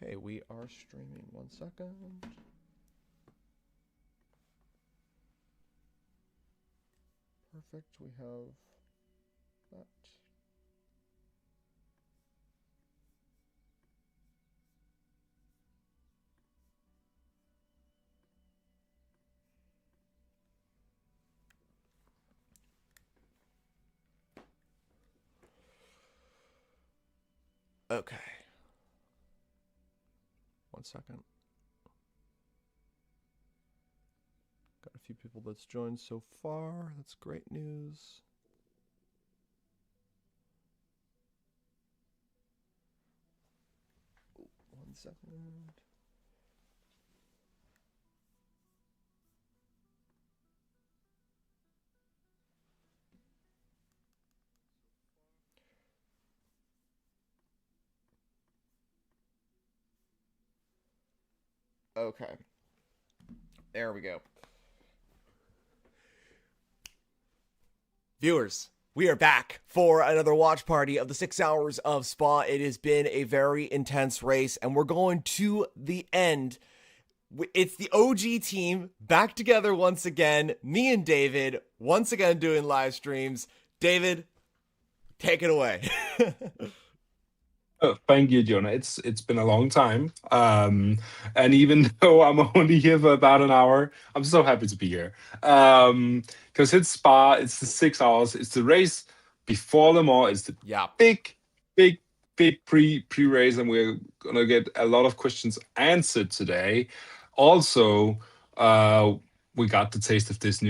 Okay, we are streaming. 1 second. Perfect. We have that. Okay. 1 second. Got a few people that's joined so far. That's great news. Oh, 1 second. Okay. There we go. Viewers, we are back for another watch party of the 6 hours of Spa. It has been a very intense race, and we're going to the end. It's the OG team back together once again. Me and David once again doing live streams. David, take it away. Oh, thank you, Jonah. It's been a long time. And even though I'm only here for about an hour, I'm so happy to be here. Because it's Spa, it's the 6 hours, it's the race before Le Mans, it's the Yeah. big, big, big pre-race, and we're gonna get a lot of questions answered today. Also, we got the taste of this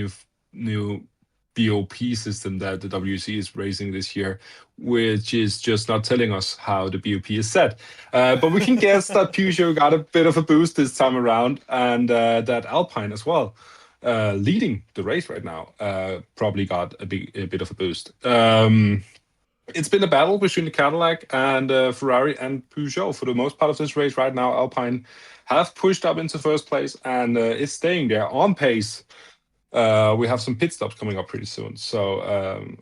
new BOP system that the WEC is raising this year, which is just not telling us how the BOP is set. But we can guess that Peugeot got a bit of a boost this time around, and that Alpine as well, leading the race right now, probably got a bit of a boost. It's been a battle between the Cadillac and Ferrari and Peugeot for the most part of this race right now. Alpine have pushed up into first place and is staying there on pace. We have some pit stops coming up pretty soon. So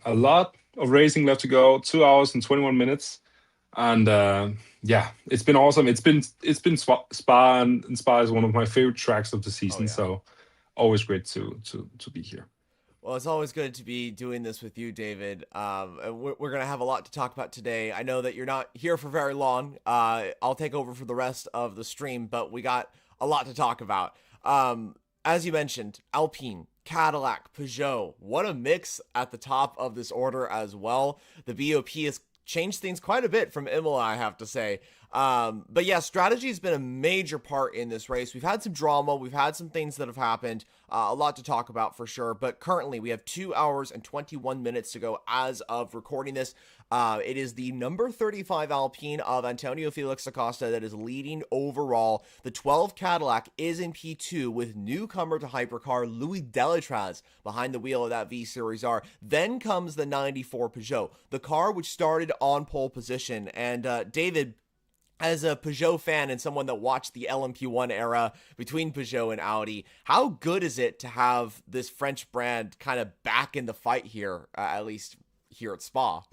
a lot of racing left to go. 2 hours and 21 minutes, and yeah, it's been awesome. It's been Spa, and Spa is one of my favorite tracks of the Oh, season. yeah. So always great to be here. Well, it's always good to be doing this with you, David. And we're going to have a lot to talk about today. I know that you're not here for very long. I'll take over for the rest of the stream, but we got a lot to talk about. As you mentioned, Alpine, Cadillac, Peugeot. What a mix at the top of this order as well. The BOP has changed things quite a bit from Imola, I have to say. But yeah, strategy has been a major part in this race. We've had some drama. We've had some things that have happened. A lot to talk about for sure. But currently, we have 2 hours and 21 minutes to go as of recording this. It is the number 35 Alpine of Antonio Felix Acosta that is leading overall. The 12 Cadillac is in P2 with newcomer to hypercar Louis Delatraz behind the wheel of that V Series R. Then comes the 94 Peugeot, the car which started on pole position. And David, as a Peugeot fan and someone that watched the LMP1 era between Peugeot and Audi, how good is it to have this French brand kind of back in the fight here, at least here at Spa?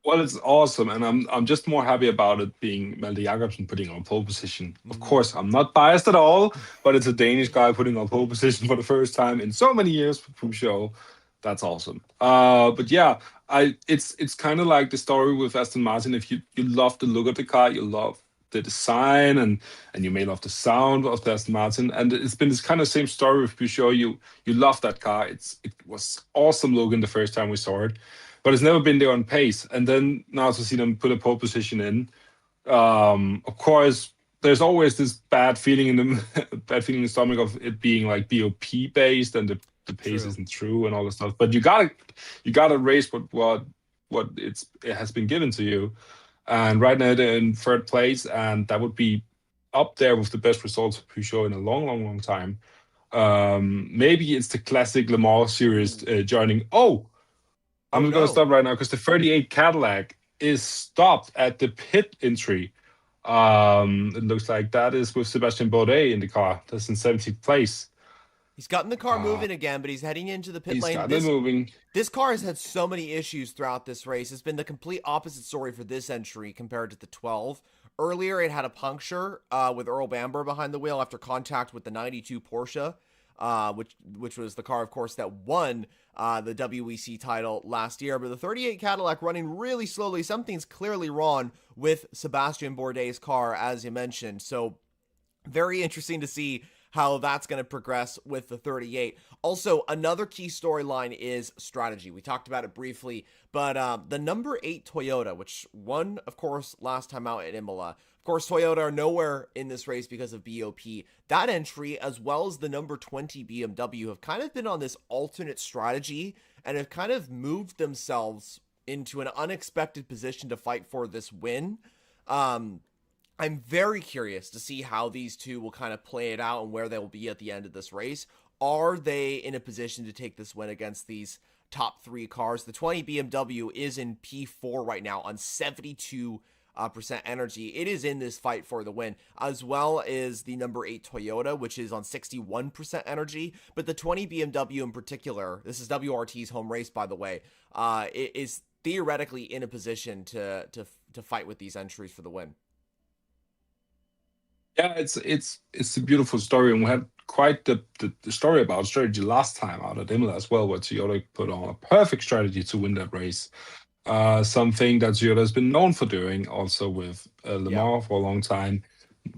Well, it's awesome, and I'm just more happy about it being Malte Jakobsen putting on pole position. Of course, I'm not biased at all, but it's a Danish guy putting on pole position for the first time in so many years for Peugeot. That's awesome. But yeah, it's kind of like the story with Aston Martin. If you love the look of the car, you love the design, and you may love the sound of the Aston Martin. And it's been this kind of same story with Peugeot. You love that car. It was awesome looking the first time we saw it, but it's never been there on pace. And then now to see them put a pole position in, of course, there's always this bad feeling in the bad feeling in the stomach of it being like BOP based and the pace True. isn't true and all this stuff. But you gotta race what it has been given to you. And right now they're in third place, and that would be up there with the best results of Peugeot in a long, long, long time. Maybe it's the classic Le Mans series joining. Oh, Oh I'm gonna no. stop right now because the 38 Cadillac is stopped at the pit entry. It looks like that is with Sebastian Bourdais in the car. That's in 17th place. He's gotten the car Uh, moving again, but he's heading into the pit he's lane. got it moving. This car has had so many issues throughout this race. It's been the complete opposite story for this entry compared to the 12. Earlier, it had a puncture with Earl Bamber behind the wheel after contact with the '92 Porsche, which was the car, of course, that won the WEC title last year. But the '38 Cadillac running really slowly. Something's clearly wrong with Sebastian Bourdais' car, as you mentioned. So very interesting to see how that's going to progress with the 38. Also, another key storyline is strategy. We talked about it briefly, but the number 8 Toyota, which won, of course, last time out at Imola. Of course, Toyota are nowhere in this race because of BOP. That entry, as well as the number 20 BMW, have kind of been on this alternate strategy and have kind of moved themselves into an unexpected position to fight for this win. Um, I'm very curious to see how these two will kind of play it out and where they will be at the end of this race. Are they in a position to take this win against these top 3 cars? The 20 BMW is in P4 right now on 72% energy. It is in this fight for the win, as well as the number 8 Toyota, which is on 61% energy. But the 20 BMW in particular, this is WRT's home race, by the way, is theoretically in a position to fight with these entries for the win. Yeah, it's a beautiful story, and we had quite the story about strategy last time out at Imola as well, where Toyota put on a perfect strategy to win that race. Something that Toyota has been known for doing, also with Le Yeah. Mans for a long time,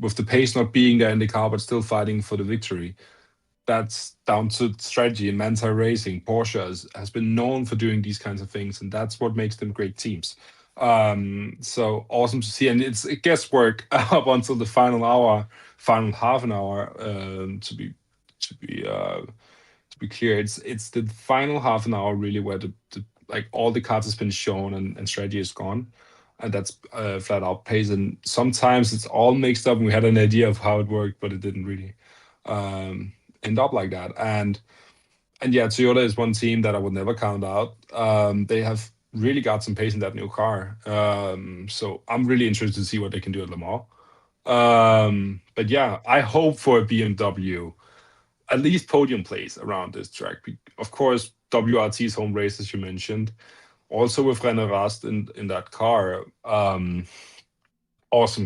with the pace not being there in the car, but still fighting for the victory. That's down to strategy and Manti Racing. Porsche has been known for doing these kinds of things, and that's what makes them great teams. So awesome to see, and it's guesswork up until the final hour, final half an hour. To be to be clear, it's the final half an hour really where the like all the cards has been shown and strategy is gone, and that's flat out pace. And sometimes it's all mixed up, and we had an idea of how it worked, but it didn't really end up like that. And yeah, Toyota is one team that I would never count out. They have really got some pace in that new car. So I'm really interested to see what they can do at Le Mans. But yeah, I hope for a BMW, at least podium place around this track. Of course, WRT's home race, as you mentioned, also with René Rast in that car. Awesome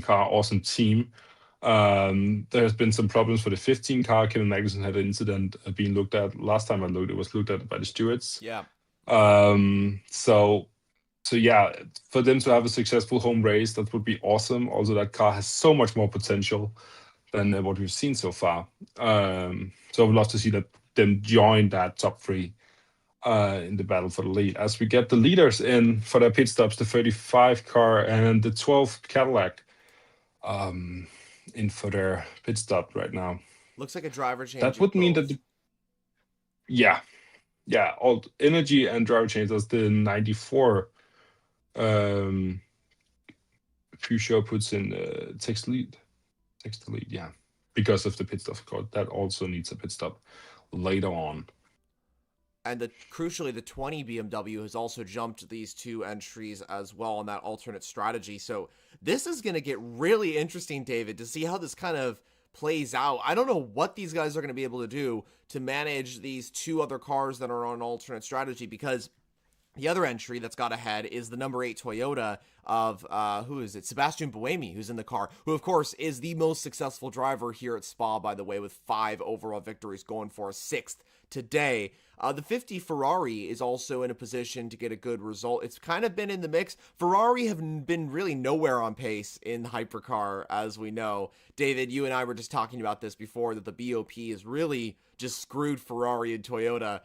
car, awesome team. There's been some problems for the 15 car. Kevin Magnussen had an incident being looked at. Last time I looked, it was looked at by the stewards. Yeah. So yeah, for them to have a successful home race, that would be awesome. Also, that car has so much more potential than what we've seen so far. So I would love to see them join that top 3 in the battle for the lead. As we get the leaders in for their pit stops, the 35 car and the 12 Cadillac in for their pit stop right now. Looks like a driver change. That would mean that, yeah, all energy and driver change. That's the 94 Peugeot puts in takes the lead, yeah, because of the pit stop code. That also needs a pit stop later on. And crucially, the 20 BMW has also jumped these 2 entries as well on that alternate strategy. So this is going to get really interesting, David, to see how this kind of plays out. I don't know what these guys are going to be able to do to manage these 2 other cars that are on alternate strategy, because the other entry that's got ahead is the number 8 Toyota of, who is it? Sebastian Buemi, who's in the car, who, of course, is the most successful driver here at Spa, by the way, with 5 overall victories, going for a 6th today. The 50 Ferrari is also in a position to get a good result. It's kind of been in the mix. Ferrari have been really nowhere on pace in hypercar, as we know. David, you and I were just talking about this before, that the BOP is really just screwed Ferrari and Toyota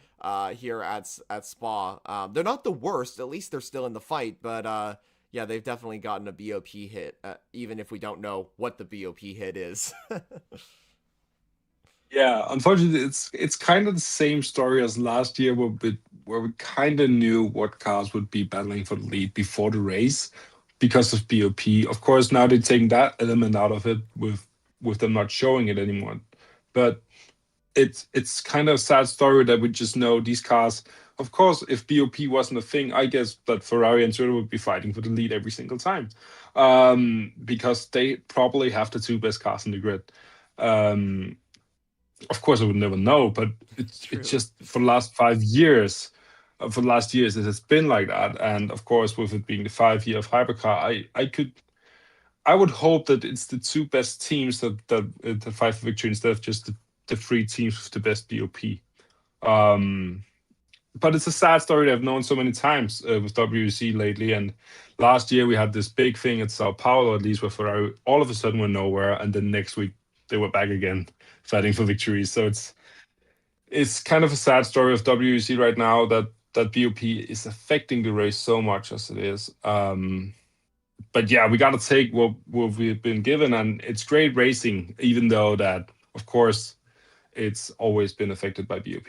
here at Spa. They're not the worst. At least they're still in the fight. But yeah, they've definitely gotten a BOP hit, even if we don't know what the BOP hit is. Yeah, unfortunately, it's kind of the same story as last year, where we kind of knew what cars would be battling for the lead before the race because of BOP. Of course, now they're taking that element out of it with them not showing it anymore. But it's kind of a sad story that we just know these cars. Of course, if BOP wasn't a thing, I guess that Ferrari and Toyota would be fighting for the lead every single time, because they probably have the 2 best cars in the grid. Of course, I would never know, but it's just for the last 5 years. For the last years, it has been like that, and of course, with it being the 5 year of hypercar, I would hope that it's the two best teams that fight for victory instead of just the three teams with the best BOP. Um, but it's a sad story that I've known so many times with WEC lately. And last year we had this big thing at Sao Paulo, at least where Ferrari all of a sudden were nowhere, and then next week they were back again fighting for victories. So it's kind of a sad story of WEC right now that BOP is affecting the race so much as it is. But yeah, we got to take what we've been given, and it's great racing, even though that, of course, it's always been affected by BOP.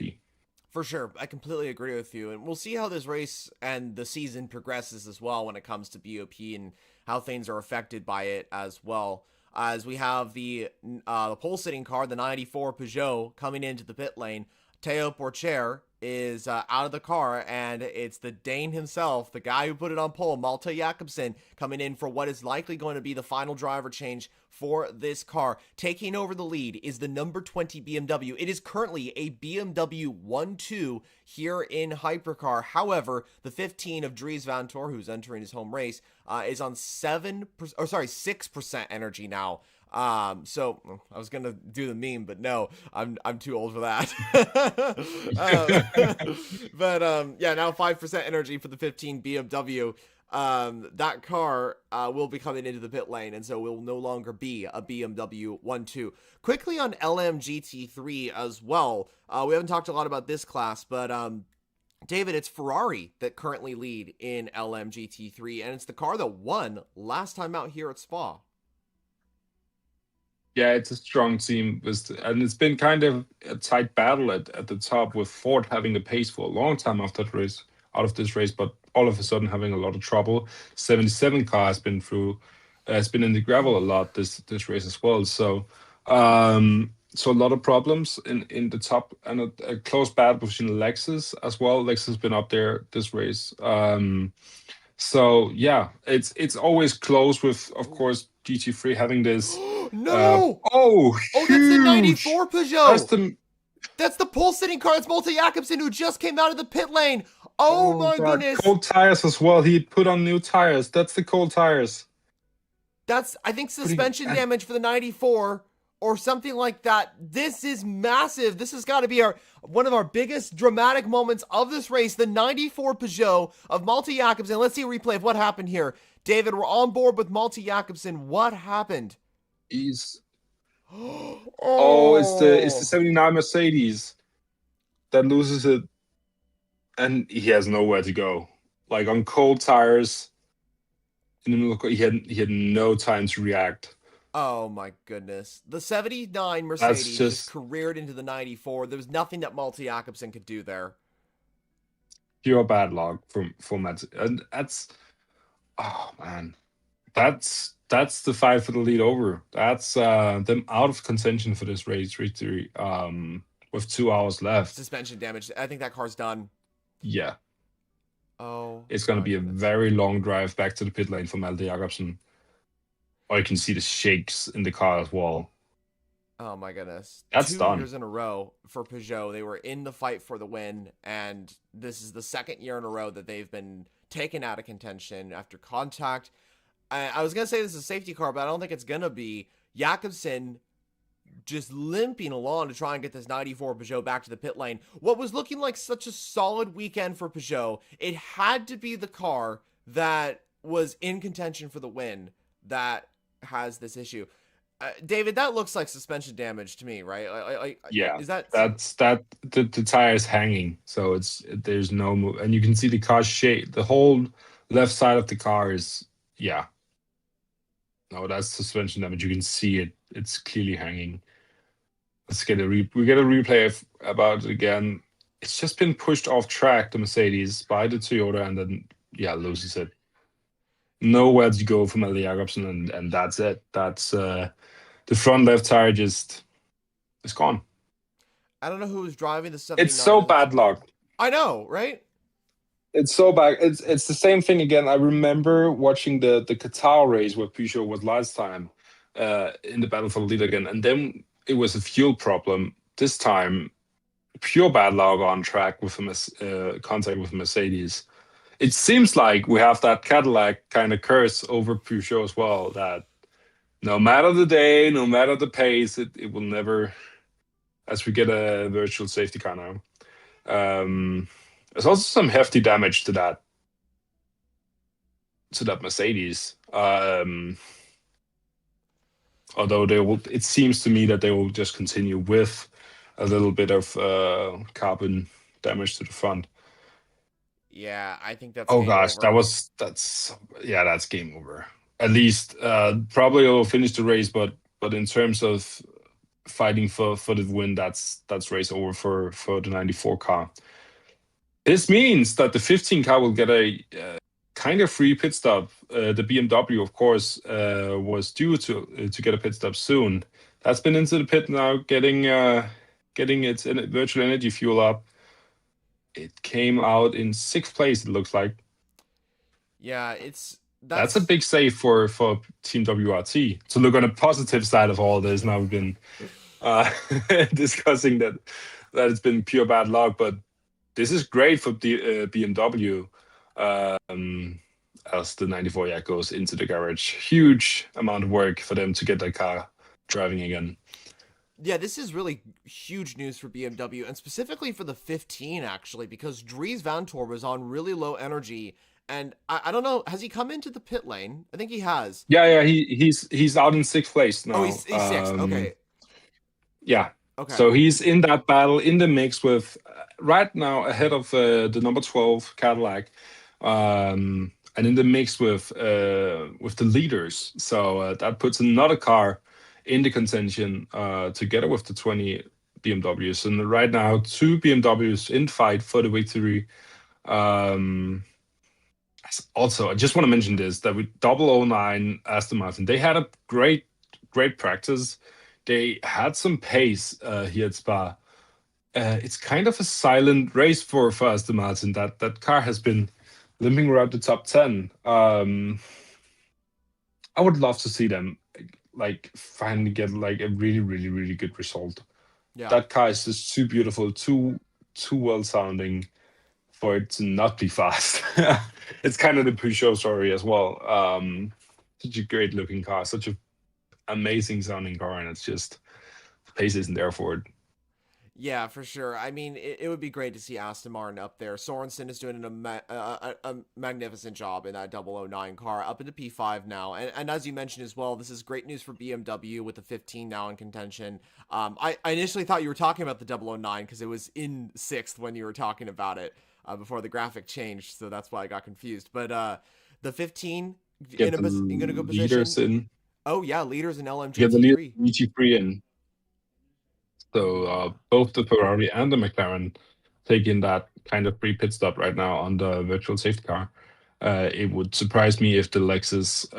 For sure. I completely agree with you. And we'll see how this race and the season progresses as well when it comes to BOP and how things are affected by it as well. As we have the pole sitting car, the 94 Peugeot, coming into the pit lane. Teo Porcher is out of the car, and it's the Dane himself, the guy who put it on pole, Malte Jakobsen, coming in for what is likely going to be the final driver change for this car. Taking over the lead is the number 20 BMW. It is currently a BMW 1-2 here in Hypercar. However, the 15 of Dries Vanthoor, who's entering his home race, is on 6% energy now. So I was gonna do the meme, but no, I'm too old for that. Yeah, now 5% energy for the 15 BMW. That car will be coming into the pit lane, and so will no longer be a BMW 1-2. Quickly on LMGT3 as well. We haven't talked a lot about this class, but David, it's Ferrari that currently lead in LMGT3, and it's the car that won last time out here at Spa. Yeah, it's a strong team, and it's been kind of a tight battle at the top with Ford having the pace for a long time after that race, out of this race, but all of a sudden having a lot of trouble. 77 car has been in the gravel a lot this race as well. So a lot of problems in the top, and a close battle between Lexus as well. Lexus has been up there this race. So yeah, it's always close with, of course, GT3 having this. No! Oh, that's the 94 That's Peugeot. That's the pole sitting car. It's Malte Jakobsen, who just came out of the pit lane. Oh my God. goodness! Cold tires as well. He put on new tires. That's the cold tires. That's, I think, suspension damage for the 94 or something like that. This is massive. This has got to be one of our biggest dramatic moments of this race. The 94 Peugeot of Malte Jakobsen. Let's see a replay of what happened here. David, we're on board with Malte Jakobsen. What happened? He's it's the 79 Mercedes that loses it, and he has nowhere to go. Like on cold tires in the middle of, he had no time to react. Oh my goodness. The 79 Mercedes just careered into the 94. There was nothing that Malte Jakobsen could do there. Pure bad luck from Matt. And oh man. That's the fight for the lead over. That's them out of contention for this race victory with 2 hours left. Suspension damage. I think that car's done. Yeah. Oh. It's going to be a very long drive back to the pit lane for Malte Jakobsen. Or you can see the shakes in the car as well. Oh my goodness. That's 2 done. years in a row for Peugeot. They were in the fight for the win, and this is the second year in a row that they've been taken out of contention after contact. I was going to say this is a safety car, but I don't think it's going to be. Jakobsen just limping along to try and get this 94 Peugeot back to the pit lane. What was looking like such a solid weekend for Peugeot, it had to be the car that was in contention for the win that has this issue. David, that looks like suspension damage to me, right? Yeah, is that the tire is hanging, so there's no move, and you can see the car shake. The whole left side of the car is no, that's suspension damage. You can see it; it's clearly hanging. Let's get we get a replay about it again. It's just been pushed off track, the Mercedes, by the Toyota, and then Lucy said nowhere to go for Malte Jakobsen, and that's it. That's the front left tire just is gone. I don't know who was driving the 79. It's so bad luck. I know, right? It's so bad. It's the same thing again. I remember watching the Qatar race where Peugeot was last time in the battle for the lead again, and then it was a fuel problem. This time, pure bad luck on track with contact with Mercedes. It seems like we have that Cadillac kind of curse over Peugeot as well. That No matter the day, no matter the pace, it will never. As we get a virtual safety car now, there's also some hefty damage to that Mercedes. Although they will, it seems to me that they will just continue with a little bit of carbon damage to the front. Yeah, I think that's Oh game gosh, over. that's yeah, that's game over. At least probably will finish the race, but in terms of fighting for the win, that's race over for the 94 car. This means that the 15 car will get a kind of free pit stop. The BMW, of course, was due to get a pit stop soon. That's been into the pit now, getting its virtual energy fuel up. It came out in sixth place. It looks like Yeah, that's a that's big save for Team WRT. To look on the positive side of all this, now we've been uh, discussing that it's been pure bad luck, but this is great for the BMW. Um, as the 94 yeah goes into the garage, huge amount of work for them to get that car driving again. yeah, this is really huge news for BMW and specifically for the 15 actually because Dries Vanthoor was on really low energy and I don't know, has he come into the pit lane? I think he has. Yeah, he's out in sixth place Oh, now. he's sixth. Okay. Yeah, Okay. so he's in that battle in the mix with right now ahead of the number 12 Cadillac, and in the mix with the leaders. So that puts another car in the contention together with the 20 BMWs. And right now, two BMWs in fight for the victory. Um, Also, I just want to mention this that with 009 Aston Martin, they had a great practice. They had some pace here at Spa. It's kind of a silent race for Aston Martin. That car has been limping around the top 10. I would love to see them like finally get like a really good result. Yeah. That car is just too beautiful, too well sounding for it to not be fast. It's kind of the Peugeot story as well. Such a great looking car, such an amazing sounding car, and it's just the pace isn't there for it. Yeah, for sure. I mean, it would be great to see Aston Martin up there. Sorensen is doing a magnificent job in that 009 car, up into P5 now. And as you mentioned as well, this is great news for BMW with the 15 now in contention. I initially thought you were talking about the 009 because it was in sixth when you were talking about it before the graphic changed, so that's why I got confused. But the 15 Get the in a good leaders position. in, Oh yeah, leaders in get the leaders LMGT3. GT3 in. So both the Ferrari and the McLaren taking that kind of free pit stop right now on the virtual safety car. It would surprise me if the Lexus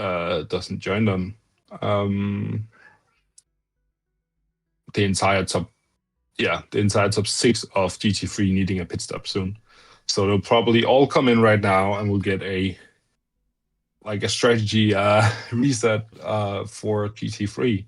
doesn't join them. Um, the entire top, yeah, the entire top six of GT3 needing a pit stop soon. So they'll probably all come in right now, and we'll get a strategy reset for GT3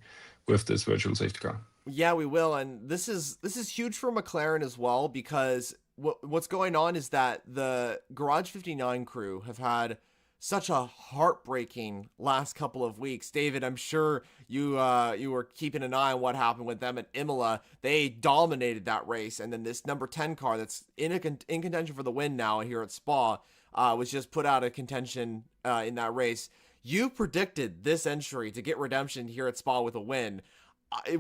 with this virtual safety car. Yeah, we will, and this is huge for McLaren as well because what's going on is that the Garage 59 crew have had such a heartbreaking last couple of weeks. David, I'm sure you were keeping an eye on what happened with them at Imola. They dominated that race, and then this number 10 car that's in contention for the win now here at Spa was just put out of contention in that race. You predicted this entry to get redemption here at Spa with a win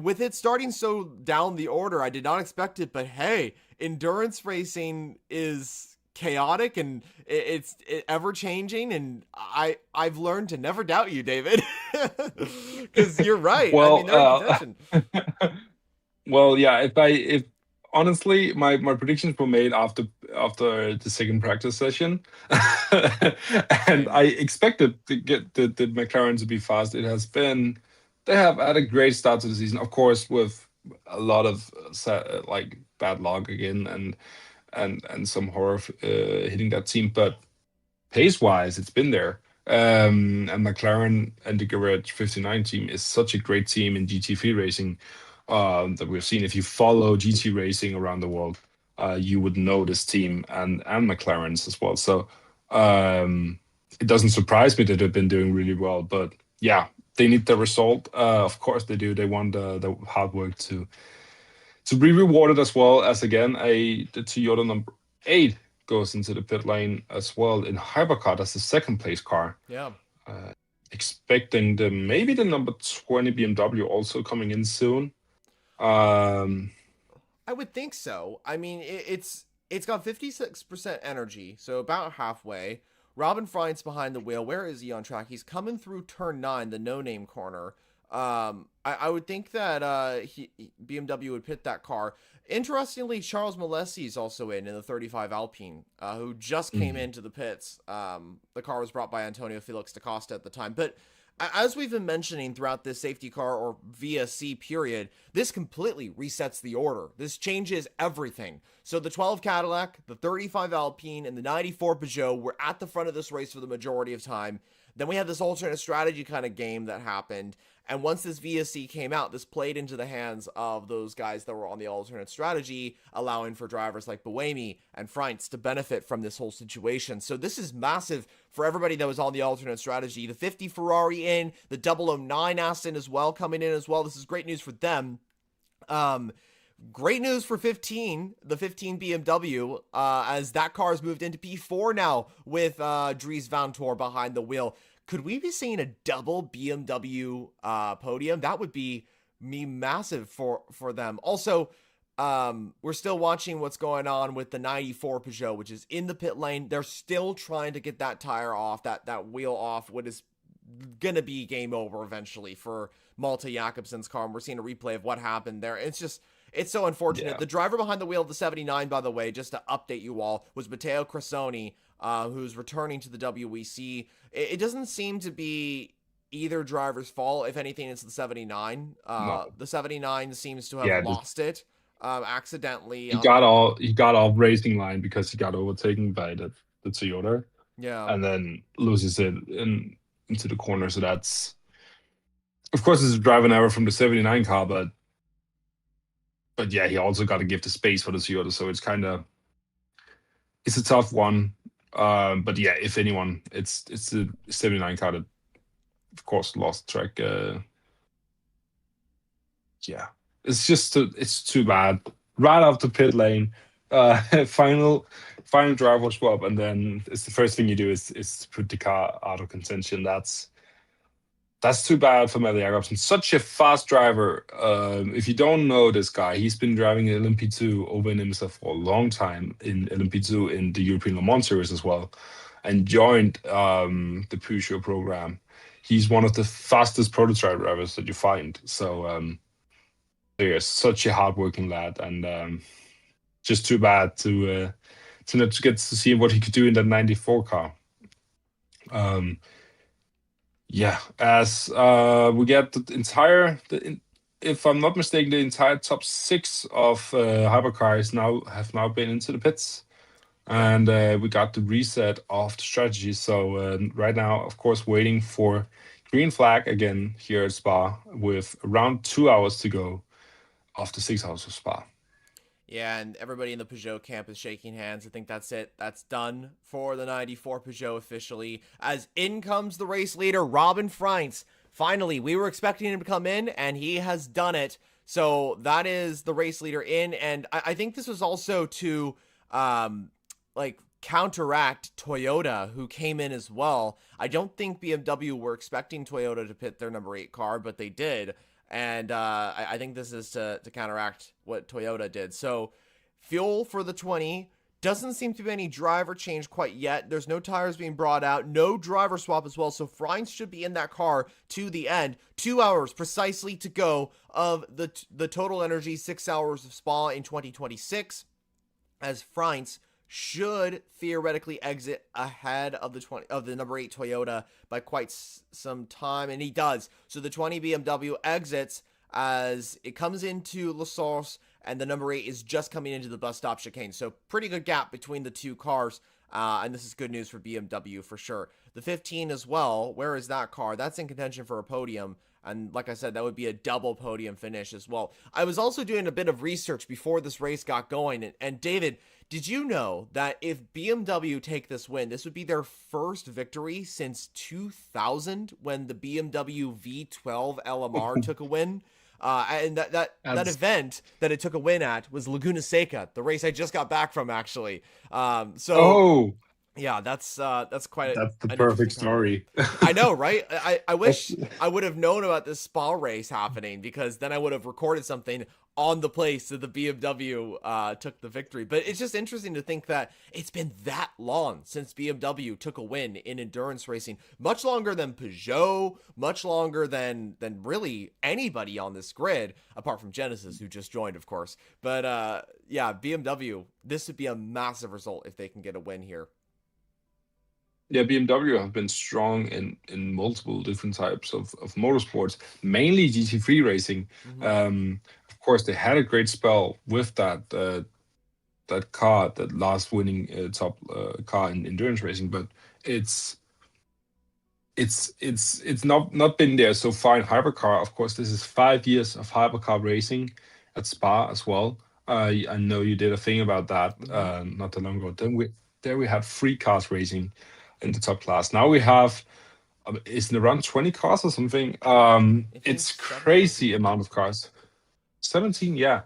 with it starting so down the order, I did not expect it. But hey, endurance racing is chaotic and it's ever changing, and I've learned to never doubt you, David, because you're right. I mean, Well, they're in contention. well, yeah. If honestly, my predictions were made after the second practice session, and Same. I expected to get the McLaren to be fast. It has been. They have had a great start to the season, of course, with a lot of like bad luck again, and some horror hitting that team. But pace wise, it's been there. And McLaren and the Garage 59 team is such a great team in GT3 racing that we've seen. If you follow GT racing around the world, you would know this team and McLaren's as well. So it doesn't surprise me that they've been doing really well. But yeah, they need the result. Of course they do. They want the hard work to be rewarded, as well as, again, the Toyota number 8 goes into the pit lane as well in hypercar. That's the second place car. Yeah. Uh, Expecting maybe the number 20 BMW also coming in soon. Um, I would think so. I mean, it's got 56% energy, so about halfway. Robin Fryant's behind the wheel. Where is he on track? He's coming through turn 9, the no-name corner. I would think that BMW would pit that car. Interestingly, Charles Malesi is also in the 35 Alpine, who just came mm, into the pits. The car was brought by Antonio Felix da Costa at the time. But as we've been mentioning throughout this safety car or VSC period, this completely resets the order. This changes everything. So the 12 Cadillac, the 35 Alpine, and the 94 Peugeot were at the front of this race for the majority of time. Then we had this alternate strategy kind of game that happened. And once this VSC came out, this played into the hands of those guys that were on the alternate strategy, allowing for drivers like Buemi and Freintz to benefit from this whole situation. So this is massive for everybody that was on the alternate strategy. The 50 Ferrari in, the 009 Aston as well coming in as well. This is great news for them. Great news for the 15 BMW, as that car has moved into P4 now with Dries Van Tor behind the wheel. Could we be seeing a double BMW podium? That would be massive for them. Also, we're still watching what's going on with the 94 Peugeot, which is in the pit lane. They're still trying to get that tire off, that wheel off, what is going to be game over eventually for Malte Jakobsen's car. And we're seeing a replay of what happened there. It's so unfortunate. yeah. The driver behind the wheel of the 79, by the way, just to update you all, was Matteo Cressoni, who's returning to the WEC. It doesn't seem to be either driver's fault. If anything, it's the 79. No. The 79 seems to have Yeah. lost it accidentally. He got off racing line because he got overtaken by the Toyota, Yeah. and then loses it into the corner. So that's, of course, it's a driving error from the 79 car, but yeah, he also got to give the space for the Toyota. So it's a tough one. But yeah, if anyone, it's the 79 car that, of course, lost track. Yeah, it's too bad. Right off the pit lane, final driver swap, and then it's the first thing you do is put the car out of contention. That's too bad for Mette Jakobsen. Such a fast driver. If you don't know this guy, he's been driving LMP2 over in IMSA for a long time, in LMP2 in the European Le Mans Series as well, and joined the Peugeot program. He's one of the fastest prototype drivers that you find. So yeah, such a hardworking lad, and just too bad to not get to see what he could do in that 94 car. Yeah, as we get if I'm not mistaken, the entire top 6 of hypercars have now been into the pits, Yeah. and we got the reset of the strategy. So right now, of course, waiting for green flag again here at Spa with around 2 hours to go after 6 hours of Spa. Yeah, and everybody in the Peugeot camp is shaking hands. I think that's it. That's done for the 94 Peugeot officially. As in comes the race leader, Robin Freintz. Finally, we were expecting him to come in, and he has done it. So that is the race leader in, and I think this was also to, counteract Toyota, who came in as well. I don't think BMW were expecting Toyota to pit their number 8 car, but they did. And I think this is to counteract what Toyota did. So fuel for the 20. Doesn't seem to be any driver change quite yet. There's no tires being brought out. No driver swap as well. So Freintz should be in that car to the end. 2 hours precisely to go of the total energy. 6 hours of Spa in 2026. As Freintz should theoretically exit ahead of the number 8 Toyota by quite some time, and he does. So the 20 BMW exits as it comes into La Source, and the number 8 is just coming into the bus stop chicane. So pretty good gap between the two cars, and this is good news for BMW for sure. The 15 as well, where is that car? That's in contention for a podium And like I said, that would be a double podium finish as well. I was also doing a bit of research before this race got going. And David, did you know that if BMW take this win, this would be their first victory since 2000 when the BMW V12 LMR took a win? And that That's event that it took a win at was Laguna Seca, the race I just got back from, actually. So oh, yeah, that's quite that's the an perfect interesting parallel. story. I know, right? I That's wish I would have known about this Spa race happening, because then I would have recorded something on the place that the BMW took the victory. But it's just interesting to think that it's been that long since BMW took a win in endurance racing. Much longer than Peugeot, much longer than really anybody on this grid, apart from Genesis, who just joined, of course. But yeah, BMW, this would be a massive result if they can get a win here. Yeah, BMW have been strong in multiple different types of motorsports, mainly GT3 racing. Hmm. Of course, they had a great spell with that car, that last winning top car in endurance racing, but it's it's not been there so far in hypercar. Of course, this is 5 years of hypercar racing at Spa as well. I know you did a thing about that Hmm. not that long ago. Then we had three cars racing in the top class. Now we have it's around 20 cars or something. I think It's 17. crazy amount of cars. 17, yeah.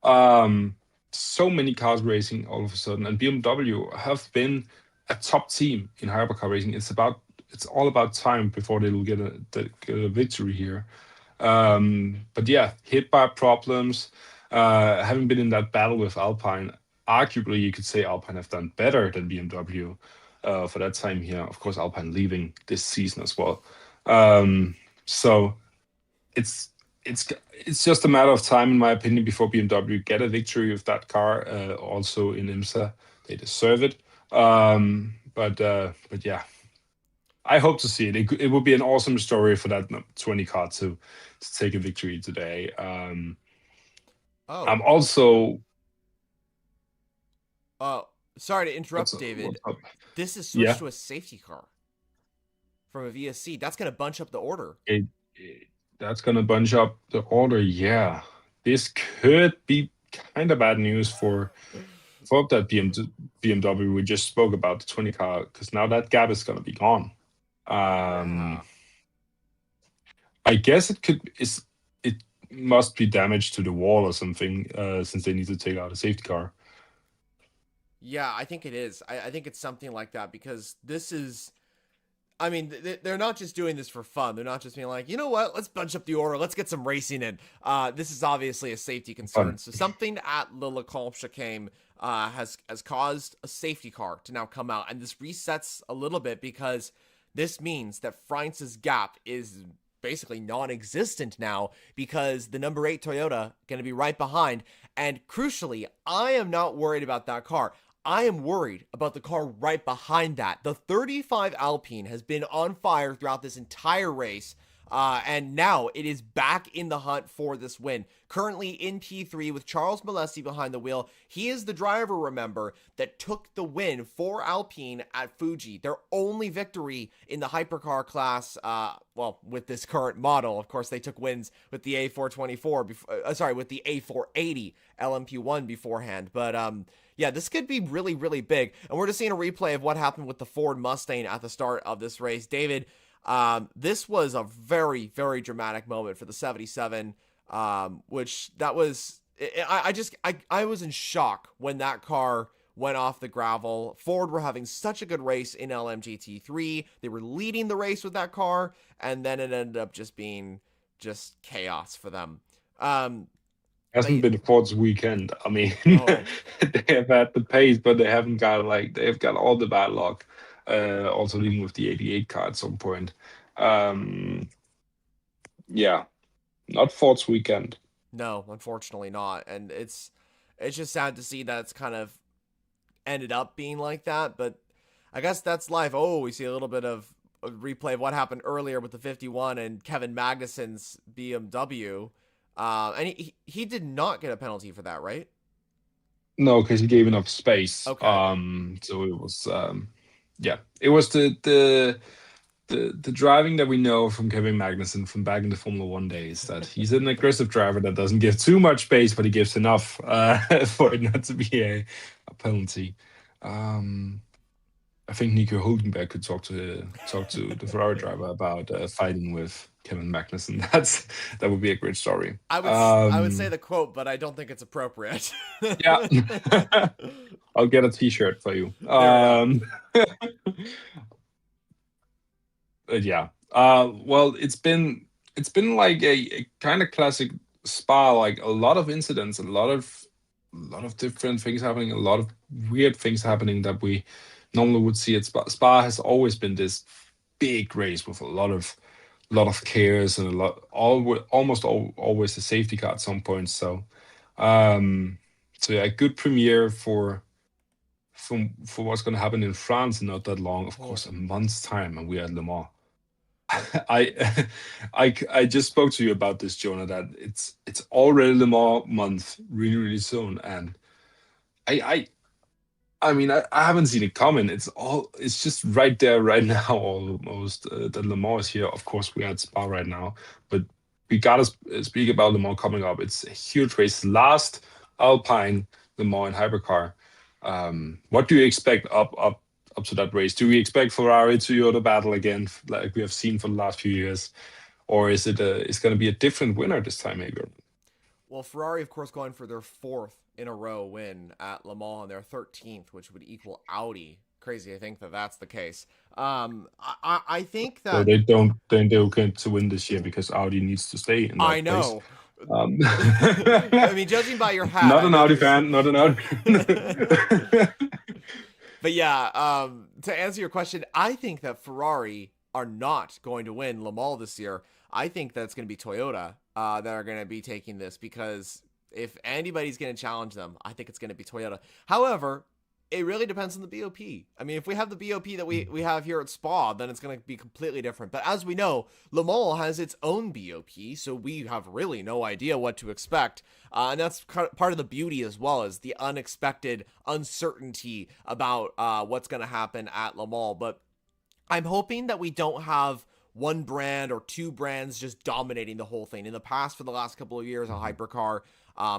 Um, so many cars racing all of a sudden, and BMW have been a top team in hypercar racing. It's all about time before they will get a victory here. But yeah, hit by problems. Having been in that battle with Alpine, arguably you could say Alpine have done better than BMW for that time here. Of course, Alpine leaving this season as well. So it's it's just a matter of time, in my opinion, before BMW get a victory with that car. Also in IMSA, they deserve it. But yeah, I hope to see it. It would be an awesome story for that 20 car to take a victory today. I'm Oh, also uh, sorry to what's interrupt, up, David. what's up? This is switched Yeah, to a safety car from a VSC. That's gonna bunch up the order. it that's gonna bunch up the order. Yeah, this could be kind of bad news for that BMW we just spoke about, the 20 car, because now that gap is gonna be gone. Um, Yeah. I guess it must be damage to the wall or something, since they need to take out a safety car. Yeah, I think it is. I think it's something like that, because this is. I mean, they're not just doing this for fun. They're not just being like, you know what, let's bunch up the order, let's get some racing in. This is obviously a safety concern. Fun. So something at Le Lecomte Chicane has caused a safety car to now come out, and this resets a little bit, because this means that France's gap is basically non-existent now, because the number 8 Toyota going to be right behind. And crucially, I am not worried about that car. I am worried about the car right behind that. The 35 Alpine has been on fire throughout this entire race, and now it is back in the hunt for this win. Currently in P3 with Charles Malesi behind the wheel. He is the driver, remember, that took the win for Alpine at Fuji. Their only victory in the hypercar class, well, with this current model. Of course, they took wins with the A424, with the A480 LMP1 beforehand. But yeah, this could be really, really big. And we're just seeing a replay of what happened with the Ford Mustang at the start of this race. David, this was a very, very dramatic moment for the 77, which that was, I was in shock when that car went off the gravel. Ford were having such a good race in LMGT3. They were leading the race with that car, and then it ended up just being just chaos for them. Hasn't But, been Ford's weekend. I mean, oh, they have had the pace, but they haven't got they've got all the bad luck. Also leading with the 88 car at some point. Um, yeah, not Ford's weekend. no, unfortunately not. And it's just sad to see that it's kind of ended up being like that, but I guess that's life. Oh, we see a little bit of a replay of what happened earlier with the 51 and Kevin Magnussen's BMW. And he did not get a penalty for that, right? No, because he gave enough space. Okay. So it was yeah, it was the the driving that we know from Kevin Magnussen from back in the Formula One days, that he's an aggressive driver that doesn't give too much space, but he gives enough for it not to be a penalty. Um, I think Nico Hulkenberg could talk to the Ferrari driver about fighting with Kevin Magnussen. That would be a great story. I would say the quote, but I don't think it's appropriate. Yeah, I'll get a T-shirt for you. There we go. Yeah. Well, it's been like a kind of classic Spa, like a lot of incidents, a lot of different things happening, a lot of weird things happening that we normally would see at Spa. Spa has always been this big race with a lot of chaos and almost always a safety car at some point. Um, so yeah, a good premiere for what's going to happen in France in not that long. Of Oh. course, a month's time, and we're at Le Mans. I I just spoke to you about this, Jonah. That it's already Le Mans month, really really soon, and I I mean I haven't seen it coming. It's just right there right now almost. That Le Mans is here. Of course, we're at Spa right now, but we gotta speak about Le Mans coming up. It's a huge race, last Alpine Le Mans in hypercar. What do you expect up to that race? Do we expect Ferrari to Toyota battle again, like we have seen for the last few years, or it's going to be a different winner this time, maybe? Well, Ferrari, of course, going for their fourth in a row win at Le Mans and their 13th, which would equal Audi. Crazy, I think that that's the case. I think So that they don't get to win this year because Audi needs to stay in I that place. know. Um, I mean, judging by your hat, Not I an know Audi there's. fan, not an Audi. But yeah, to answer your question, I think that Ferrari are not going to win Le Mans this year. I think that's going to be Toyota that are going to be taking this because if anybody's going to challenge them, I think it's going to be Toyota. However, it really depends on the BOP. I mean, if we have the BOP that we have here at Spa, then it's going to be completely different. But as we know, Le Mans has its own BOP, so we have really no idea what to expect. And that's part of the beauty as well, is the unexpected uncertainty about what's going to happen at Le Mans. But I'm hoping that we don't have one brand or two brands just dominating the whole thing. In the past, for the last couple of years on Hypercar,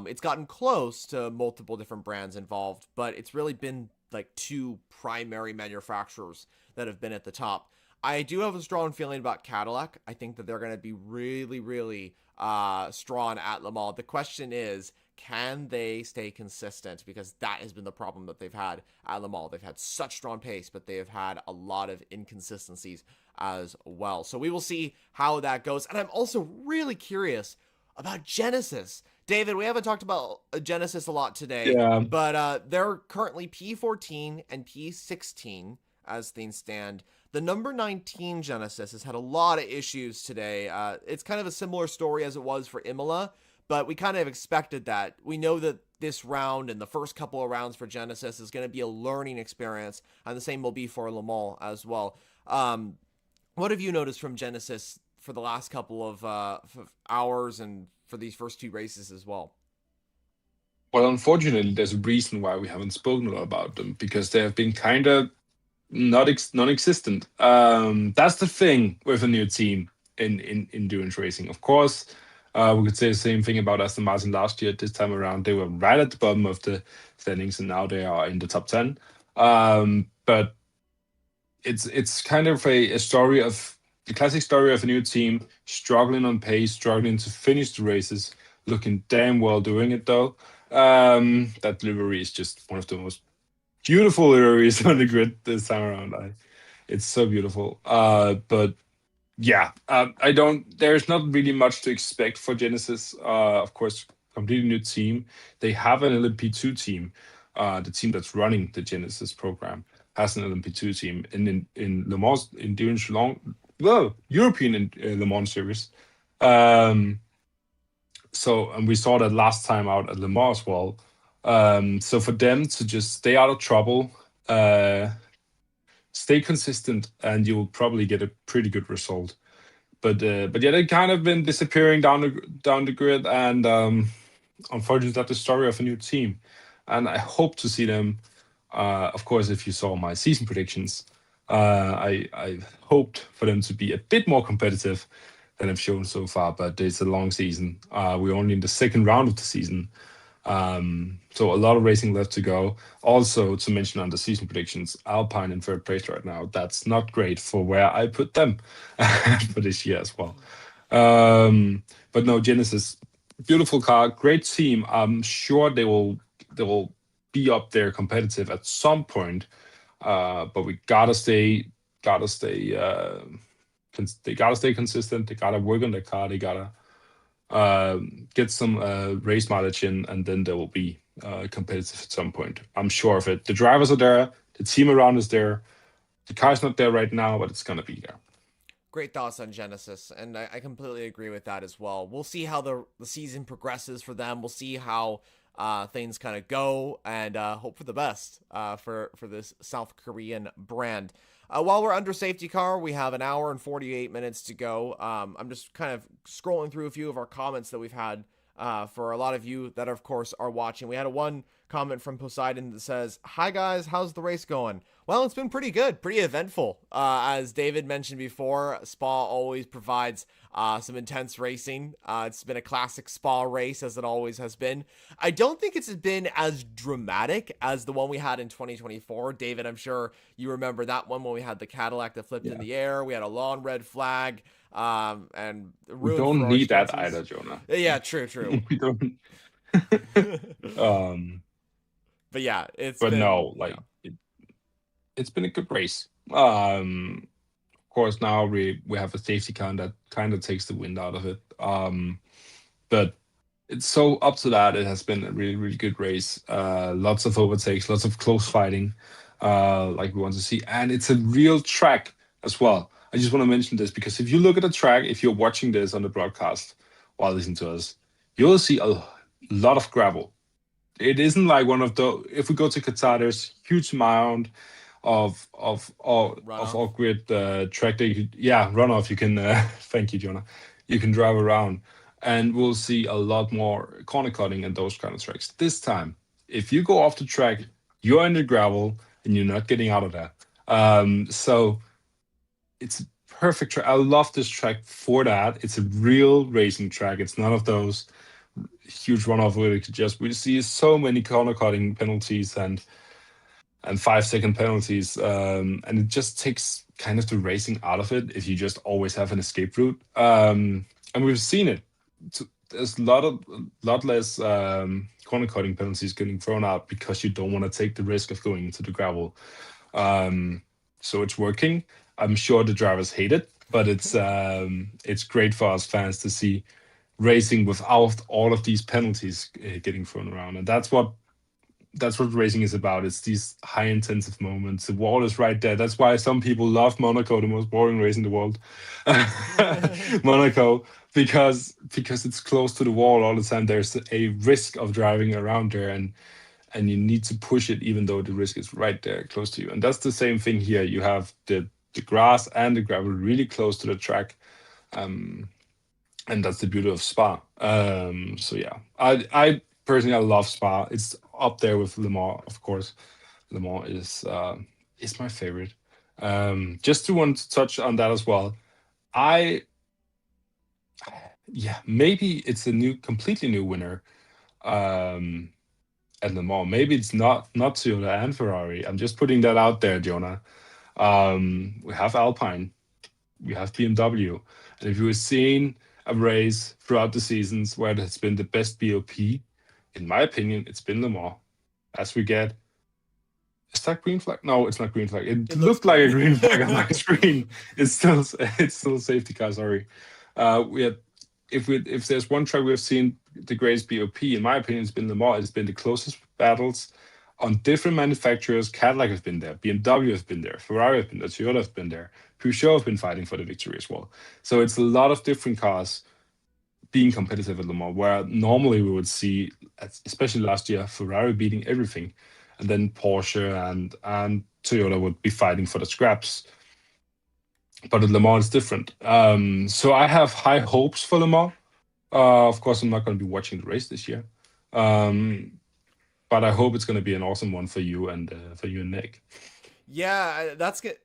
it's gotten close to multiple different brands involved, but it's really been like two primary manufacturers that have been at the top. I do have a strong feeling about Cadillac. I think that they're going to be really, really strong at Le Mans. The question is, can they stay consistent? Because that has been the problem that they've had at Le Mans. They've had such strong pace, but they have had a lot of inconsistencies as well. So we will see how that goes. And I'm also really curious about Genesis. David, we haven't talked about Genesis a lot today, Yeah. but they're currently P14 and P16 as things stand. The number 19 Genesis has had a lot of issues today. It's kind of a similar story as it was for Imola, but we kind of expected that. We know that this round and the first couple of rounds for Genesis is going to be a learning experience, and the same will be for Le Mans as well. What have you noticed from Genesis for the last couple of hours and for these first two races as well? Well, unfortunately, there's a reason why we haven't spoken a lot about them, because they have been kind of not non-existent. That's the thing with a new team in endurance racing. Of course, we could say the same thing about Aston Martin last year. This time around, they were right at the bottom of the standings, and now they are in the top 10. But it's kind of a story of the classic story of a new team struggling on pace, struggling to finish the races, looking damn well doing it though. That livery is just one of the most beautiful liveries on the grid this time around. It's so beautiful. But yeah, I don't. There's not really much to expect for Genesis. Of course, completely new team. They have an LMP2 team. The team that's running the Genesis program has an LMP2 team, and in Le Mans endurance European Le Mans series. Um, and we saw that last time out at Le Mans as well. So for them to just stay out of trouble, stay consistent, and you'll probably get a pretty good result. But yeah, they kind of been disappearing down the grid, and unfortunately, that's the story of a new team. And I hope to see them. Of course, if you saw my season predictions, I hoped for them to be a bit more competitive than I've shown so far, but it's a long season. We're only in the second round of the season, so a lot of racing left to go. Also, to mention on the season predictions, Alpine in third place right now. That's not great for where I put them for this year as well. But no, Genesis, beautiful car, great team. I'm sure they will be up there competitive at some point. But we they gotta stay consistent. They gotta work on their car. They gotta get some race mileage in, and then they will be competitive at some point. I'm sure of it. The drivers are there. The team around is there. The car's not there right now, but it's gonna be there. Great thoughts on Genesis, and I completely agree with that as well. We'll see how the season progresses for them. We'll see how things kind of go, and hope for the best for this South Korean brand. While we're under safety car, we have an hour and 48 minutes to go. I'm just kind of scrolling through a few of our comments that we've had for a lot of you that, of course, are watching. We had a one comment from Poseidon that says, "Hi guys, how's the race going?" Well, it's been pretty good, pretty eventful. As David mentioned before, Spa always provides some intense racing. It's been a classic Spa race, as it always has been. I don't think it's been as dramatic as the one we had in 2024. David, I'm sure you remember that one when we had the Cadillac that flipped in Yeah. the air. We had a long red flag and We ruined don't Ferrari's need that chances. either, Jonah. Yeah, true, true. We don't. um, But yeah, it's but been, no, yeah. like it's been a good race. Of course, now we have a safety car that kind of takes the wind out of it. But it's so up to that. It has been a really, really good race. Lots of overtakes, lots of close fighting, like we want to see. And it's a real track as well. I just want to mention this because if you look at the track, if you're watching this on the broadcast while listening to us, you'll see a lot of gravel. It isn't like one of the, if we go to Qatar, there's huge mound of Runoff. off-grid track that yeah, runoff. You can thank you, Jonah. You can drive around, and we'll see a lot more corner cutting and those kind of tracks. This time, if you go off the track, you're in the gravel and you're not getting out of that. So it's a perfect track. I love this track for that. It's a real racing track. It's none of those huge runoff where you could just we see so many corner cutting penalties and 5 second penalties. And it just takes kind of the racing out of it if you just always have an escape route. And we've seen it. There's a lot less corner cutting penalties getting thrown out because you don't want to take the risk of going into the gravel. So it's working. I'm sure the drivers hate it, but it's great for us fans to see racing without all of these penalties getting thrown around, and that's what racing is about. It's these high intensive moments. The wall is right there. That's why some people love Monaco, the most boring race in the world. Monaco, because it's close to the wall all the time. There's a risk of driving around there, and you need to push it even though the risk is right there close to you. And that's the same thing here. You have the grass and the gravel really close to the track. Um, and that's the beauty of Spa. So yeah, I personally I love Spa. It's up there with Le Mans, of course. Le Mans is my favorite. Just to want to touch on that as well. I Yeah, maybe it's a completely new winner um, at Le Mans. Maybe it's not Toyota and Ferrari. I'm just putting that out there, Jonah. We have Alpine, we have BMW. And if you were seeing a race throughout the seasons where it has been the best BOP, in my opinion, it's been Le Mans. As we get, is that green flag? No, it's not green flag. It It looks looked like a green. green flag on my screen. It's still a safety car. Sorry. We had if there's one track we've seen the greatest BOP, in my opinion, it's been Le Mans. It's been the closest battles on different manufacturers. Cadillac has been there, BMW has been there, Ferrari has been there, Toyota has been there, Peugeot have been fighting for the victory as well. So it's a lot of different cars being competitive at Le Mans, where normally we would see, especially last year, Ferrari beating everything, and then Porsche and Toyota would be fighting for the scraps. But at Le Mans, it's different. So I have high hopes for Le Mans. Of course, I'm not going to be watching the race this year, um, but I hope it's going to be an awesome one for you and Nick. Yeah,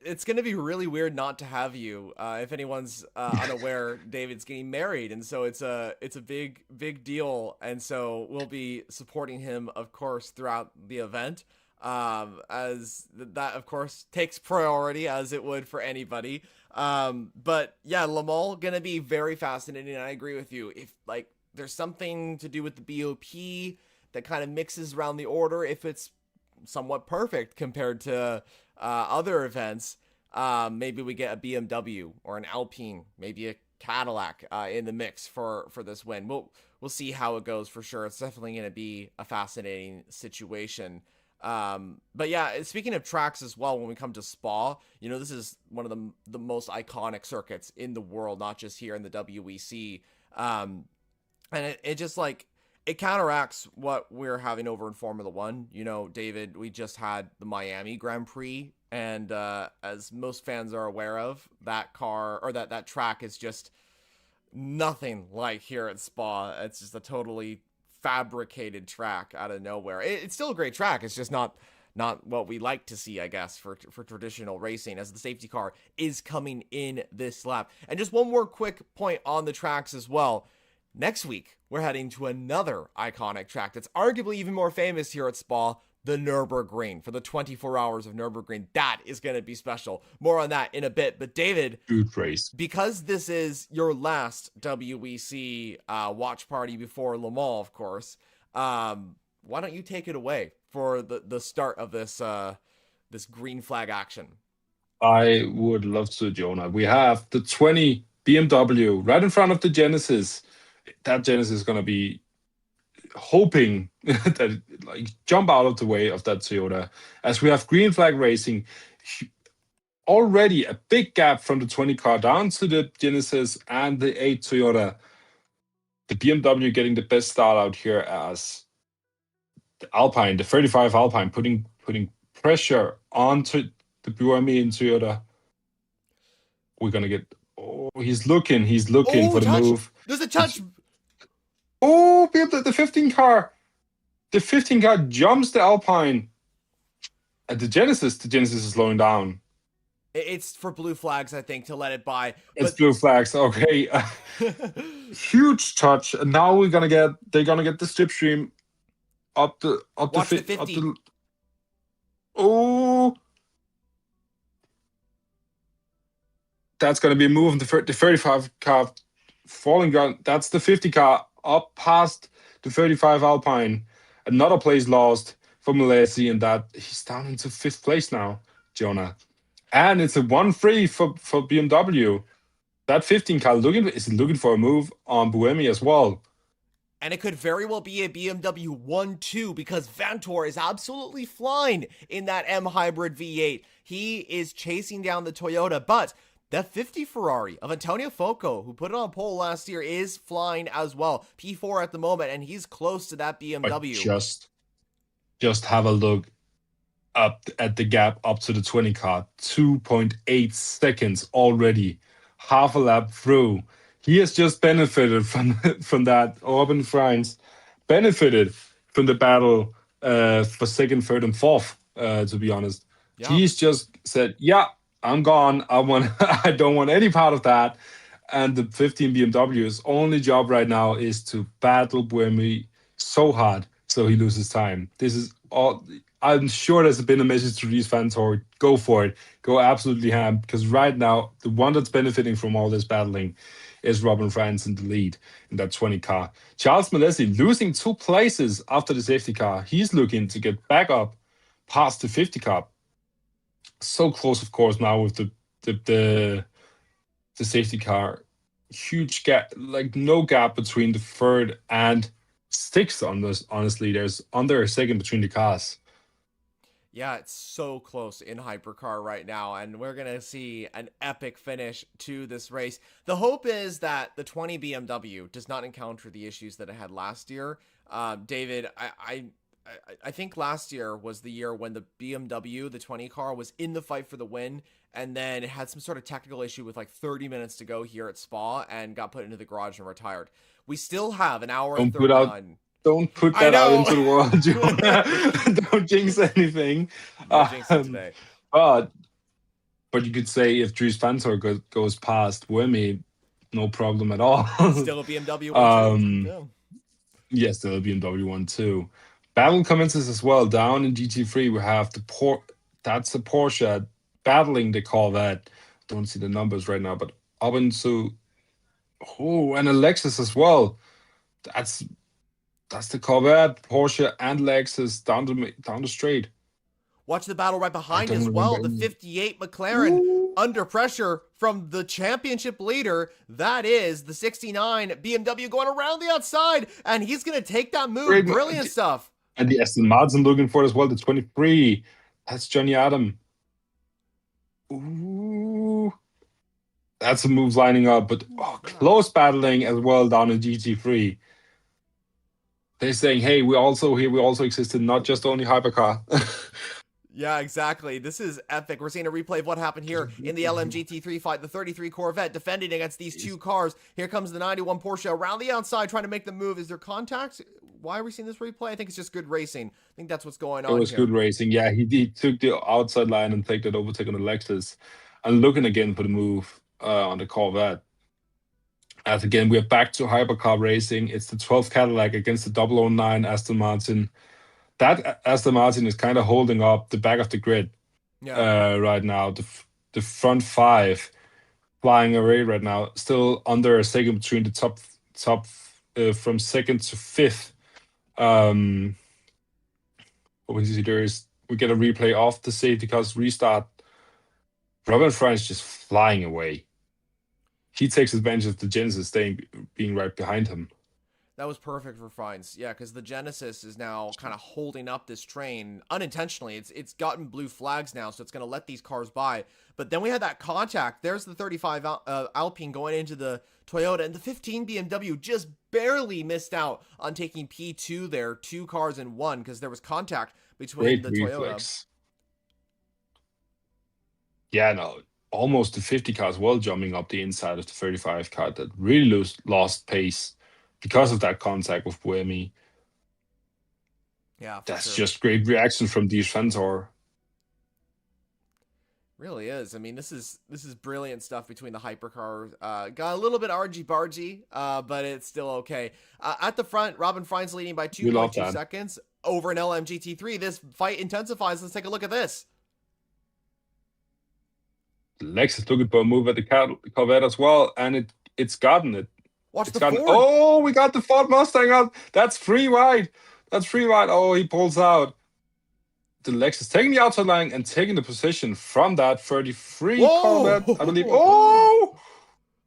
it's gonna be really weird not to have you. If anyone's unaware, David's getting married, and so it's a big deal, and so we'll be supporting him, of course, throughout the event. As that, of course, takes priority as it would for anybody. But yeah, Leman gonna be very fascinating. And I agree with you. If like there's something to do with the BOP that kind of mixes around the order, if it's somewhat perfect compared to other events, maybe we get a BMW or an Alpine, maybe a Cadillac in the mix for this win. We'll see how it goes for sure. It's definitely going to be a fascinating situation. But yeah, speaking of tracks as well, when we come to Spa, this is one of the most iconic circuits in the world, not just here in the WEC. And it just like it counteracts what we're having over in Formula One. David, we just had the Miami Grand Prix, and as most fans are aware of, that car or that track is just nothing like here at Spa. It's just a totally fabricated track out of nowhere. It's still a great track. It's just not what we like to see, I guess, for traditional racing, as the safety car is coming in this lap. And just one more quick point on the tracks as well. Next week, we're heading to another iconic track that's arguably even more famous here at Spa, the Nürburgring, for the 24 hours of Nürburgring. That is going to be special. More on that in a bit. But David, Good race. because this is your last WEC watch party before Le Mans, of course, why don't you take it away for the start of this green flag action? I would love to, Jonah. We have the 20 BMW right in front of the Genesis. That Genesis is going to be hoping that like jump out of the way of that Toyota, as we have green flag racing already a big gap from the 20 car down to the Genesis and the 8 Toyota. The BMW getting the best start out here as the Alpine, the 35 Alpine, putting pressure onto the BMW and Toyota. We're gonna get. Oh, he's looking for the touch. move. There's a touch. Oh, the 15 car. The 15 car jumps the Alpine. At the Genesis is slowing down. It's for blue flags, I think, to let it by. It's blue flags. Okay. Huge touch. And now they're gonna get the slipstream up the Watch the 50. Oh, that's gonna be a move on the 35 car falling down. That's the 50 car up past the 35 Alpine. Another place lost for Malaysia, and that he's down into 5th place now, Jonah. And it's a 1-3 for BMW. That 15 car is looking for a move on Buemi as well. And it could very well be a BMW 1-2 because Vanthoor is absolutely flying in that M Hybrid V8. He is chasing down the Toyota, but that 50 Ferrari of Antonio Focco, who put it on pole last year, is flying as well. P4 at the moment, and he's close to that BMW. Just have a look up at the gap up to the 20 car. 2.8 seconds already. Half a lap through. He has just benefited from that. Orban France benefited from the battle for second, third, and fourth, to be honest. Yeah. He's just said, yeah, I'm gone. I don't want any part of that. And the 15 BMW's only job right now is to battle Buemi so hard so he loses time. This is all. I'm sure there's been a message to these fans, or go for it. Go absolutely ham, because right now the one that's benefiting from all this battling is Robin France in the lead in that 20 car. Charles Malesi losing 2 places after the safety car. He's looking to get back up past the 50 car. So close, of course, now with the safety car. Huge gap, like no gap between the 3rd and 6th on this. Honestly, there's under a second between the cars. Yeah, it's so close in Hypercar right now, and we're going to see an epic finish to this race. The hope is that the 20 BMW does not encounter the issues that it had last year. David, I think last year was the year when the BMW, the 20 car, was in the fight for the win, and then it had some sort of technical issue with like 30 minutes to go here at Spa and got put into the garage and retired. We still have an hour and 39. Don't put that out into the world, Jonah. Don't jinx anything. No jinx it today. But you could say if Dries Vanthoor goes past Wemi, no problem at all. Still a BMW 1-2. um, Yeah. yes, there'll be in W1 too. Battle commences as well. Down in GT3, we have that's the Porsche battling the Corvette. Don't see the numbers right now, but up into and a Lexus as well. That's the Corvette, Porsche, and Lexus down the straight. Watch the battle right I behind don't as remember well. The any. 58 McLaren Ooh, under pressure from the championship leader. That is the 69 BMW going around the outside, and he's going to take that move. great. Brilliant stuff. And the Aston Martin looking for it as well, the 23. That's Johnny Adam. Ooh. That's the moves lining up, but close battling as well down in GT3. They're saying, hey, we're also here, we also existed, not just only hypercar. Yeah, exactly. This is epic. We're seeing a replay of what happened here in the LMGT3 fight. The 33 Corvette defending against these two cars. Here comes the 91 Porsche around the outside trying to make the move. Is there contact? Why are we seeing this replay? I think it's just good racing. I think that's what's going It on was good here. racing. Yeah, he took the outside line and take that overtake on the Lexus. And looking again for the move on the Corvette. As again, we're back to hypercar racing. It's the 12th Cadillac against the 009 Aston Martin. That Aston Martin is kind of holding up the back of the grid Yeah. right now. The front five flying away right now, still under a second between the top from second to fifth. What we see there is we get a replay of the safety cars restart. Robin Fry is just flying away. He takes advantage of the Genesis being right behind him. That was perfect for Fines. Yeah, because the Genesis is now kind of holding up this train unintentionally. It's gotten blue flags now, so it's going to let these cars by. But then we had that contact. There's the 35 Alpine going into the Toyota, and the 15 BMW just barely missed out on taking P2 there, two cars in one, because there was contact between Great the Toyota. reflex. Yeah, no, almost the 50 car as well, jumping up the inside of the 35 car that really lost pace because of that contact with Buemi. Yeah, for That's sure. just great reaction from the Fentor. Really is. I mean, this is brilliant stuff between the hypercar. Got a little bit argy bargy, but it's still okay. At the front, Robin Frien's leading by We love 2.2 that. seconds over an LMGT3. This fight intensifies. Let's take a look at this. Lexus looking for a move at the Corvette as well, and it's gotten it. Watch It's the gotten. Ford. Oh, we got the Ford Mustang out. That's free wide. That's free wide. Oh, he pulls out. The Lexus taking the outside line and taking the position from that 33 Corvette, I believe. Whoa! Oh,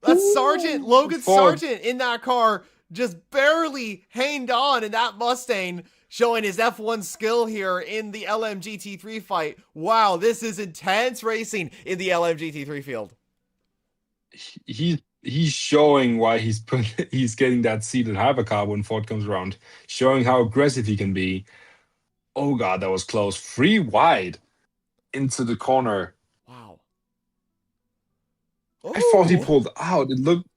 That's Sargent, ooh, Logan Ford. Sargent in that car, just barely hanged on in that Mustang, showing his F1 skill here in the LMGT3 fight. Wow, this is intense racing in the LMGT3 field. He's showing why he's getting that seated hypercar when Ford comes around, showing how aggressive he can be. Oh god, that was close. Free wide into the corner. Wow. I thought he Oh, pulled out. It looked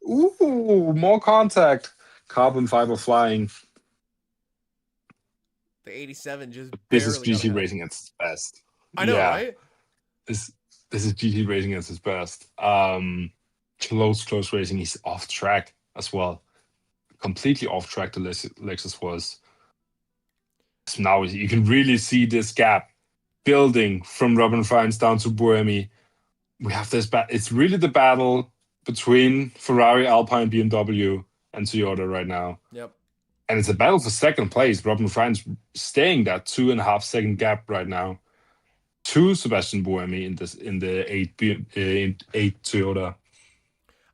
more contact. Carbon fiber flying. the 87 just This is barely got GT ahead. racing at its best. I know, Yeah, right? this is GT racing at its best. Close racing. He's off track as well. Completely off track. The Lexus was. So now you can really see this gap building from Robin Fines down to Buemi. We have this it's really the battle between Ferrari, Alpine, BMW, and Toyota right now. Yep. And it's a battle for second place. Robin Fines staying that 2.5 second gap right now to Sebastian Buemi in the eight Toyota.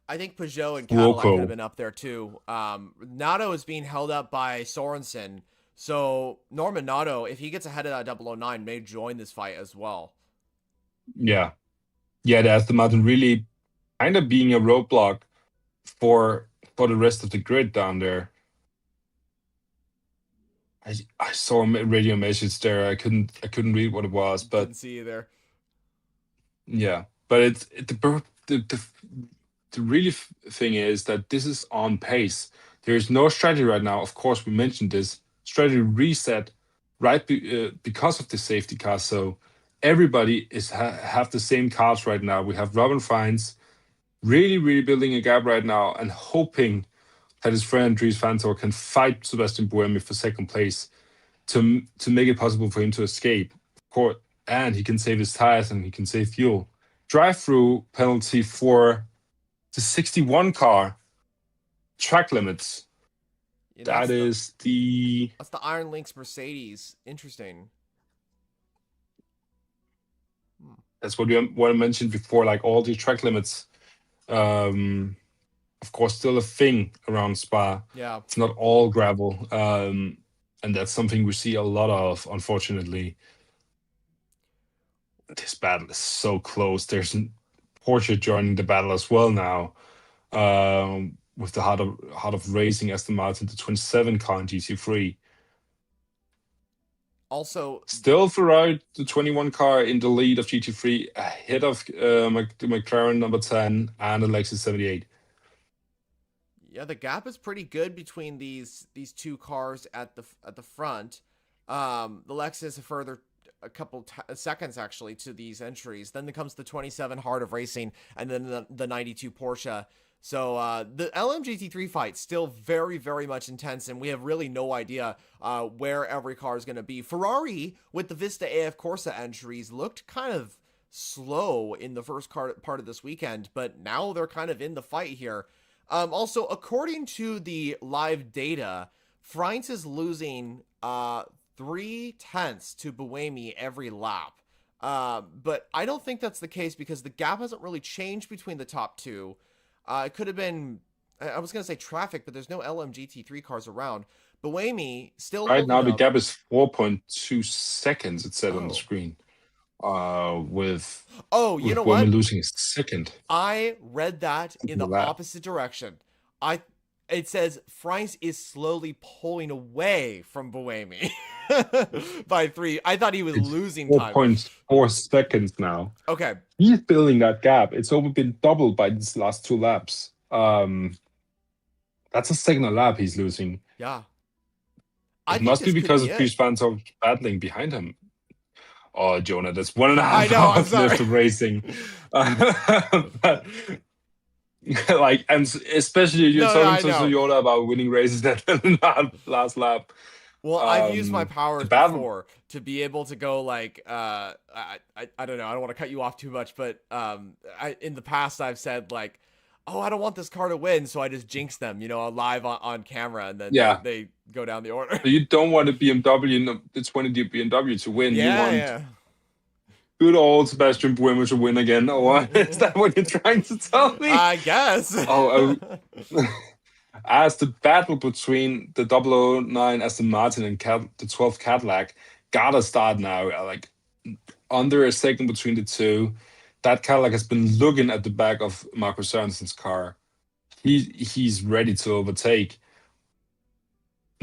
I think Peugeot and Cadillac could have Woco. been up there too. Nato is being held up by Sorensen. So Norman Nato, if he gets ahead of that 009, may join this fight as well. Yeah. Yeah, the Aston Martin really kind of being a roadblock for the rest of the grid down there. I saw a radio message there. I couldn't read what it was, but Didn't see you there. yeah. But the really thing is that this is on pace. There is no strategy right now. Of course, we mentioned this strategy reset right because of the safety car. So everybody have the same cars right now. We have Robin Fines really, really building a gap right now and hoping that his friend Dries Vanthoor can fight Sebastian Buemi for second place to make it possible for him to escape. Of course, and he can save his tires and he can save fuel. Drive-through penalty for the 61 car track limits. Yeah, That is the that's the Iron Lynx Mercedes. Interesting. Hmm. that's what I mentioned before. Like all the track limits, um, of course, still a thing around Spa. Yeah. It's not all gravel, and that's something we see a lot of, unfortunately. This battle is so close. There's Porsche joining the battle as well now, with the heart of racing Aston Martin, the 27 car in GT3. Also, Still Ferrari, the 21 car in the lead of GT3, ahead of the McLaren number 10 and the Lexus 78. yeah, the gap is pretty good between these two cars at the front. The Lexus a further a couple seconds actually to these entries. Then comes the 27 Heart of Racing, and then the 92 Porsche. So the LMGT3 fight still very, very much intense, and we have really no idea where every car is going to be. Ferrari, with the Vista AF Corsa entries, looked kind of slow in the first part of this weekend, but now they're kind of in the fight here. Also, according to the live data, France is losing 3/10 to Buemi every lap. But I don't think that's the case because the gap hasn't really changed between the top two. It could have been, I was going to say traffic, but there's no LMGT3 cars around. Buemi still Right holding now, the up. gap is 4.2 seconds, it said on the Oh. screen, with Oh, you know Buemi what? losing a second I read that in in the the lap. opposite direction. I It says France is slowly pulling away from Buemi by 3. I thought he was It's losing time. 4.4 seconds now. Okay. He's building that gap. It's over been doubled by these last two laps. That's a second a lap he's losing. Yeah. I It think must be this could because be of it. Chris Vanthoor battling behind him. Oh, Jonah, that's one and a I half know, I'm hours sorry. left of racing. But, like, and especially you're No, talking I to know. Toyota about winning races at the last lap. Well, I've used my The powers battle, before to be able to go like I don't know, I don't want to cut you off too much, but in the past I've said like, oh, I don't want this car to win, so I just jinx them, live on camera, and then yeah. they go down the order. So you don't want a BMW, the 20 BMW to win. You Yeah, want yeah. good old Sebastian Buemi to win again. Or is that what you're trying to tell me? I guess. Oh, as the battle between the 009 Aston Martin and the 12 Cadillac gotta start now, like under a second between the two. That Cadillac has been looking at the back of Marco Sorensen's car. He's ready to overtake.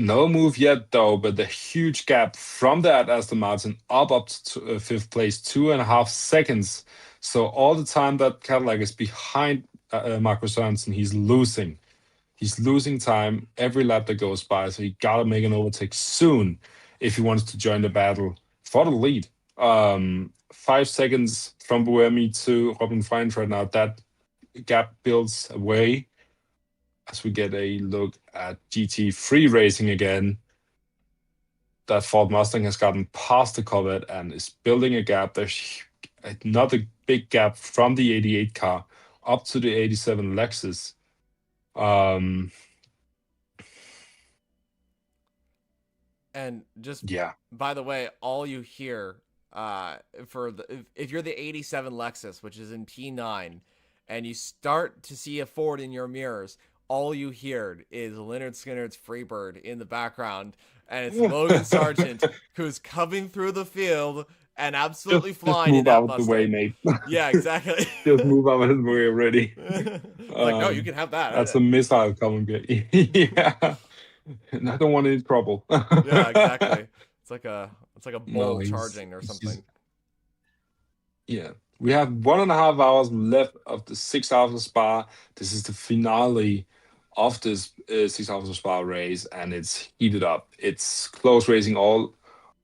No move yet, though, but the huge gap from that Aston Martin up to fifth place, 2.5 seconds. So all the time that Cadillac is behind Marco Sorensen, he's losing. He's losing time every lap that goes by. So he gotta make an overtake soon if he wants to join the battle for the lead. 5 seconds from Buemi to Robin French right now. That gap builds away as we get a look at GT3 racing again. That Ford Mustang has gotten past the Corvette and is building a gap. There's another big gap from the 88 car up to the 87 Lexus. And just Yeah. by the way, all you hear if you're the 87 Lexus, which is in P9, and you start to see a Ford in your mirrors, all you hear is Leonard Skinner's Freebird in the background, and it's Logan Sargent who's coming through the field and absolutely Just flying in move that out the way, Mustang. mate. Yeah, exactly. Just move out of the way already. It's like, no, you can have That's that. a missile coming. Yeah. And I don't want any trouble. Yeah, exactly. It's like a No, bull charging or he's something. yeah. We have 1.5 hours left of the 6 hours of Spa. This is the finale of this 6 hours of Spa race, and it's heated up. It's close racing all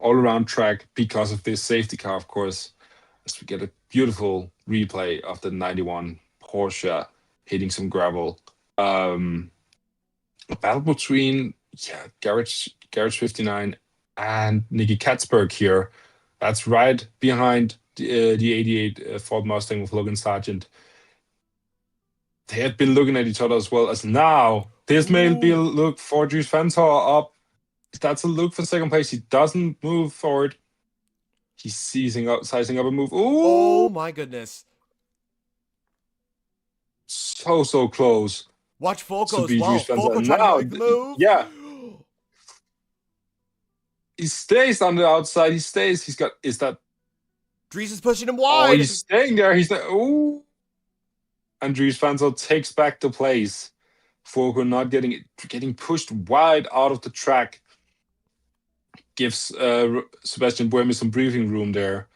around track because of this safety car, of course. as we get a beautiful replay of the 91 Porsche hitting some gravel. A battle between Garage 59 and Nicky Katzberg here. That's right behind the 88 Ford Mustang with Logan Sargent. They had been looking at each other as well as now. This may be a look for Dries Vanthoor up. That's a look for second place. He doesn't move forward. He's sizing up a move. Ooh! Oh my goodness. So close. Watch Folco to as be well. Dries Vanthoor. Folco And trying to now, make the move. yeah. He stays on the outside. He stays. Dries is pushing him Oh, wide. he's staying there. He's there. Ooh. And Dries Vanthoor takes back the place. Folco not getting pushed wide out of the track. Gives Sebastian Buemi some breathing room there.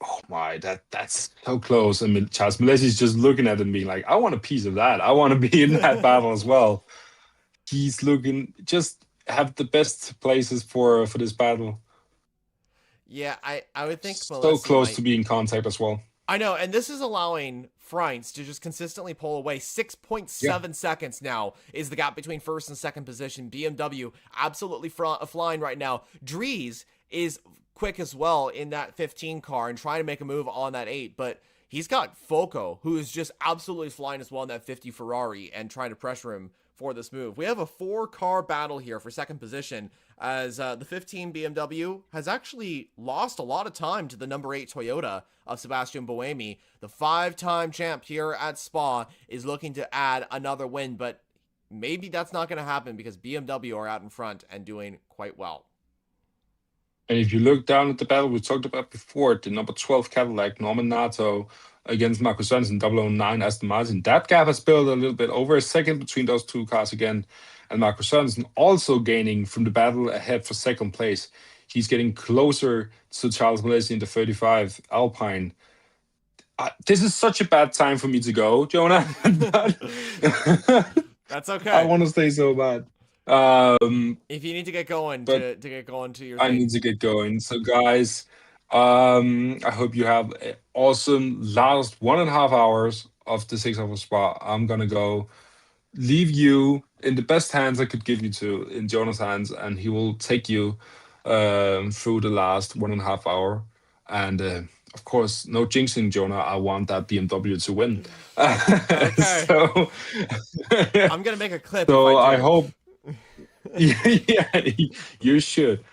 Oh my, that's so close. And Charles Milesi's just looking at him being like, I want a piece of that. I want to be in that battle as well. He's looking, just have the best places for this battle. Yeah, I would think so close to being in contact as well. I know, and this is allowing Freins to just consistently pull away. 6.7 seconds now is the gap between first and second position. BMW absolutely flying right now. Dries is quick as well in that 15 car and trying to make a move on that 8, but he's got Folco, who is just absolutely flying as well in that 50 Ferrari and trying to pressure him for this move. We have a 4-car battle here for second position, as the 15 BMW has actually lost a lot of time to the number 8 Toyota of Sebastian Buemi. The 5-time champ here at Spa is looking to add another win, but maybe that's not going to happen because BMW are out in front and doing quite well. And if you look down at the battle we talked about before, the number 12 Cadillac, Norman Nato, against Marcus Sørensen, 009 Aston Martin, that gap has built a little bit, over a second between those two cars again. And Marcus Sørensen also gaining from the battle ahead for second place. He's getting closer to Charles Milesi in the 35 Alpine. This is such a bad time for me to go, Jonah. That's okay. I want to stay so bad. If you need to get going to get going to your thing. I need to get going. So guys, I hope you have an awesome last 1.5 hours of the 6 hour Spa. I'm gonna go leave you in the best hands I could give you to, in Jonah's hands, and he will take you through the last 1.5 hour. And of course, no jinxing, Jonah. I want that BMW to win. Okay. So I'm gonna make a clip. So if I I hope. Yeah, you should.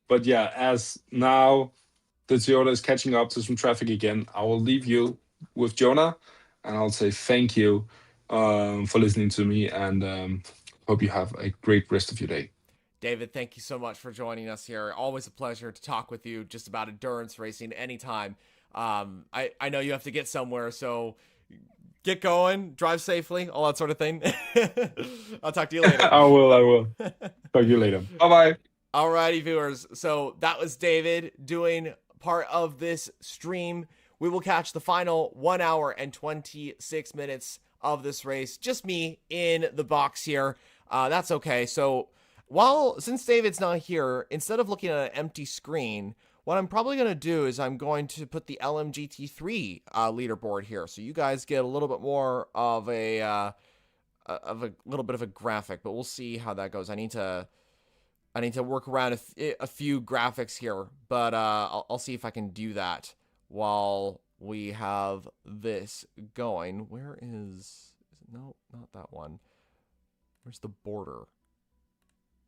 But yeah, as now the Toyota is catching up to some traffic again, I will leave you with Jonah, and I'll say thank you for listening to me, and hope you have a great rest of your day. David, thank you so much for joining us here. Always a pleasure to talk with you just about endurance racing anytime. I know you have to get somewhere, so get going, drive safely, all that sort of thing. I'll talk to you later. I will. Talk to you later. Bye-bye. Alrighty, viewers. So that was David doing part of this stream. We will catch the final 1 hour and 26 minutes of this race. Just me in the box here. That's okay. So since David's not here, instead of looking at an empty screen, what I'm probably going to do is I'm going to put the LMGT3 leaderboard here, so you guys get a little bit more of a little bit of a graphic. But we'll see how that goes. I need to work around a few graphics here, but I'll see if I can do that while we have this going. Where is no, not that one. Where's the border?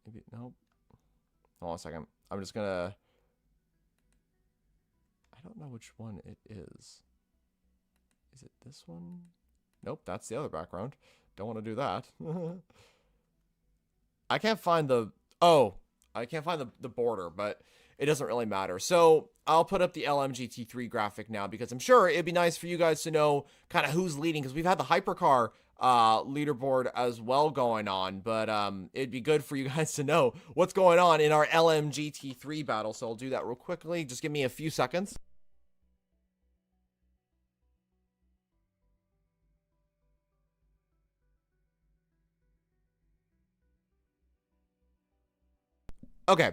Maybe nope. Hold on a second. I'm just gonna. I don't know which one it is. Is it this one? Nope, that's the other background. Don't want to do that. I can't find the border, but it doesn't really matter. So I'll put up the LMGT3 graphic now, because I'm sure it'd be nice for you guys to know kind of who's leading, because we've had the hypercar leaderboard as well going on, but it'd be good for you guys to know what's going on in our LMGT3 battle. So I'll do that real quickly. Just give me a few seconds. Okay,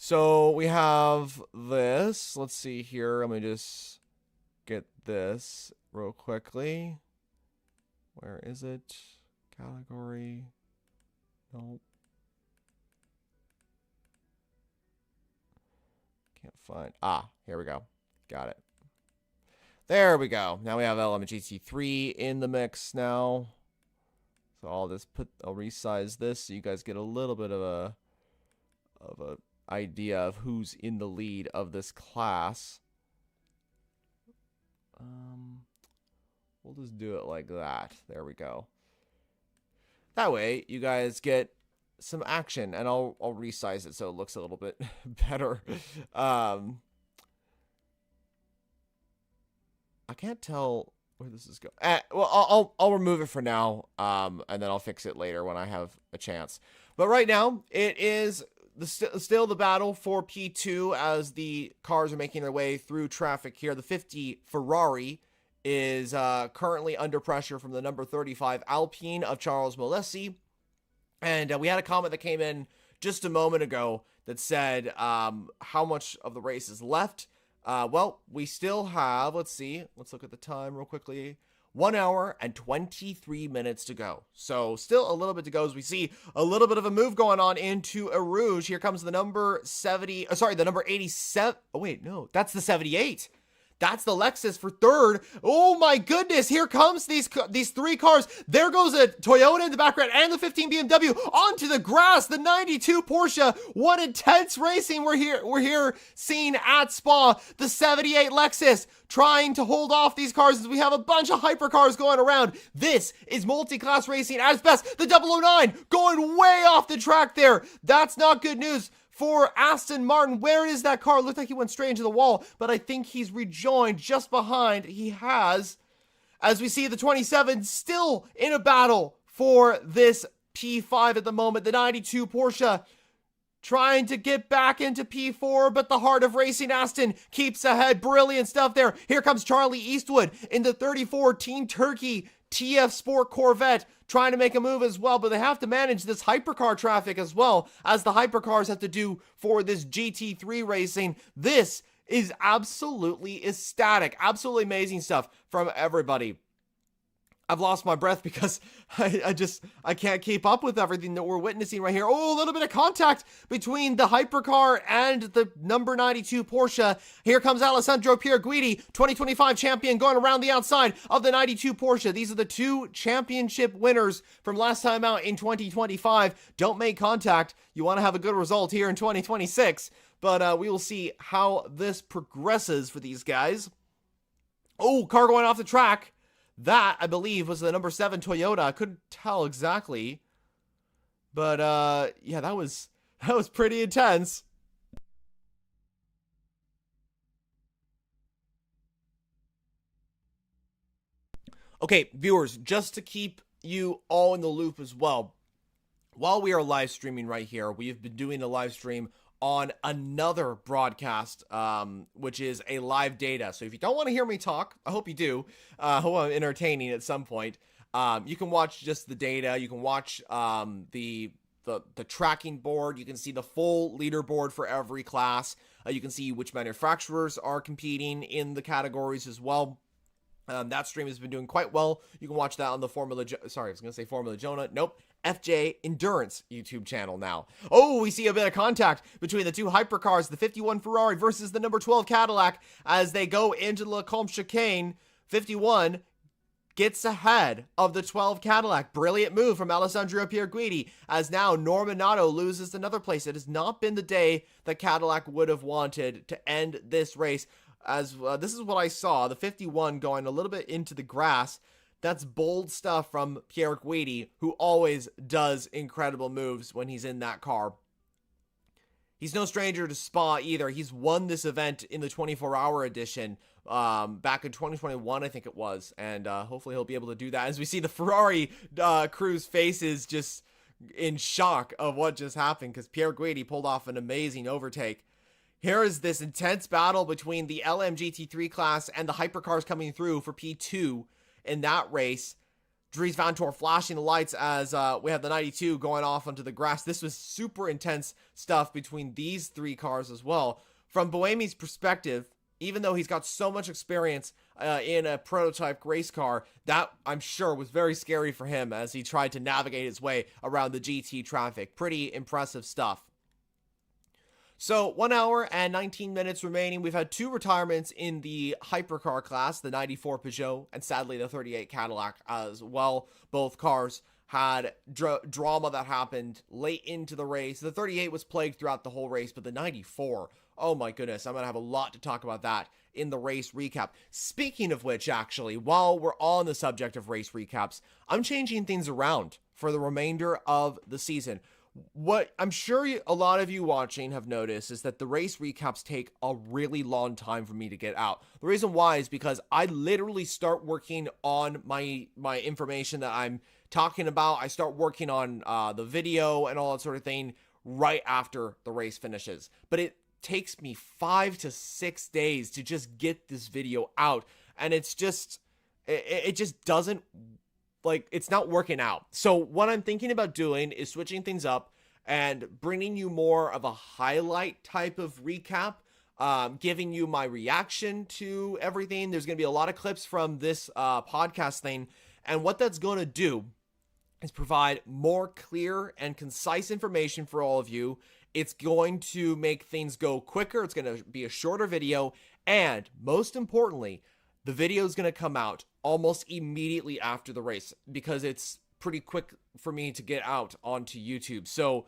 So we have this. Let's see here. Let me just get this real quickly. Where is it? Category. Nope. Can't find. Here we go. Got it. There we go. Now we have LMGT3 in the mix now. So I'll resize this so you guys get a little bit of a idea of who's in the lead of this class. We'll just do it like that. There we go. That way you guys get some action, and I'll resize it so it looks a little bit better. I can't tell where this is going. Well, I'll remove it for now, and then I'll fix it later when I have a chance. But right now, it is still the battle for P2 as the cars are making their way through traffic here. The 50 Ferrari is currently under pressure from the number 35 Alpine of Charles Molesi. And we had a comment that came in just a moment ago that said how much of the race is left. Well, we still have, let's see, let's look at the time real quickly. 1 hour and 23 minutes to go. So still a little bit to go as we see a little bit of a move going on into Eau Rouge. Here comes the number 70, the number 87. Oh, wait, no, that's the 78. That's the Lexus for third. Oh my goodness, here comes these three cars. There goes a Toyota in the background and the 15 BMW onto the grass. The 92 Porsche. What intense racing we're here seeing at Spa. The 78 Lexus trying to hold off these cars as we have a bunch of hypercars going around. This is multi-class racing at its best. The 009 going way off the track there. That's not good news for Aston Martin. Where is that car? It looked like he went straight into the wall, but I think he's rejoined just behind. He has, as we see the 27 still in a battle for this P5 at the moment. The 92 Porsche trying to get back into P4, but the heart of racing Aston keeps ahead. Brilliant stuff there. Here comes Charlie Eastwood in the 34 Team Turkey TF Sport Corvette, trying to make a move as well, but they have to manage this hypercar traffic as well as the hypercars have to do for this GT3 racing. This is absolutely ecstatic, absolutely amazing stuff from everybody. I've lost my breath because I can't keep up with everything that we're witnessing right here. Oh, a little bit of contact between the hypercar and the number 92 Porsche. Here comes Alessandro Pierguidi, 2025 champion, going around the outside of the 92 Porsche. These are the two championship winners from last time out in 2025. Don't make contact. You want to have a good result here in 2026. But we will see how this progresses for these guys. Oh, car going off the track. That, I believe, was the number 7 Toyota. I couldn't tell exactly. But, yeah, that was pretty intense. Okay, viewers, just to keep you all in the loop as well, while we are live streaming right here, we have been doing a live stream on another broadcast, which is a live data. So if you don't want to hear me talk, I hope you do. I hope I'm entertaining at some point. You can watch just the data. You can watch the tracking board. You can see the full leaderboard for every class. You can see which manufacturers are competing in the categories as well. That stream has been doing quite well. You can watch that on the Formula Jonah. Nope. FJ Endurance YouTube channel now. Oh, we see a bit of contact between the two hypercars, the 51 Ferrari versus the number 12 Cadillac as they go into the Lecombe chicane. 51 gets ahead of the 12 Cadillac. Brilliant move from Alessandro Pierguidi as now Norman Nato loses another place. It has not been the day that Cadillac would have wanted to end this race. As this is what I saw, the 51 going a little bit into the grass. That's bold stuff from Pierguidi, who always does incredible moves when he's in that car. He's no stranger to Spa either. He's won this event in the 24-hour edition back in 2021, I think it was. And hopefully he'll be able to do that. As we see the Ferrari crew's faces just in shock of what just happened because Pierguidi pulled off an amazing overtake. Here is this intense battle between the LMGT3 class and the hypercars coming through for P2 in that race. Dries Vanthoor flashing the lights as we have the 92 going off onto the grass. This was super intense stuff between these three cars as well. From Buemi's perspective, even though he's got so much experience in a prototype race car, that I'm sure was very scary for him as he tried to navigate his way around the GT traffic. Pretty impressive stuff. So 1 hour and 19 minutes remaining. We've had two retirements in the hypercar class, the 94 Peugeot and sadly the 38 Cadillac as well. Both cars had drama that happened late into the race. The 38 was plagued throughout the whole race, but the 94, oh my goodness, I'm going to have a lot to talk about that in the race recap. Speaking of which, actually, while we're on the subject of race recaps, I'm changing things around for the remainder of the season. What I'm sure a lot of you watching have noticed is that the race recaps take a really long time for me to get out. The reason why is because I literally start working on my information that I'm talking about. I start working on the video and all that sort of thing right after the race finishes. But it takes me 5 to 6 days to just get this video out, and it's just it just doesn't, like, it's not working out. So what I'm thinking about doing is switching things up and bringing you more of a highlight type of recap, giving you my reaction to everything. There's going to be a lot of clips from this podcast thing, and what that's going to do is provide more clear and concise information for all of you. It's going to make things go quicker. It's going to be a shorter video, and most importantly, the video is going to come out almost immediately after the race because it's pretty quick for me to get out onto YouTube. So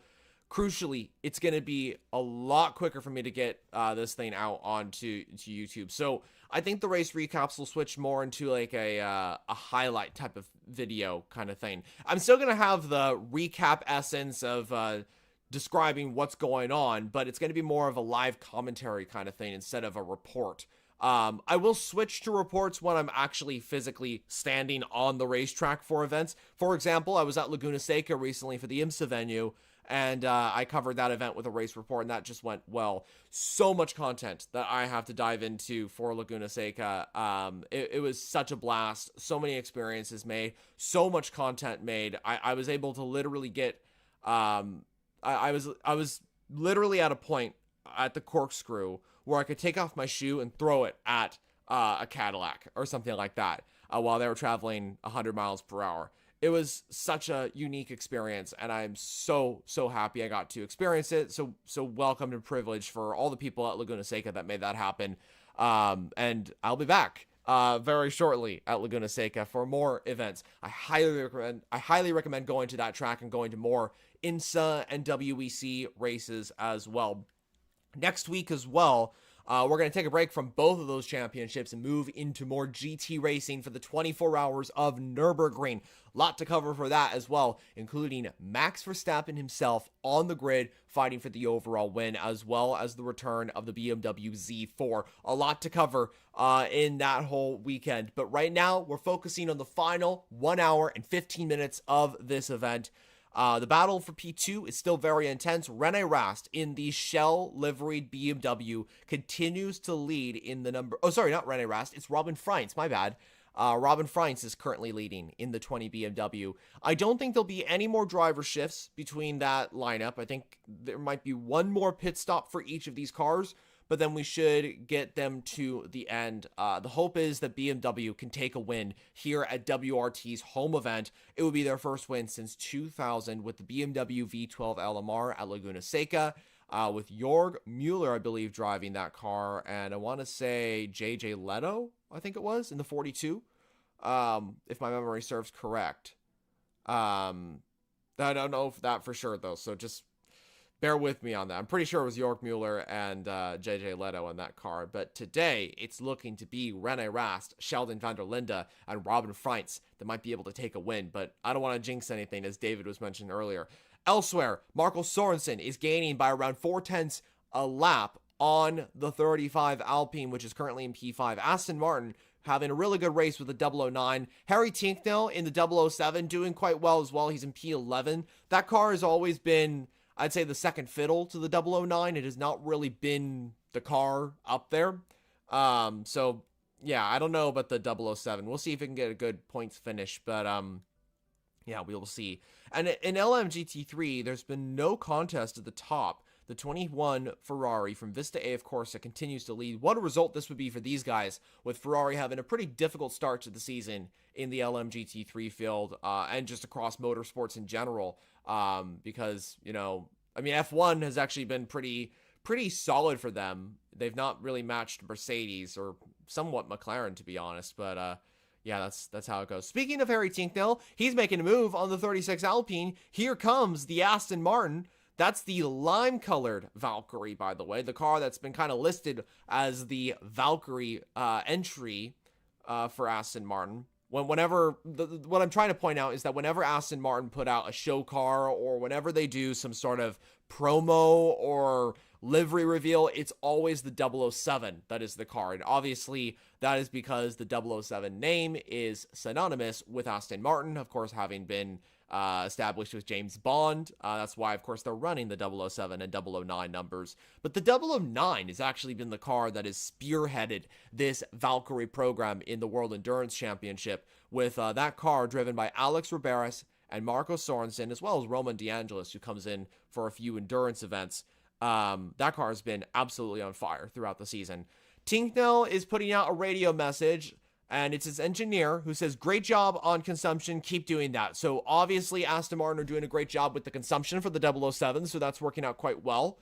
crucially, it's going to be a lot quicker for me to get this thing out onto YouTube. So I think the race recaps will switch more into like a highlight type of video kind of thing. I'm still going to have the recap essence of describing what's going on, but it's going to be more of a live commentary kind of thing instead of a report. I will switch to reports when I'm actually physically standing on the racetrack for events. For example, I was at Laguna Seca recently for the IMSA venue, and I covered that event with a race report, and that just went well. So much content that I have to dive into for Laguna Seca. It was such a blast. So many experiences made. So much content made. I was able to literally get... I was literally at a point at the corkscrew where I could take off my shoe and throw it at a Cadillac or something like that while they were traveling 100 miles per hour. It was such a unique experience, and I'm so happy I got to experience it. So welcome and privilege for all the people at Laguna Seca that made that happen. And I'll be back very shortly at Laguna Seca for more events. I highly recommend going to that track and going to more IMSA and WEC races as well. Next week as well, we're going to take a break from both of those championships and move into more GT racing for the 24 hours of Nürburgring. Lot to cover for that as well, including Max Verstappen himself on the grid fighting for the overall win, as well as the return of the BMW Z4. A lot to cover in that whole weekend. But right now, we're focusing on the final 1 hour and 15 minutes of this event. The battle for P2 is still very intense. René Rast in the shell-liveried BMW continues to lead in the number... Oh, sorry, not René Rast. It's Robin Freins. My bad. Robin Freins is currently leading in the 20 BMW. I don't think there'll be any more driver shifts between that lineup. I think there might be one more pit stop for each of these cars, but then we should get them to the end. The hope is that BMW can take a win here at WRT's home event. It would be their first win since 2000 with the BMW V12 LMR at Laguna Seca, with Jörg Müller, I believe, driving that car, and I want to say JJ Leto, I think it was, in the 42, if my memory serves correct. I don't know if that for sure, though, so just bear with me on that. I'm pretty sure it was Jörg Müller and JJ Leto in that car. But today, it's looking to be René Rast, Sheldon van der Linde, and Robin Freins that might be able to take a win. But I don't want to jinx anything, as David was mentioning earlier. Elsewhere, Marco Sorensen is gaining by around 0.4 a lap on the 35 Alpine, which is currently in P5. Aston Martin having a really good race with the 009. Harry Tincknell in the 007 doing quite well as well. He's in P11. That car has always been, I'd say, the second fiddle to the 009. It has not really been the car up there. So, yeah, I don't know about the 007. We'll see if we can get a good points finish. But, Yeah, we will see. And in LMGT3, there's been no contest at the top. The 21 Ferrari from Vista AF Corsa continues to lead. What a result this would be for these guys, with Ferrari having a pretty difficult start to the season in the LMGT3 field, and just across motorsports in general. Because, I mean, F1 has actually been pretty solid for them. They've not really matched Mercedes or somewhat McLaren, to be honest, but yeah, that's how it goes. Speaking of Harry Tincknell, he's making a move on the 36 Alpine. Here comes the Aston Martin. That's the lime-colored Valkyrie, by the way, the car that's been kind of listed as the Valkyrie entry for Aston Martin. What I'm trying to point out is that whenever Aston Martin put out a show car, or whenever they do some sort of promo or livery reveal, it's always the 007 that is the car. And obviously that is because the 007 name is synonymous with Aston Martin, of course, having been established with James Bond. That's why, of course, they're running the 007 and 009 numbers. But the 009 has actually been the car that has spearheaded this Valkyrie program in the World Endurance Championship, with that car driven by Alex Riberas and Marco Sorensen, as well as Roman DeAngelis, who comes in for a few endurance events. That car has been absolutely on fire throughout the season. Tincknell is putting out a radio message, and it's his engineer who says, "Great job on consumption, keep doing that." So obviously Aston Martin are doing a great job with the consumption for the 007, so that's working out quite well.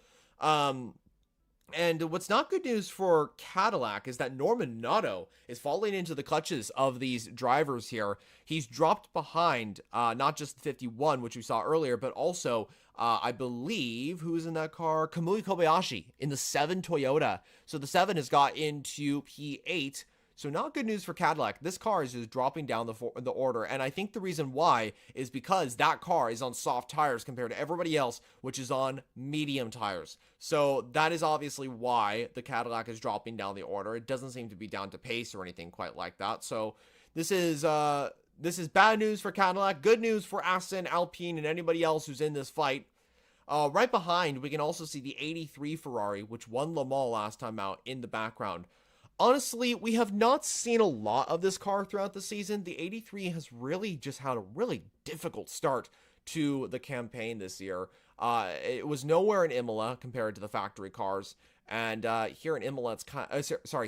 And what's not good news for Cadillac is that Norman Nato is falling into the clutches of these drivers here. He's dropped behind not just the 51, which we saw earlier, but also, I believe, who's in that car? Kamui Kobayashi in the 7 Toyota. So the 7 has got into P8. So not good news for Cadillac. This car is just dropping down the order, and I think the reason why is because that car is on soft tires compared to everybody else, which is on medium tires. So that is obviously why the Cadillac is dropping down the order. It doesn't seem to be down to pace or anything quite like that. So this is bad news for Cadillac. Good news for Aston, Alpine, and anybody else who's in this fight. Right behind, we can also see the 83 Ferrari, which won Le Mans last time out, in the background. Honestly, we have not seen a lot of this car throughout the season. The 83 has really just had a really difficult start to the campaign this year. It was nowhere in Imola compared to the factory cars. And here in Imola,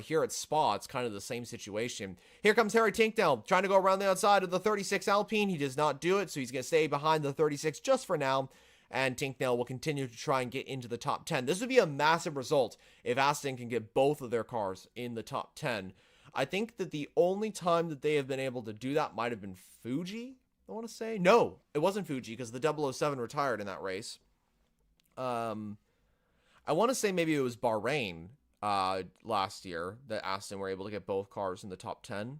here at Spa, it's kind of the same situation. Here comes Harry Tincknell trying to go around the outside of the 36 Alpine. He does not do it, so he's going to stay behind the 36 just for now. And Tincknell will continue to try and get into the top 10. This would be a massive result if Aston can get both of their cars in the top 10. I think that the only time that they have been able to do that might have been Fuji, I want to say. No, it wasn't Fuji, because the 007 retired in that race. I want to say maybe it was Bahrain last year that Aston were able to get both cars in the top 10.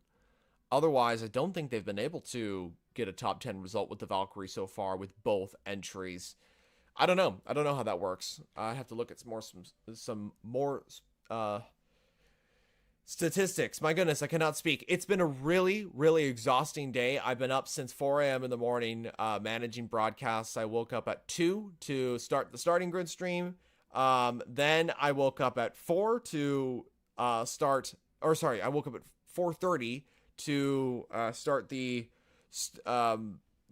Otherwise, I don't think they've been able to get a top 10 result with the Valkyrie so far with both entries. I don't know how that works. I have to look at some more statistics. My goodness, I cannot speak. It's been a really, really exhausting day. I've been up since 4 a.m. in the morning managing broadcasts. I woke up at 2 to start the starting grid stream. Then I woke up at 4 to I woke up at 4:30 to start the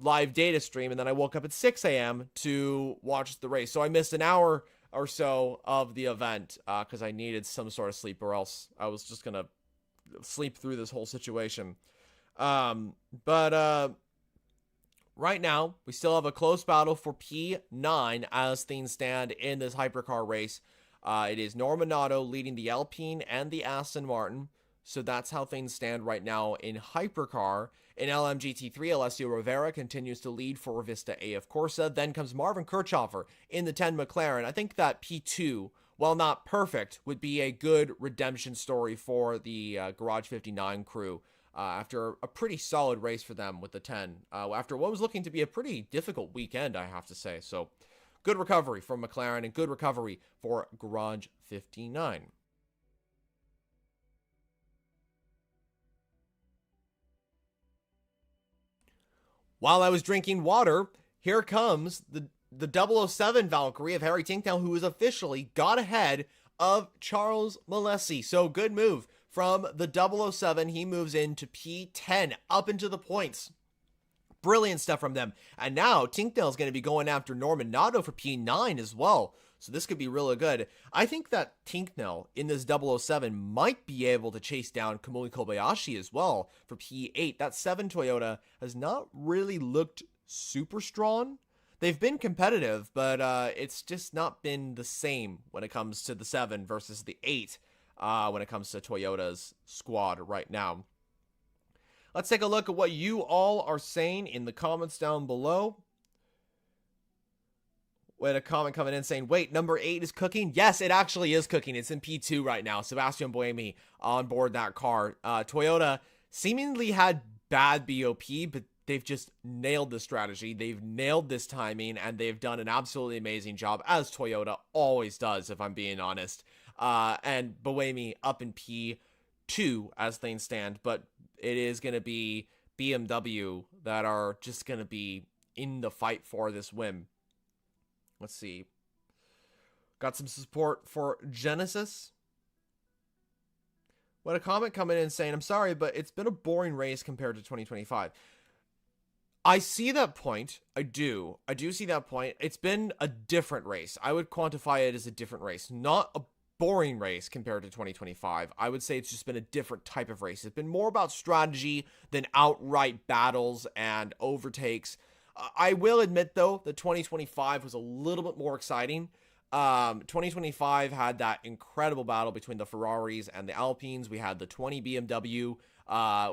live data stream, and then I woke up at 6 a.m. to watch the race. So I missed an hour or so of the event because I needed some sort of sleep, or else I was just gonna sleep through this whole situation. But right now we still have a close battle for P9 as things stand in this hypercar race. It is Norman Nato leading the Alpine and the Aston Martin. So that's how things stand right now in hypercar. In LMGT3, Alessio Rivera continues to lead for Vista AF Corsa. Then comes Marvin Kirchhofer in the 10 McLaren. I think that P2, while not perfect, would be a good redemption story for the Garage 59 crew after a pretty solid race for them with the 10. After what was looking to be a pretty difficult weekend, I have to say. So good recovery from McLaren and good recovery for Garage 59. While I was drinking water, here comes the 007 Valkyrie of Harry Tincknell, who has officially got ahead of Charles Malesi. So good move from the 007. He moves into P10, up into the points. Brilliant stuff from them. And now Tinknell's going to be going after Norman Nato for P9 as well. So this could be really good. I think that Tinknell in this 007 might be able to chase down Kamui Kobayashi as well for P8. That 7 Toyota has not really looked super strong. They've been competitive, but it's just not been the same when it comes to the 7 versus the 8 when it comes to Toyota's squad right now. Let's take a look at what you all are saying in the comments down below. We had a comment coming in saying, wait, number 8 is cooking? Yes, it actually is cooking. It's in P2 right now. Sebastian Buemi on board that car. Toyota seemingly had bad BOP, but they've just nailed the strategy. They've nailed this timing, and they've done an absolutely amazing job, as Toyota always does, if I'm being honest. And Buemi up in P2 as things stand, but it is going to be BMW that are just going to be in the fight for this win. Let's see. Got some support for Genesis. We had a comment coming in saying, I'm sorry, but it's been a boring race compared to 2025. I see that point. I do see that point. It's been a different race. I would quantify it as a different race, not a boring race compared to 2025. I would say it's just been a different type of race. It's been more about strategy than outright battles and overtakes. I will admit, though, that 2025 was a little bit more exciting. 2025 had that incredible battle between the Ferraris and the Alpines. We had the 20 BMW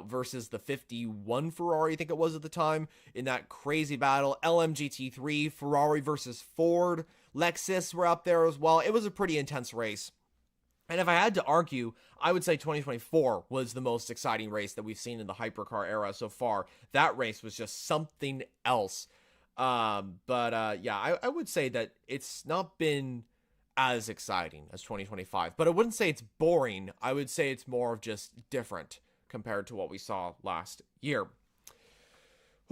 versus the 51 Ferrari, I think it was at the time, in that crazy battle. LMGT3, Ferrari versus Ford, Lexus were up there as well. It was a pretty intense race. And if I had to argue, I would say 2024 was the most exciting race that we've seen in the hypercar era so far. That race was just something else. Yeah, I would say that it's not been as exciting as 2025. But I wouldn't say it's boring. I would say it's more of just different compared to what we saw last year.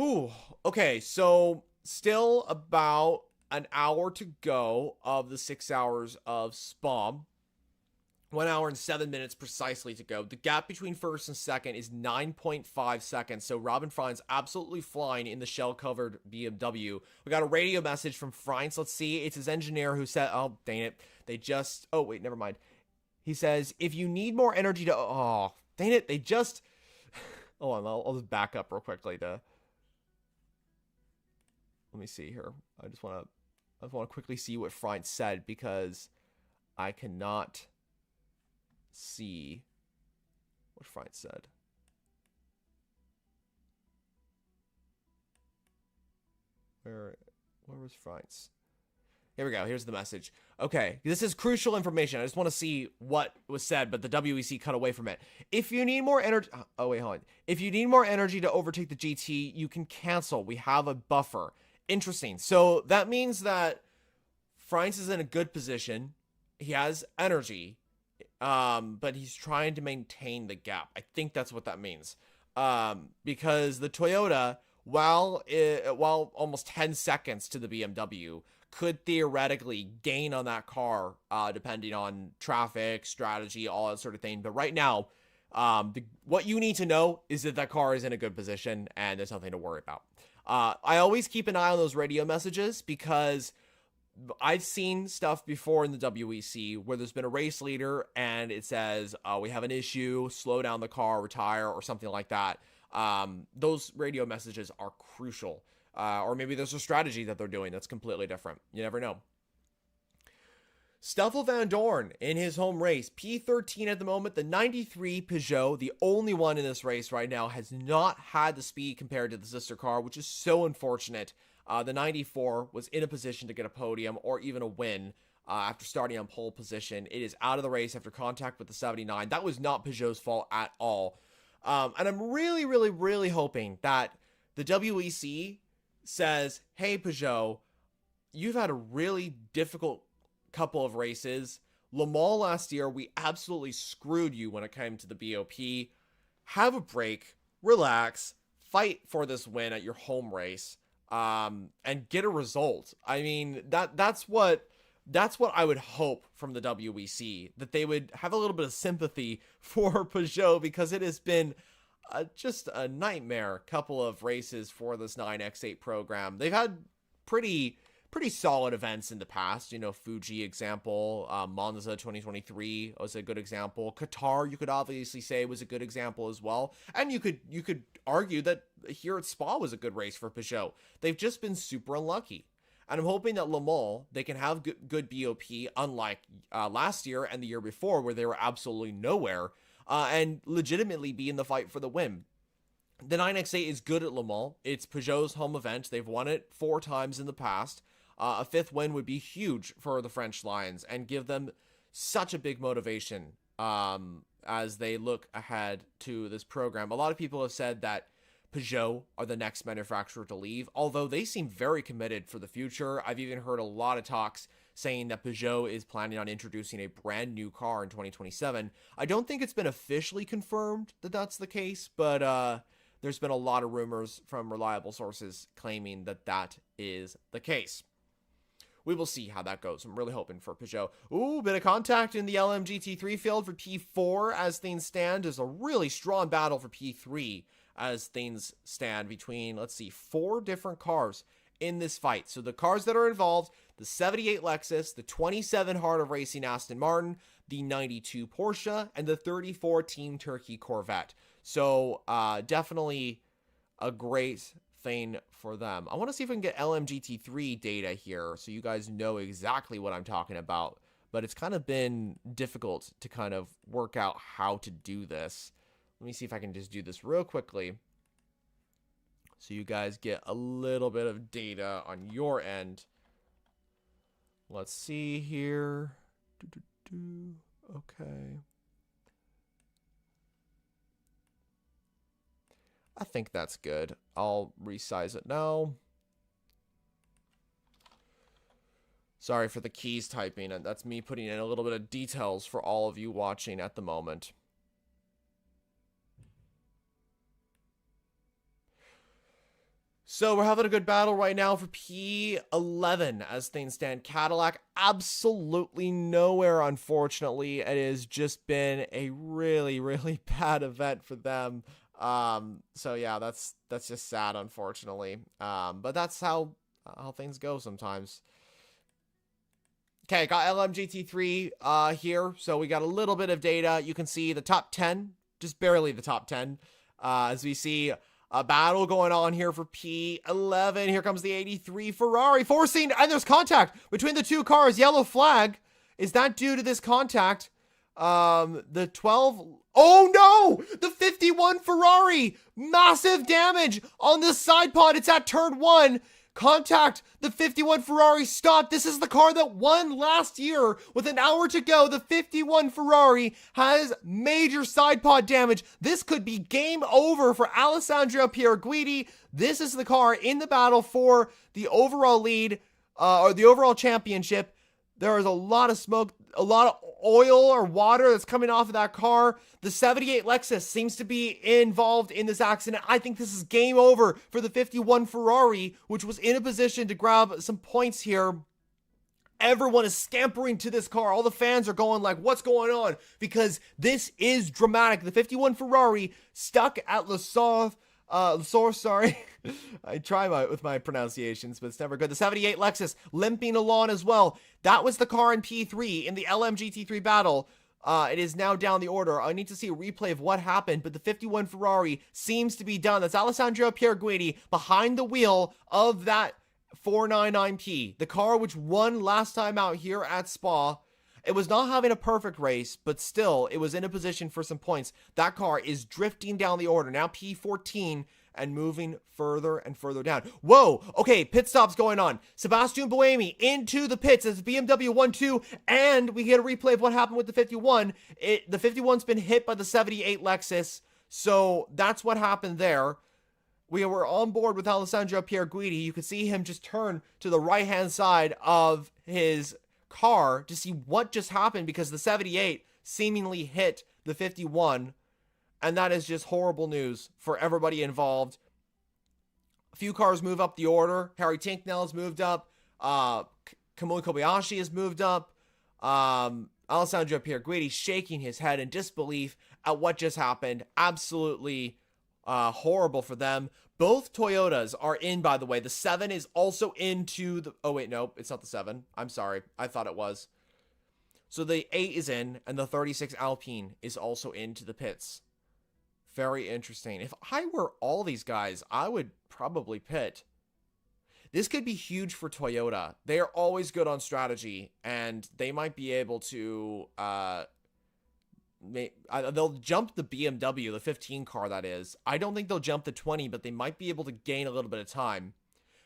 Ooh, okay, so still about an hour to go of the 6 hours of Spa. 1 hour and 7 minutes precisely to go. The gap between first and second is 9.5 seconds. So Robin Freins absolutely flying in the shell-covered BMW. We got a radio message from Freins. Let's see. It's his engineer who said, oh, dang it. They just, oh, wait, never mind. He says, if you need more energy to, oh, dang it. They just, hold on, I'll just back up real quickly to, let me see here. I just want to quickly see what Freins said because I cannot see what Freins said. Where was Freins? Here we go. Here's the message. Okay, this is crucial information. I just want to see what was said, but the WEC cut away from it. If you need more energy, oh wait, hold on. If you need more energy to overtake the GT, you can cancel. We have a buffer. Interesting. So that means that Freins is in a good position. He has energy. But he's trying to maintain the gap. I think that's what that means. Because the Toyota, while almost 10 seconds to the BMW, could theoretically gain on that car, depending on traffic, strategy, all that sort of thing. But right now, what you need to know is that car is in a good position and there's nothing to worry about. I always keep an eye on those radio messages because I've seen stuff before in the WEC where there's been a race leader and it says, we have an issue, slow down the car, retire, or something like that. Those radio messages are crucial. Or maybe there's a strategy that they're doing that's completely different. You never know. Stoffel Van Dorn in his home race, P13 at the moment. The 93 Peugeot, the only one in this race right now, has not had the speed compared to the sister car, which is so unfortunate. The 94 was in a position to get a podium or even a win after starting on pole position. It is out of the race after contact with the 79. That was not Peugeot's fault at all. And I'm really, really, really hoping that the WEC says, hey, Peugeot, you've had a really difficult couple of races. Le Mans last year, we absolutely screwed you when it came to the BOP. Have a break, relax, fight for this win at your home race. And get a result. I mean, that's what I would hope from the WEC, that they would have a little bit of sympathy for Peugeot, because it has been just a nightmare couple of races for this 9X8 program. They've had pretty solid events in the past. You know, Fuji example, Monza 2023 was a good example. Qatar, you could obviously say, was a good example as well. And you could argue that here at Spa was a good race for Peugeot. They've just been super unlucky. And I'm hoping that Le Mans, they can have good BOP, unlike last year and the year before, where they were absolutely nowhere, and legitimately be in the fight for the win. The 9X8 is good at Le Mans. It's Peugeot's home event. They've won it 4 times in the past. A 5th win would be huge for the French Lions and give them such a big motivation as they look ahead to this program. A lot of people have said that Peugeot are the next manufacturer to leave, although they seem very committed for the future. I've even heard a lot of talks saying that Peugeot is planning on introducing a brand new car in 2027. I don't think it's been officially confirmed that that's the case, but there's been a lot of rumors from reliable sources claiming that that is the case. We will see how that goes. I'm really hoping for Peugeot. Ooh, bit of contact in the LMGT3 field for P4 as things stand. There's a really strong battle for P3 as things stand between, let's see, 4 different cars in this fight. So the cars that are involved, the 78 Lexus, the 27 Heart of Racing Aston Martin, the 92 Porsche, and the 34 Team Turkey Corvette. So definitely a great thing for them. I want to see if we can get LMGT3 data here so you guys know exactly what I'm talking about. But it's kind of been difficult to kind of work out how to do this. Let me see if I can just do this real quickly so you guys get a little bit of data on your end. Let's see here. Okay. I think that's good. I'll resize it now. Sorry for the keys typing. That's me putting in a little bit of details for all of you watching at the moment. So we're having a good battle right now for P11 as things stand. Cadillac absolutely nowhere, unfortunately. It has just been a really, really bad event for them. So yeah, that's just sad, unfortunately. But that's how things go sometimes. Okay, got LMGT3 here. So we got a little bit of data. You can see the top 10, just barely the top 10. As we see a battle going on here for P11. Here comes the 83 Ferrari forcing, and there's contact between the two cars. Yellow flag. Is that due to this contact? The 12. Oh no! The 51 Ferrari! Massive damage on the side pod. It's at turn 1. Contact. The 51 Ferrari stopped. This is the car that won last year. With an hour to go, the 51 Ferrari has major side pod damage. This could be game over for Alessandro Pierguidi. This is the car in the battle for the overall lead, or the overall championship. There is a lot of smoke, a lot of oil or water that's coming off of that car. The 78 Lexus seems to be involved in this accident. I think this is game over for the 51 Ferrari, which was in a position to grab some points here. Everyone is scampering to this car. All the fans are going like, what's going on? Because this is dramatic. The 51 Ferrari stuck at Le Source, sorry. I try with my pronunciations, but it's never good. The 78 Lexus limping along as well. That was the car in P3 in the LMGT3 battle. It is now down the order. I need to see a replay of what happened, but the 51 Ferrari seems to be done. That's Alessandro Pierguidi behind the wheel of that 499P, the car which won last time out here at Spa. It was not having a perfect race, but still, it was in a position for some points. That car is drifting down the order. Now P14 and moving further and further down. Whoa! Okay, pit stops going on. Sebastian Buemi into the pits as BMW 1-2, and we get a replay of what happened with the 51. The 51's been hit by the 78 Lexus, so that's what happened there. We were on board with Alessandro Pierguidi. You could see him just turn to the right-hand side of his car to see what just happened because the 78 seemingly hit the 51, and that is just horrible news for everybody involved. A few cars move up the order. Harry Tinknell has moved up. Kamui Kobayashi has moved up. Alessandro Pierguidi shaking his head in disbelief at what just happened. Absolutely Horrible for them. Both Toyotas are in, by the way. The 7 is also into the... Oh, wait, no, it's not the 7. I'm sorry. I thought it was. So the 8 is in, and the 36 Alpine is also into the pits. Very interesting. If I were all these guys, I would probably pit. This could be huge for Toyota. They are always good on strategy, and they might be able to... they'll jump the BMW, the 15 car that is. I don't think they'll jump the 20, but they might be able to gain a little bit of time.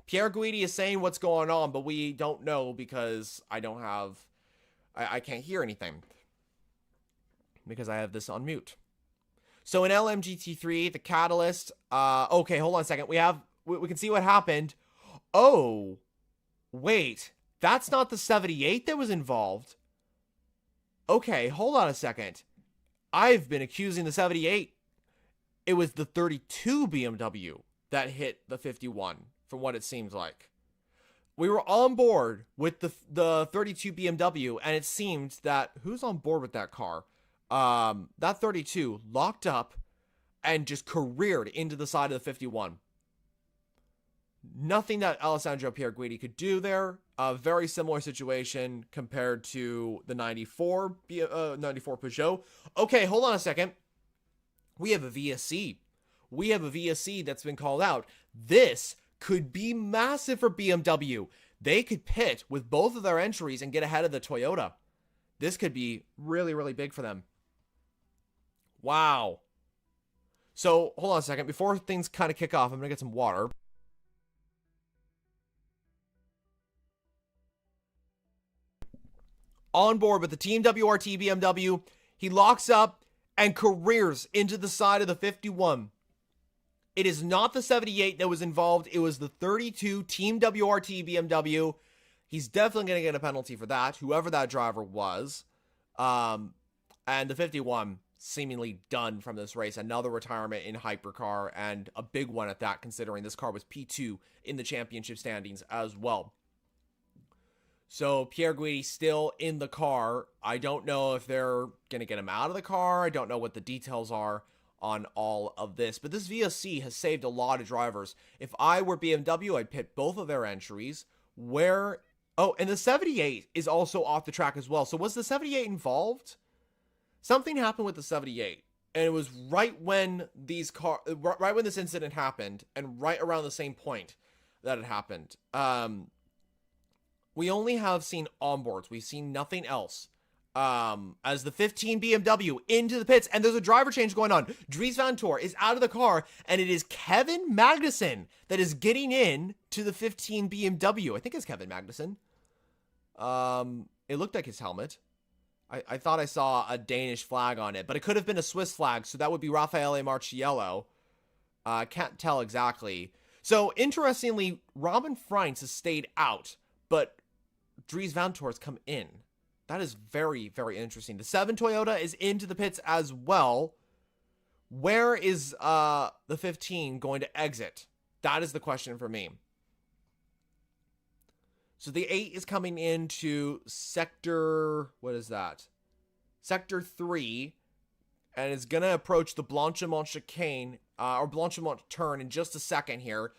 Pierre Guidi is saying what's going on, but we don't know because I don't have... I can't hear anything because I have this on mute. So in LMGT3, the Catalyst... okay, hold on a second. We can see what happened. Oh, wait. That's not the 78 that was involved. Okay, hold on a second. I've been accusing the 78. It was the 32 BMW that hit the 51, from what it seems like. We were on board with the 32 BMW, and it seemed that... Who's on board with that car? That 32 locked up and just careered into the side of the 51. Nothing that Alessandro Pierguidi could do there. A very similar situation compared to the 94 Peugeot. Okay, hold on a second. We have a VSC. We have a VSC that's been called out. This could be massive for BMW. They could pit with both of their entries and get ahead of the Toyota. This could be really, really big for them. Wow. So, hold on a second. Before things kind of kick off, I'm going to get some water. On board with the Team WRT BMW, he locks up and careers into the side of the 51. It is not the 78 that was involved. It was the 32 Team WRT BMW. He's definitely going to get a penalty for that, whoever that driver was. And the 51 seemingly done from this race. Another retirement in hypercar, and a big one at that, considering this car was P2 in the championship standings as well. So Pierre Guidi still in the car. I don't know if they're going to get him out of the car. I don't know what the details are on all of this. But this VSC has saved a lot of drivers. If I were BMW, I'd pit both of their entries. Oh, and the 78 is also off the track as well. So was the 78 involved? Something happened with the 78. And it was right when right when this incident happened, and right around the same point that it happened. We only have seen onboards. We've seen nothing else. As the 15 BMW into the pits, and there's a driver change going on. Dries Van Toor is out of the car, and it is Kevin Magnussen that is getting in to the 15 BMW. I think it's Kevin Magnussen. It looked like his helmet. I thought I saw a Danish flag on it, but it could have been a Swiss flag, so that would be Raffaele Marciello. I can't tell exactly. So, interestingly, Robin Freins has stayed out, but Dries Van Toor has come in. That is very, very interesting. The 7 Toyota is into the pits as well. Where is the 15 going to exit? That is the question for me. So the 8 is coming into sector... What is that? Sector 3. And it's going to approach the Blanchimont chicane, or Blanchimont turn in just a second here.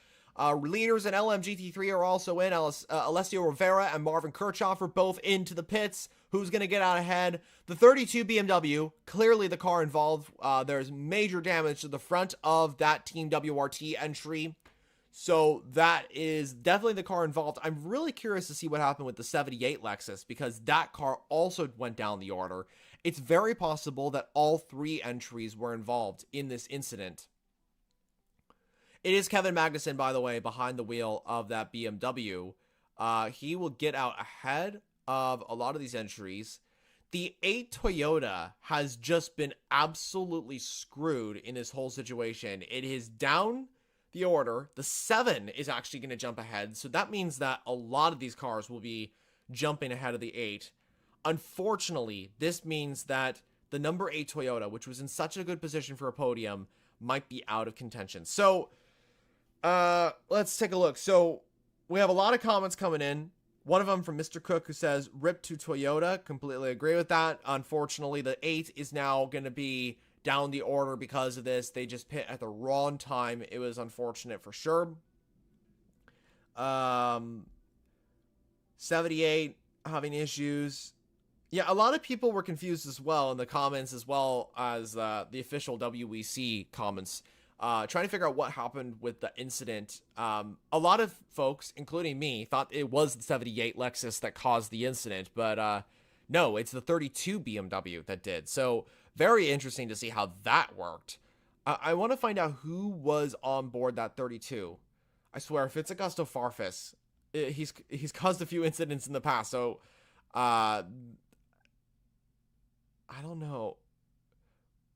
Leaders in LMGT3 are also in. Alessio Rivera and Marvin Kirchhoff are both into the pits. Who's going to get out ahead? The 32 BMW, clearly the car involved. There's major damage to the front of that Team WRT entry. So that is definitely the car involved. I'm really curious to see what happened with the 78 Lexus, because that car also went down the order. It's very possible that all 3 entries were involved in this incident. It is Kevin Magnussen, by the way, behind the wheel of that BMW. He will get out ahead of a lot of these entries. The 8 Toyota has just been absolutely screwed in this whole situation. It is down the order. The 7 is actually going to jump ahead. So that means that a lot of these cars will be jumping ahead of the 8. Unfortunately, this means that the number 8 Toyota, which was in such a good position for a podium, might be out of contention. So... let's take a look. So we have a lot of comments coming in. One of them from Mr. Cook, who says, "Rip to Toyota." Completely agree with that. Unfortunately, the 8 is now going to be down the order because of this. They just pit at the wrong time. It was unfortunate for sure. 78 having issues. Yeah, a lot of people were confused as well in the comments, as well as the official WEC comments, trying to figure out what happened with the incident. A lot of folks, including me, thought it was the 78 Lexus that caused the incident, but no, it's the 32 BMW that did. So very interesting to see how that worked. I want to find out who was on board that 32. I swear, if it's Augusto Farfus, he's caused a few incidents in the past, so I don't know.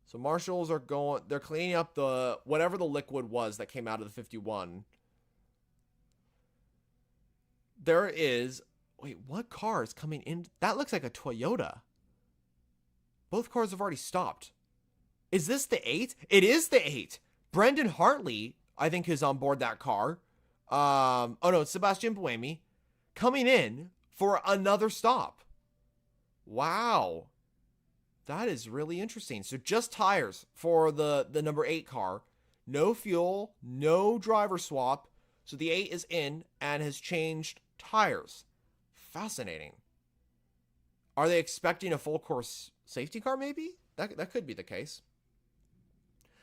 So marshals are they're cleaning up the whatever the liquid was that came out of the 51. There is, wait, what car is coming in? That looks like a Toyota. Both cars have already stopped. Is this the 8? It is the 8. Brendan Hartley, I think, is on board that car. Oh no, it's Sebastian Buemi coming in for another stop. Wow. That is really interesting. So just tires for the number 8 car. No fuel, no driver swap. So the 8 is in and has changed tires. Fascinating. Are they expecting a full course safety car maybe? That could be the case.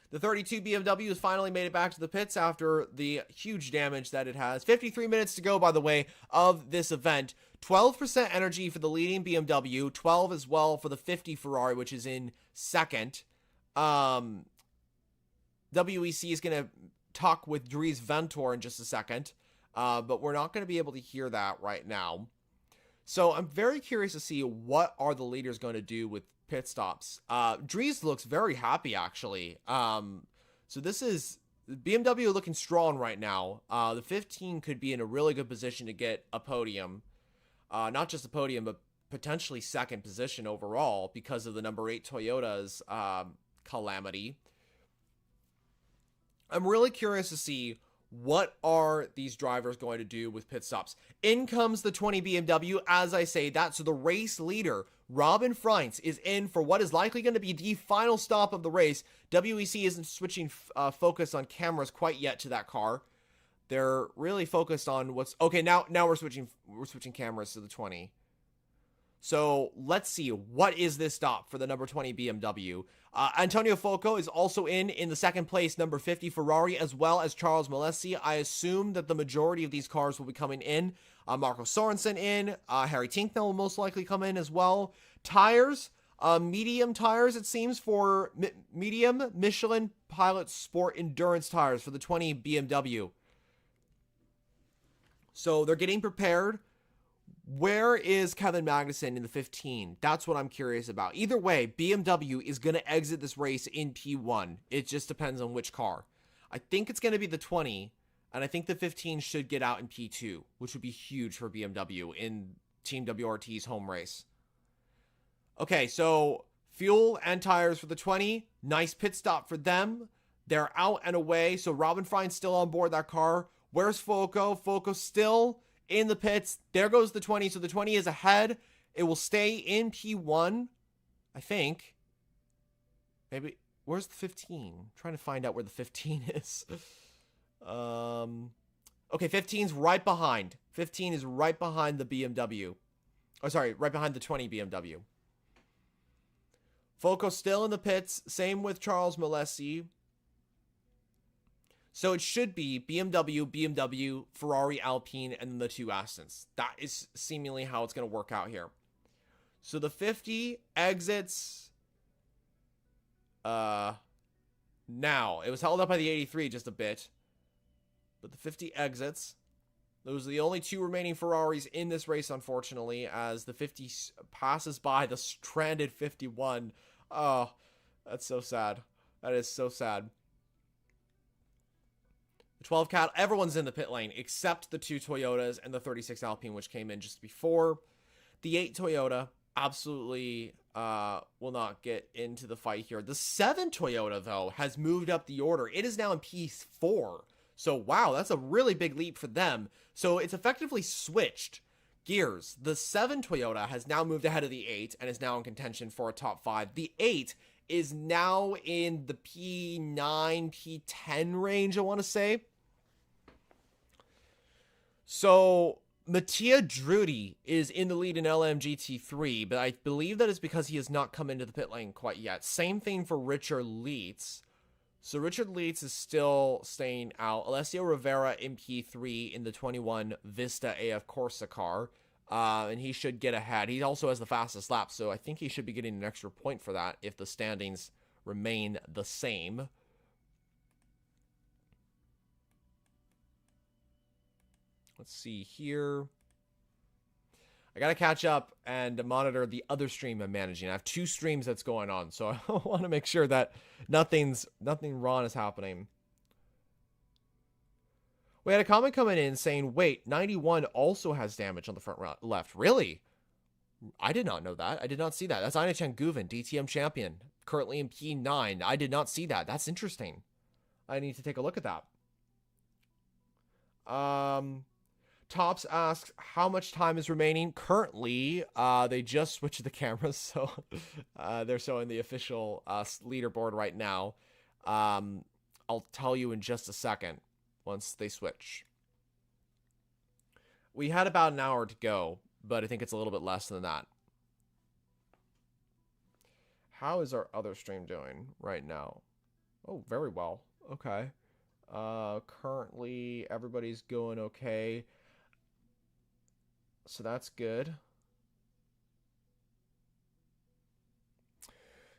The 32 BMW has finally made it back to the pits after the huge damage that it has. 53 minutes to go, by the way, of this event. 12% energy for the leading BMW, 12 as well for the 50 Ferrari, which is in second. WEC is going to talk with Dries Vanthoor in just a second, but we're not going to be able to hear that right now. So I'm very curious to see what are the leaders going to do with pit stops. Dries looks very happy, actually. So this is BMW looking strong right now. The 15 could be in a really good position to get a podium. Not just a podium, but potentially second position overall because of the number 8 Toyota's calamity. I'm really curious to see what are these drivers going to do with pit stops. In comes the 20 BMW. As I say that, so the race leader, Robin Freins, is in for what is likely going to be the final stop of the race. WEC isn't switching focus on cameras quite yet to that car. They're really focused on what's okay. Now we're switching cameras to the 20. So let's see, what is this stop for the number 20 BMW? Antonio Foco is also in the second place number 50 Ferrari, as well as Charles Malesi. I assume that the majority of these cars will be coming in. Marco Sorensen in. Harry Tinknell will most likely come in as well. Tires, medium tires, it seems, for medium Michelin Pilot Sport Endurance tires for the 20 BMW. So they're getting prepared. Where is Kevin Magnussen in the 15? That's what I'm curious about. Either way, BMW is going to exit this race in P1. It just depends on which car. I think it's going to be the 20, and I think the 15 should get out in P2, which would be huge for BMW in Team WRT's home race. Okay, so fuel and tires for the 20. Nice pit stop for them. They're out and away, so Robin Freins still on board that car. Where's Foco? Foco still in the pits. There goes the 20. So the 20 is ahead. It will stay in P1, I think. Maybe. Where's the 15? I'm trying to find out where the 15 is. Okay, 15's right behind. 15 is right behind the BMW. Oh, sorry, right behind the 20 BMW. Foco still in the pits. Same with Charles Malesi. So it should be BMW, Ferrari, Alpine, and the 2 Astons. That is seemingly how it's going to work out here. So the 50 exits now. It was held up by the 83 just a bit. But the 50 exits. Those are the only 2 remaining Ferraris in this race, unfortunately, as the 50 passes by the stranded 51. Oh, that's so sad. That is so sad. 12 Cat, everyone's in the pit lane except the 2 Toyotas and the 36 Alpine, which came in just before. The 8 Toyota absolutely will not get into the fight here. The 7 Toyota, though, has moved up the order. It is now in P4. So, wow, that's a really big leap for them. So, it's effectively switched gears. The 7 Toyota has now moved ahead of the 8 and is now in contention for a top 5. The 8 is now in the P9, P10 range, I want to say. So Mattia Drudy is in the lead in LMGT3, but I believe that is because he has not come into the pit lane quite yet. Same thing for Richard Leitz. So Richard Leitz is still staying out. Alessio Rivera in P3 in the 21 Vista AF Corsa car. And he should get ahead. He also has the fastest lap, so I think he should be getting an extra point for that if the standings remain the same. Let's see here. I gotta catch up and monitor the other stream I'm managing. I have 2 streams that's going on, so I want to make sure that nothing wrong is happening. We had a comment coming in saying, wait, 91 also has damage on the front left. Really? I did not know that. I did not see that. That's Ainachan Guven, DTM champion, currently in P9. I did not see that. That's interesting. I need to take a look at that. Tops asks how much time is remaining. Currently, they just switched the cameras, so they're showing the official leaderboard right now. I'll tell you in just a second once they switch. We had about an hour to go, but I think it's a little bit less than that. How is our other stream doing right now? Oh, very well. Okay. Currently, everybody's going okay. So that's good.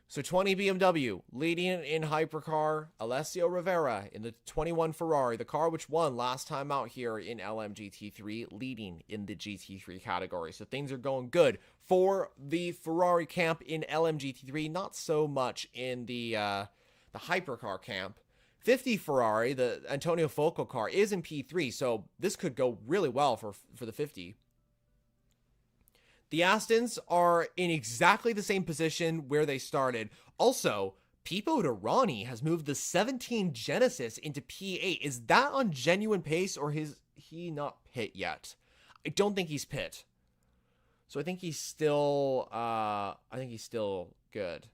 So 20 BMW, leading in hypercar, Alessio Rivera in the 21 Ferrari, the car which won last time out here in LMGT3, leading in the GT3 category. So things are going good for the Ferrari camp in LMGT3, not so much in the hypercar camp. 50 Ferrari, the Antonio Foco car, is in P3, so this could go really well for the 50. The Astons are in exactly the same position where they started. Also, Pipo Derani has moved the 17 Genesis into P8. Is that on genuine pace, or is he not pit yet? I don't think he's pit. So I think he's still good.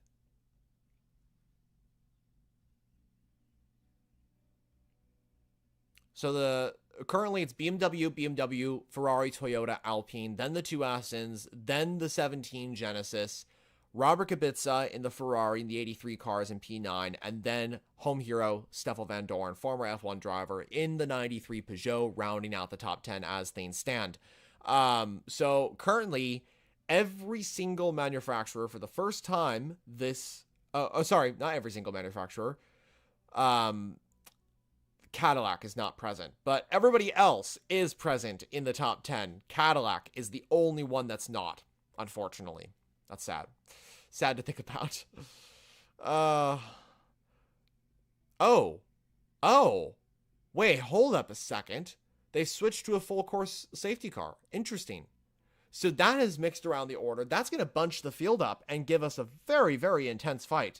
So currently it's BMW, Ferrari, Toyota, Alpine, then the 2 Astons, then the 17 Genesis, Robert Kubica in the Ferrari, in the 83 cars in P9, and then home hero Stoffel Vandoorne, former F1 driver, in the 93 Peugeot, rounding out the top 10 as things stand. So currently, every single manufacturer for the first time this... sorry, not every single manufacturer. Cadillac is not present, but everybody else is present in the top 10. Cadillac is the only one that's not, unfortunately. That's sad. Sad to think about. Oh. Wait, hold up a second. They switched to a full course safety car. Interesting. So that has mixed around the order. That's going to bunch the field up and give us a very, very intense fight.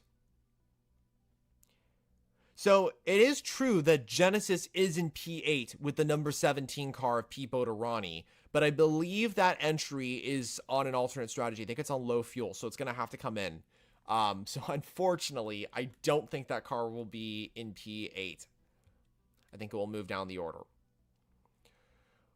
So it is true that Genesis is in P8 with the number 17 car of Pipo Derani, but I believe that entry is on an alternate strategy. I think it's on low fuel, so it's going to have to come in. So unfortunately, I don't think that car will be in P8. I think it will move down the order.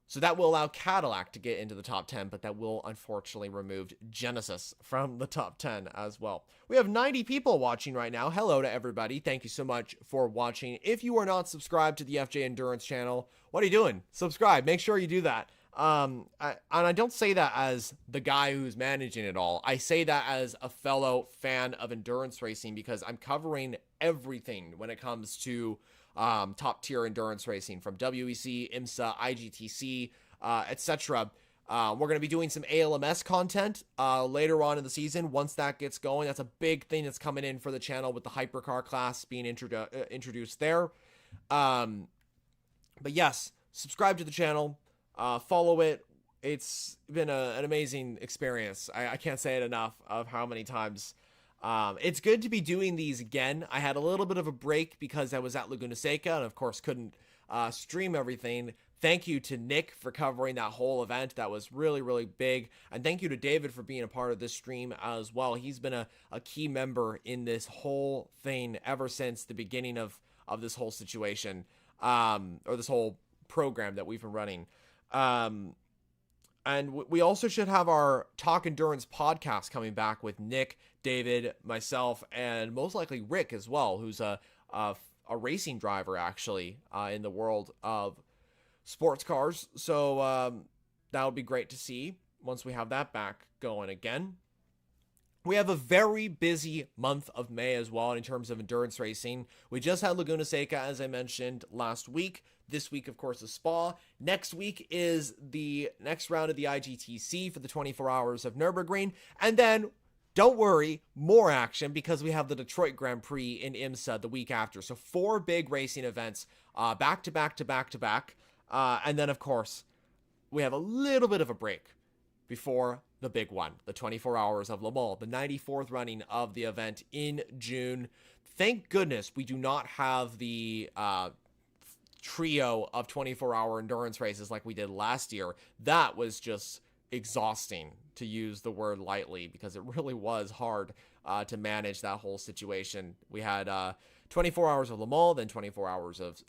So that will allow Cadillac to get into the top 10, but that will unfortunately remove Genesis from the top 10 as well. We have 90 people watching right now. Hello to everybody. Thank you so much for watching. If you are not subscribed to the FJ Endurance channel, what are you doing? Subscribe. Make sure you do that. I don't say that as the guy who's managing it all. I say that as a fellow fan of endurance racing because I'm covering everything when it comes to top tier endurance racing, from WEC, IMSA, IGTC, etc. We're going to be doing some ALMS content later on in the season. Once that gets going, that's a big thing that's coming in for the channel with the hypercar class being introduced there. But yes, subscribe to the channel, follow it. It's been an amazing experience. I can't say it enough of how many times. It's good to be doing these again. I had a little bit of a break because I was at Laguna Seca and of course couldn't stream everything, Thank you to Nick for covering that whole event. That was really, really big. And thank you to David for being a part of this stream as well. He's been a key member in this whole thing ever since the beginning of this whole situation, or this whole program that we've been running. And we also should have our Talk Endurance podcast coming back with Nick, David, myself, and most likely Rick as well, who's a racing driver actually in the world of sports cars. So that would be great to see once we have that back going again. We have a very busy month of May as well in terms of endurance racing. We just had Laguna Seca, as I mentioned last week. This week, of course, is Spa. Next week is the next round of the IGTC for the 24 hours of Nürburgring. And then, don't worry, more action because we have the Detroit Grand Prix in IMSA the week after. So 4 big racing events back to back to back to back. And then, of course, we have a little bit of a break before the big one, the 24 hours of Le Mans, the 94th running of the event in June. Thank goodness we do not have the trio of 24-hour endurance races like we did last year. That was just exhausting, to use the word lightly, because it really was hard to manage that whole situation. We had 24 hours of Le Mans, then 24 hours of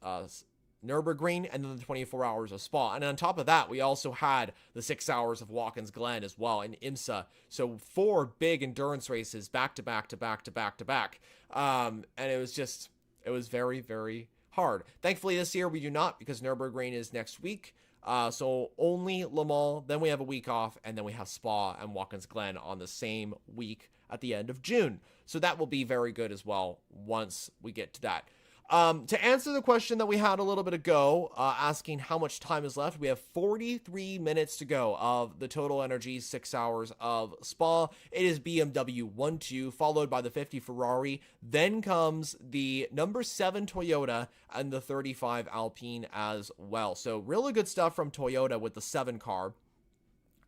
Nürburgring, and then the 24 hours of Spa. And on top of that, we also had the 6 hours of Watkins Glen as well in IMSA. So 4 big endurance races back to back to back to back to back. And it was very, very hard. Thankfully this year we do not, because Nürburgring is next week. So only Le Mans, then we have a week off, and then we have Spa and Watkins Glen on the same week at the end of June. So that will be very good as well once we get to that. To answer the question that we had a little bit ago, asking how much time is left, we have 43 minutes to go of the Total Energy 6 hours of Spa. It is BMW 1-2, followed by the 50 Ferrari. Then comes the number 7 Toyota and the 35 Alpine as well. So really good stuff from Toyota with the 7 car.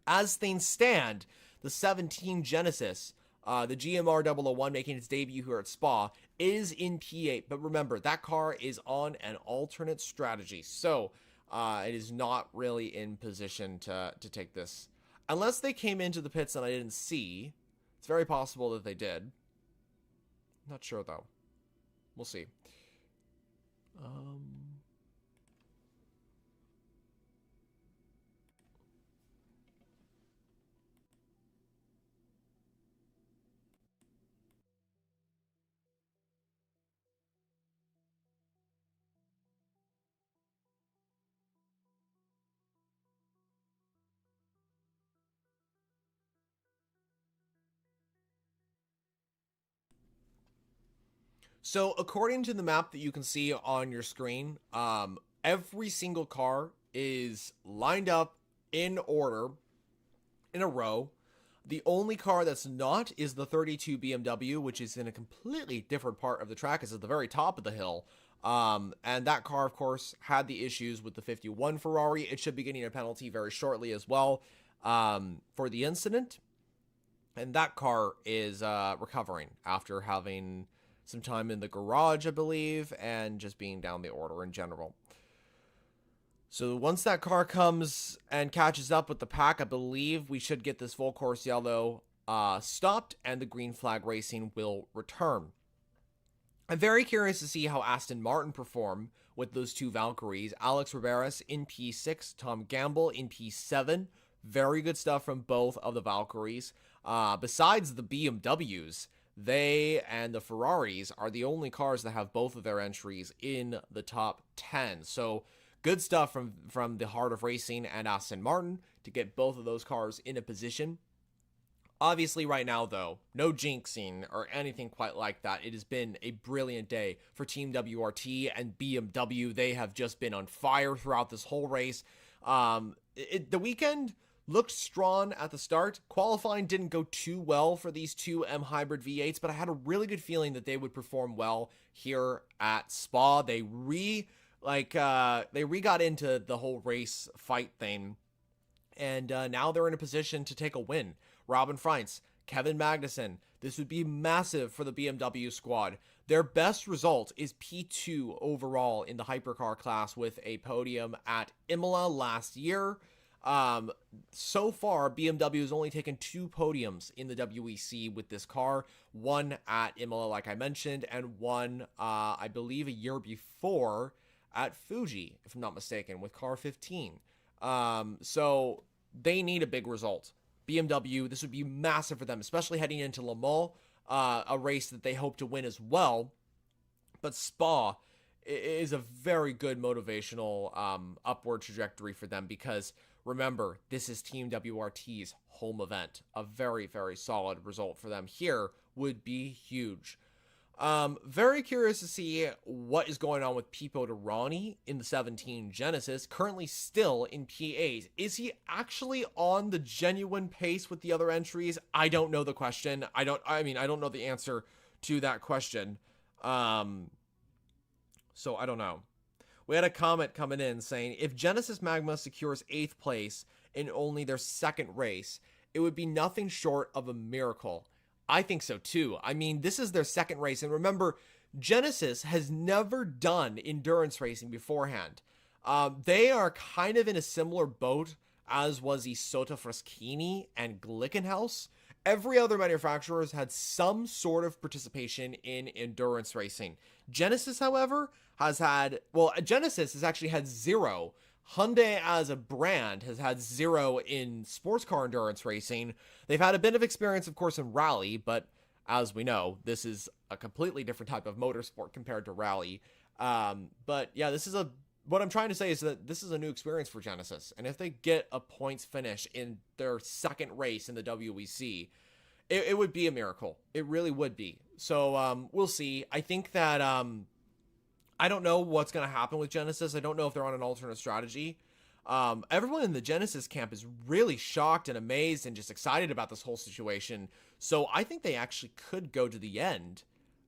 As things stand, the 17 Genesis, the GMR 001 making its debut here at Spa, is in P8. But remember, that car is on an alternate strategy. So it is not really in position to take this. Unless they came into the pits and I didn't see. It's very possible that they did. Not sure, though. We'll see. So according to the map that you can see on your screen, every single car is lined up in order, in a row. The only car that's not is the 32 BMW, which is in a completely different part of the track. It's at the very top of the hill. And that car, of course, had the issues with the 51 Ferrari. It should be getting a penalty very shortly as well for the incident. And that car is recovering after having some time in the garage, I believe, and just being down the order in general. So once that car comes and catches up with the pack, I believe we should get this full course yellow stopped, and the green flag racing will return. I'm very curious to see how Aston Martin perform with those 2 Valkyries. Alex Riberas in P6, Tom Gamble in P7. Very good stuff from both of the Valkyries. Besides the BMWs, they and the Ferraris are the only cars that have both of their entries in the top 10. So good stuff from the Heart of Racing and Aston Martin to get both of those cars in a position. Obviously right now, though, no jinxing or anything quite like that. It has been a brilliant day for Team WRT and BMW. They have just been on fire throughout this whole race. The weekend looked strong at the start. Qualifying didn't go too well for these 2 M Hybrid V8s, but I had a really good feeling that they would perform well here at Spa. They got into the whole race fight thing, and now they're in a position to take a win. Robin Freins Kevin Magnussen. This would be massive for the BMW squad. Their best result is P2 overall in the hypercar class with a podium at Imola last year. So far, BMW has only taken 2 podiums in the WEC with this car. One at Imola, like I mentioned, and one, I believe, a year before at Fuji, if I'm not mistaken, with car 15. So they need a big result. BMW, this would be massive for them, especially heading into Le Mans, a race that they hope to win as well. But Spa is a very good motivational upward trajectory for them because, remember, this is Team WRT's home event. A very, very solid result for them here would be huge. Very curious to see what is going on with Pipo Derani in the 17 Genesis, currently still in P8. Is he actually on the genuine pace with the other entries? I don't know the question. I don't know the answer to that question. So I don't know. We had a comment coming in saying, if Genesis Magma secures 8th place in only their second race, it would be nothing short of a miracle. I think so too. I mean, this is their second race. And remember, Genesis has never done endurance racing beforehand. They are kind of in a similar boat as was Isotta Fraschini and Glickenhaus. Every other manufacturer has had some sort of participation in endurance racing. Genesis, however, Genesis has actually had 0. Hyundai as a brand has had 0 in sports car endurance racing. They've had a bit of experience, of course, in rally, but as we know, this is a completely different type of motorsport compared to rally. But yeah, what I'm trying to say is that this is a new experience for Genesis. And if they get a points finish in their second race in the WEC, it would be a miracle. It really would be. So we'll see. I think that I don't know what's going to happen with Genesis. I don't know if they're on an alternate strategy. Everyone in the Genesis camp is really shocked and amazed and just excited about this whole situation. So I think they actually could go to the end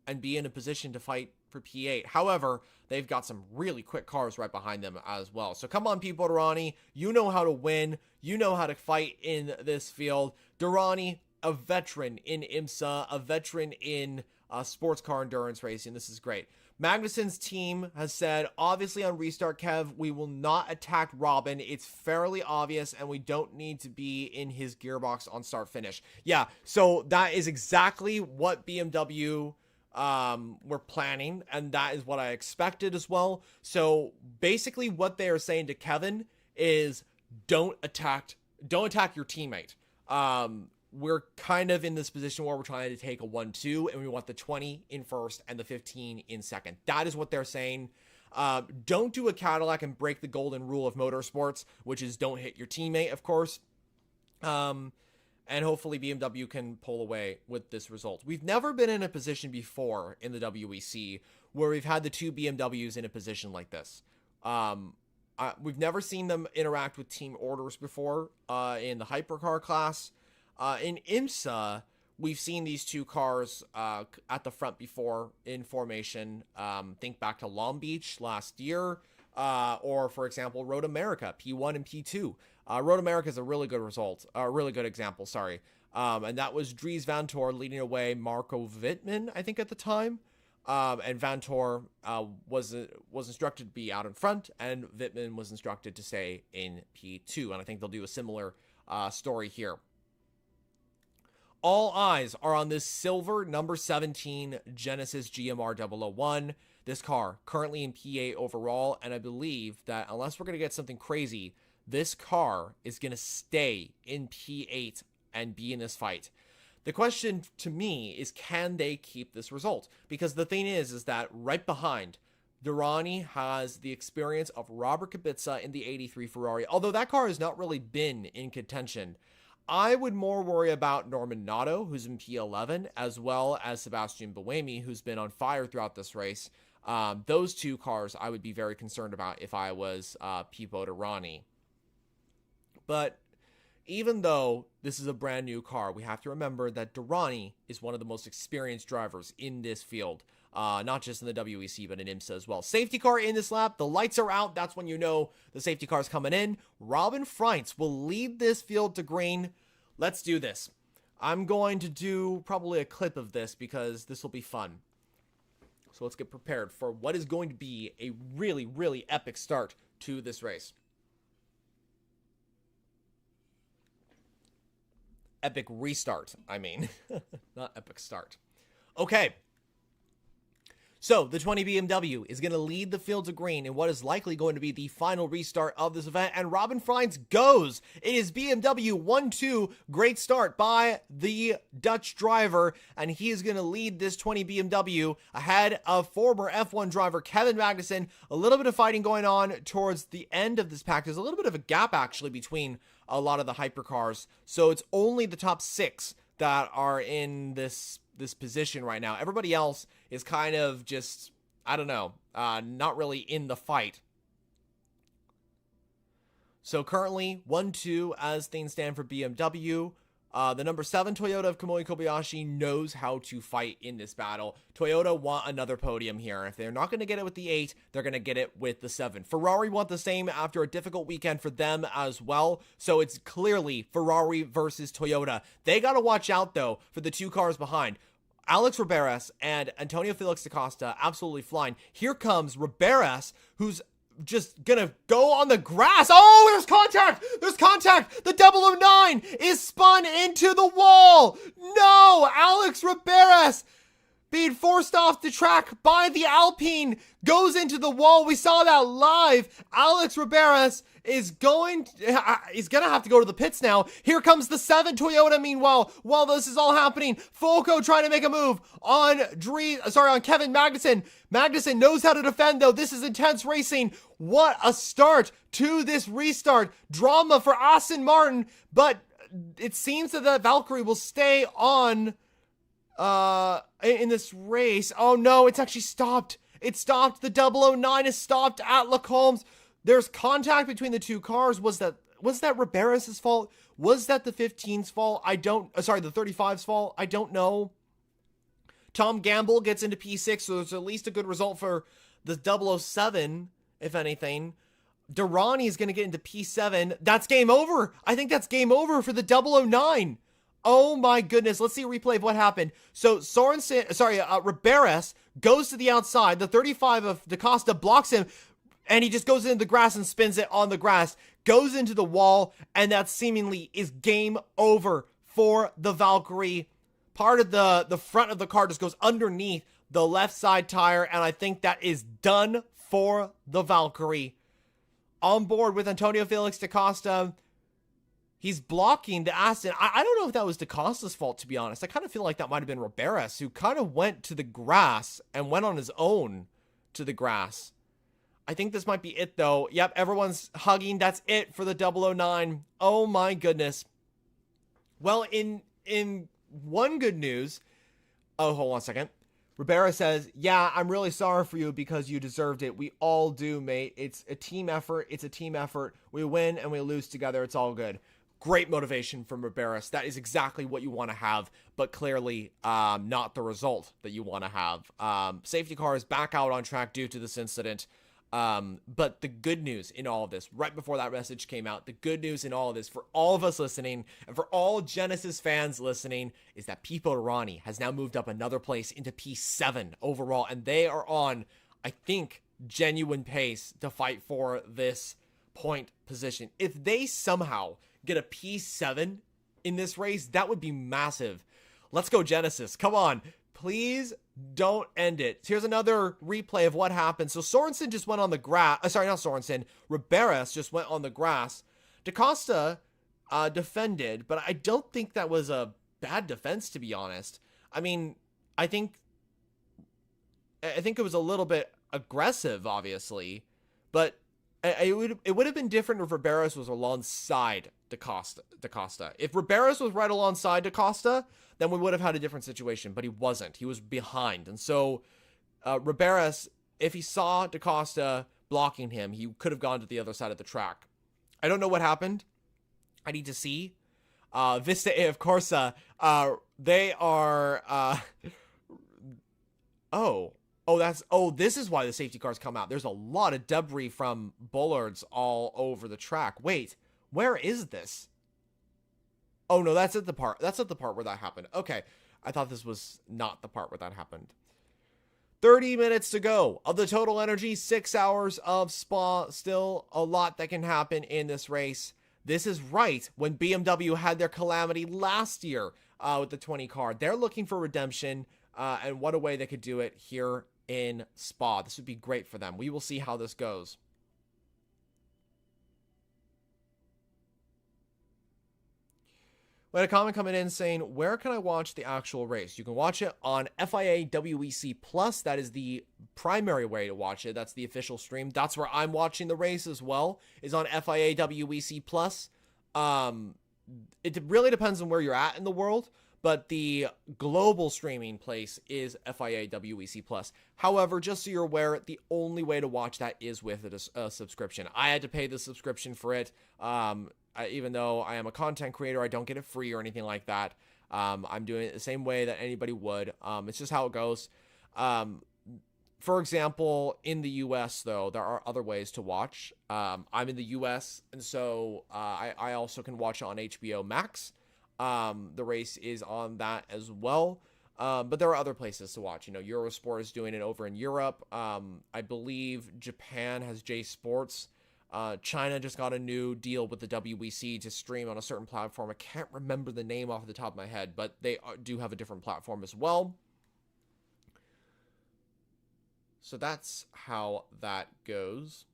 and be in a position to fight for P8. However, they've got some really quick cars right behind them as well. So come on, Pipo Derani. You know how to win. You know how to fight in this field. Derani, a veteran in IMSA, a veteran in sports car endurance racing. This is great. Magnussen's team has said, obviously on restart, Kev, we will not attack Robin. It's fairly obvious, and we don't need to be in his gearbox on start finish. Yeah, so that is exactly what BMW were planning, and that is what I expected as well. So basically what they are saying to Kevin is don't attack your teammate. We're kind of in this position where we're trying to take a 1-2, and we want the 20 in first and the 15 in second. That is what they're saying. Don't do a Cadillac and break the golden rule of motorsports, which is don't hit your teammate, of course. And hopefully BMW can pull away with this result. We've never been in a position before in the WEC where we've had the 2 BMWs in a position like this. We've never seen them interact with team orders before in the hypercar class. In IMSA, we've seen these 2 cars at the front before in formation. Think back to Long Beach last year, or for example, Road America, P1 and P2. Road America is a really good example, sorry. And that was Dries Vanthoor leading away Marco Wittmann, I think at the time. And Vanthoor was instructed to be out in front, and Wittmann was instructed to stay in P2. And I think they'll do a similar story here. All eyes are on this silver number 17 Genesis GMR 001. This car currently in P8 overall, and I believe that unless we're going to get something crazy, this car is going to stay in P8 and be in this fight. The question to me is, can they keep this result? Because the thing is that right behind, Derani has the experience of Robert Kubica in the 83 Ferrari, although that car has not really been in contention. I would more worry about Norman Nato, who's in P11, as well as Sebastian Buemi, who's been on fire throughout this race. Those 2 cars I would be very concerned about if I was Pipo Derani. But even though this is a brand new car, we have to remember that Derani is one of the most experienced drivers in this field. Not just in the WEC, but in IMSA as well. Safety car in this lap. The lights are out. That's when you know the safety car is coming in. Robin Freintz will lead this field to green. Let's do this. I'm going to do probably a clip of this because this will be fun. So let's get prepared for what is going to be a really, really epic start to this race. Epic restart, I mean. Not epic start. Okay. So, the 20 BMW is going to lead the fields of green in what is likely going to be the final restart of this event, and Robin Freins goes. It is BMW 1-2, great start by the Dutch driver, and he is going to lead this 20 BMW ahead of former F1 driver Kevin Magnussen. A little bit of fighting going on towards the end of this pack. There's a little bit of a gap, actually, between a lot of the hypercars, so it's only the top 6 that are in this position right now. Everybody else is kind of just, I don't know, not really in the fight. So currently 1-2 as things stand for BMW. The number 7 Toyota of Kamui Kobayashi knows how to fight in this battle. Toyota want another podium here. If they're not going to get it with the 8, they're going to get it with the 7. Ferrari want the same after a difficult weekend for them as well. So it's clearly Ferrari versus Toyota. They got to watch out, though, for the 2 cars behind. Alex Riberas and Antonio Felix da Costa absolutely flying. Here comes Riberas, who's just gonna go on the grass. Oh, there's contact! There's contact! The 009 is spun into the wall! No! Alex Riberas, being forced off the track by the Alpine, goes into the wall. We saw that live. Alex Riberas is he's gonna have to go to the pits now. Here comes the 7 Toyota. Meanwhile, while this is all happening, Folco trying to make a move on Kevin Magnussen. Magnussen knows how to defend, though. This is intense racing. What a start to this restart. Drama for Aston Martin, but it seems that the Valkyrie will stay on in this race. Oh no, it's actually stopped. It stopped. The 009 is stopped at Lacombe's. There's contact between the 2 cars. Was that Riberas' fault? Was that the 15's fault? The 35's fault. I don't know. Tom Gamble gets into P6, so there's at least a good result for the 007, if anything. Durrani is going to get into P7. That's game over. I think that's game over for the 009. Oh my goodness. Let's see a replay of what happened. So Riberas goes to the outside. The 35 of Da Costa blocks him, and he just goes into the grass and spins it on the grass, goes into the wall, and that seemingly is game over for the Valkyrie. Part of the front of the car just goes underneath the left side tire, and I think that is done for the Valkyrie. On board with Antonio Felix da Costa. He's blocking the Aston. I don't know if that was Da Costa's fault, to be honest. I kind of feel like that might have been Riberas, who kind of went to the grass and went on his own to the grass. I think this might be it, though. Yep, everyone's hugging. That's it for the 009. Oh, my goodness. Well, in one good news... Oh, hold on a second. Ribera says, yeah, I'm really sorry for you because you deserved it. We all do, mate. It's a team effort. It's a team effort. We win and we lose together. It's all good. Great motivation from Riberas. That is exactly what you want to have, but clearly not the result that you want to have. Safety car is back out on track due to this incident. But the good news in all of this, right before that message came out, the good news in all of this for all of us listening and for all Genesis fans listening is that Pipo Derani has now moved up another place into P7 overall, and they are on, I think, genuine pace to fight for this point position. If they somehow get a P7 in this race, that would be massive. Let's go, Genesis. Come on. Please don't end it. Here's another replay of what happened. So Sorensen just went on the grass. Sorry, not Sorensen. Riberas just went on the grass. Da Costa defended, but I don't think that was a bad defense, to be honest. I mean, I think it was a little bit aggressive, obviously, but it would have been different if Riberas was alongside Da Costa. If Riberas was right alongside Da Costa, then we would have had a different situation, but he wasn't. He was behind. And so Riberas, if he saw Da Costa blocking him, he could have gone to the other side of the track. I don't know what happened. I need to see. Vista A of Corsa, they are... this is why the safety cars come out. There's a lot of debris from bollards all over the track. Wait, where is this? Oh no, that's at the part. That's at the part where that happened. Okay, I thought this was not the part where that happened. 30 minutes to go of the total energy, 6 hours of Spa. Still a lot that can happen in this race. This is right when BMW had their calamity last year with the 20 car. They're looking for redemption, and what a way they could do it here in Spa. This would be great for them. We will see how this goes. We had a comment coming in saying, where can I watch the actual race? You can watch it on FIA WEC Plus. That is the primary way to watch it. That's the official stream. That's where I'm watching the race as well, is on FIA WEC Plus. It really depends on where you're at in the world, but the global streaming place is FIA WEC Plus. However, just so you're aware, the only way to watch that is with a subscription. I had to pay the subscription for it. Even though I am a content creator, I don't get it free or anything like that. I'm doing it the same way that anybody would. It's just how it goes. For example, in the US, though, there are other ways to watch. I'm in the US, and so I also can watch it on HBO Max. The race is on that as well. But there are other places to watch. You know, Eurosport is doing it over in Europe. I believe Japan has J Sports. China just got a new deal with the WEC to stream on a certain platform. I can't remember the name off the top of my head, but they do have a different platform as well. So that's how that goes.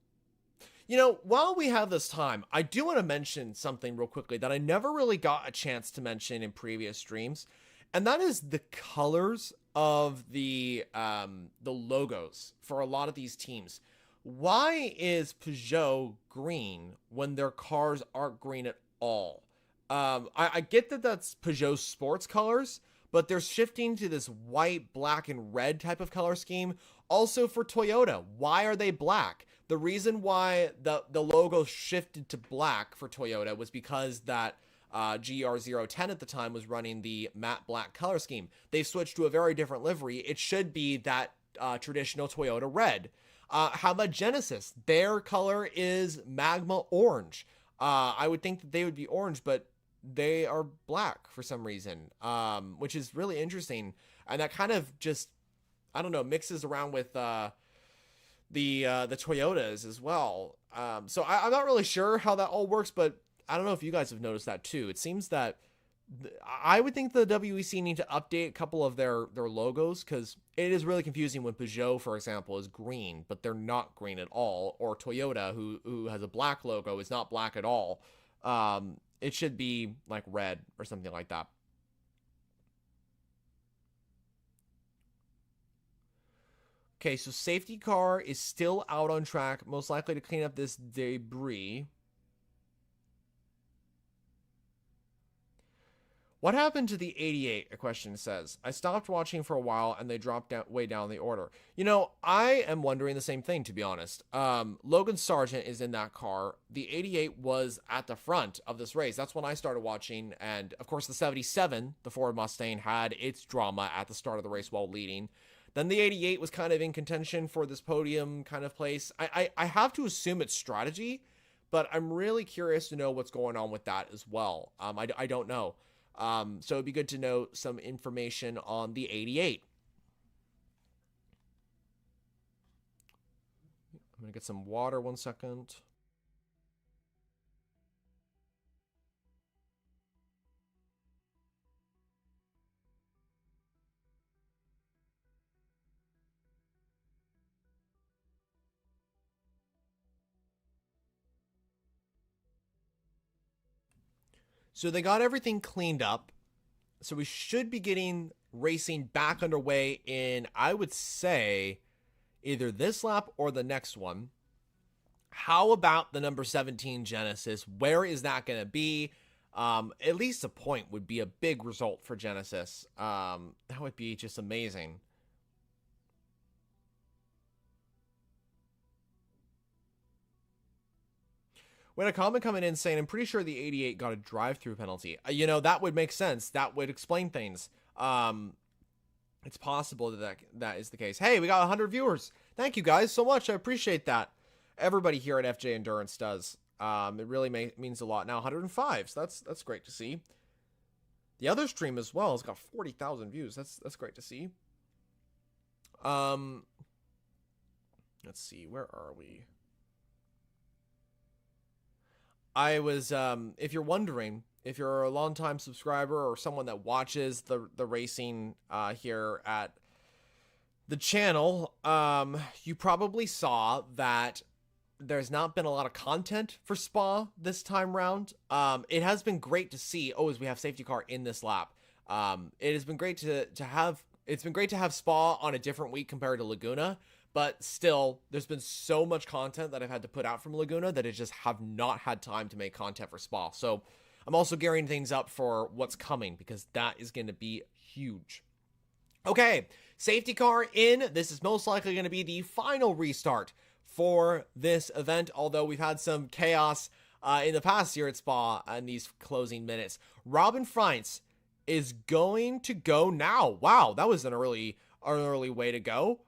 You know, while we have this time, I do want to mention something real quickly that I never really got a chance to mention in previous streams, and that is the colors of the logos for a lot of these teams. Why is Peugeot green when their cars aren't green at all? I get that that's Peugeot sports colors, but they're shifting to this white, black, and red type of color scheme. Also for Toyota, why are they black? The reason why the logo shifted to black for Toyota was because that GR010 at the time was running the matte black color scheme. They switched to a very different livery. It should be that traditional Toyota red. How about Genesis? Their color is magma orange. I would think that they would be orange, but they are black for some reason, which is really interesting. And that kind of just, I don't know, mixes around with the Toyotas as well. So I'm not really sure how that all works, but I don't know if you guys have noticed that too. It seems that I would think the WEC need to update a couple of their logos, because it is really confusing when Peugeot, for example, is green, but they're not green at all, or Toyota, who has a black logo, is not black at all. It should be like red or something like that. Okay, so safety car is still out on track, most likely to clean up this debris. What happened to the 88? A question says. I stopped watching for a while and they dropped way down the order. You know, I am wondering the same thing, to be honest. Logan Sargent is in that car. The 88 was at the front of this race. That's when I started watching. And of course, the 77, the Ford Mustang, had its drama at the start of the race while leading. Then the 88 was kind of in contention for this podium kind of place. I have to assume it's strategy, but I'm really curious to know what's going on with that as well. I don't know. So it'd be good to know some information on the 88. I'm going to get some water 1 second. So they got everything cleaned up. So we should be getting racing back underway in, I would say, either this lap or the next one. How about the number 17 Genesis? Where is that going to be? At least a point would be a big result for Genesis. That would be just amazing. We had a comment coming in saying, I'm pretty sure the 88 got a drive-through penalty. You know, that would make sense. That would explain things. It's possible that is the case. Hey, we got 100 viewers. Thank you guys so much. I appreciate that. Everybody here at FJ Endurance does. It really means a lot. Now 105, so that's great to see. The other stream as well has got 40,000 views. That's great to see. Let's see, where are we? I was, if you're wondering, if you're a longtime subscriber or someone that watches the racing here at the channel, you probably saw that there's not been a lot of content for Spa this time round. It has been great to see. Oh, as we have safety car in this lap. It has been great to have. It's been great to have Spa on a different week compared to Laguna. But still, there's been so much content that I've had to put out from Laguna that I just have not had time to make content for Spa. So I'm also gearing things up for what's coming because that is going to be huge. Okay, safety car in. This is most likely going to be the final restart for this event, although we've had some chaos in the past here at Spa in these closing minutes. Robin Freins is going to go now. Wow, that was an early way to go.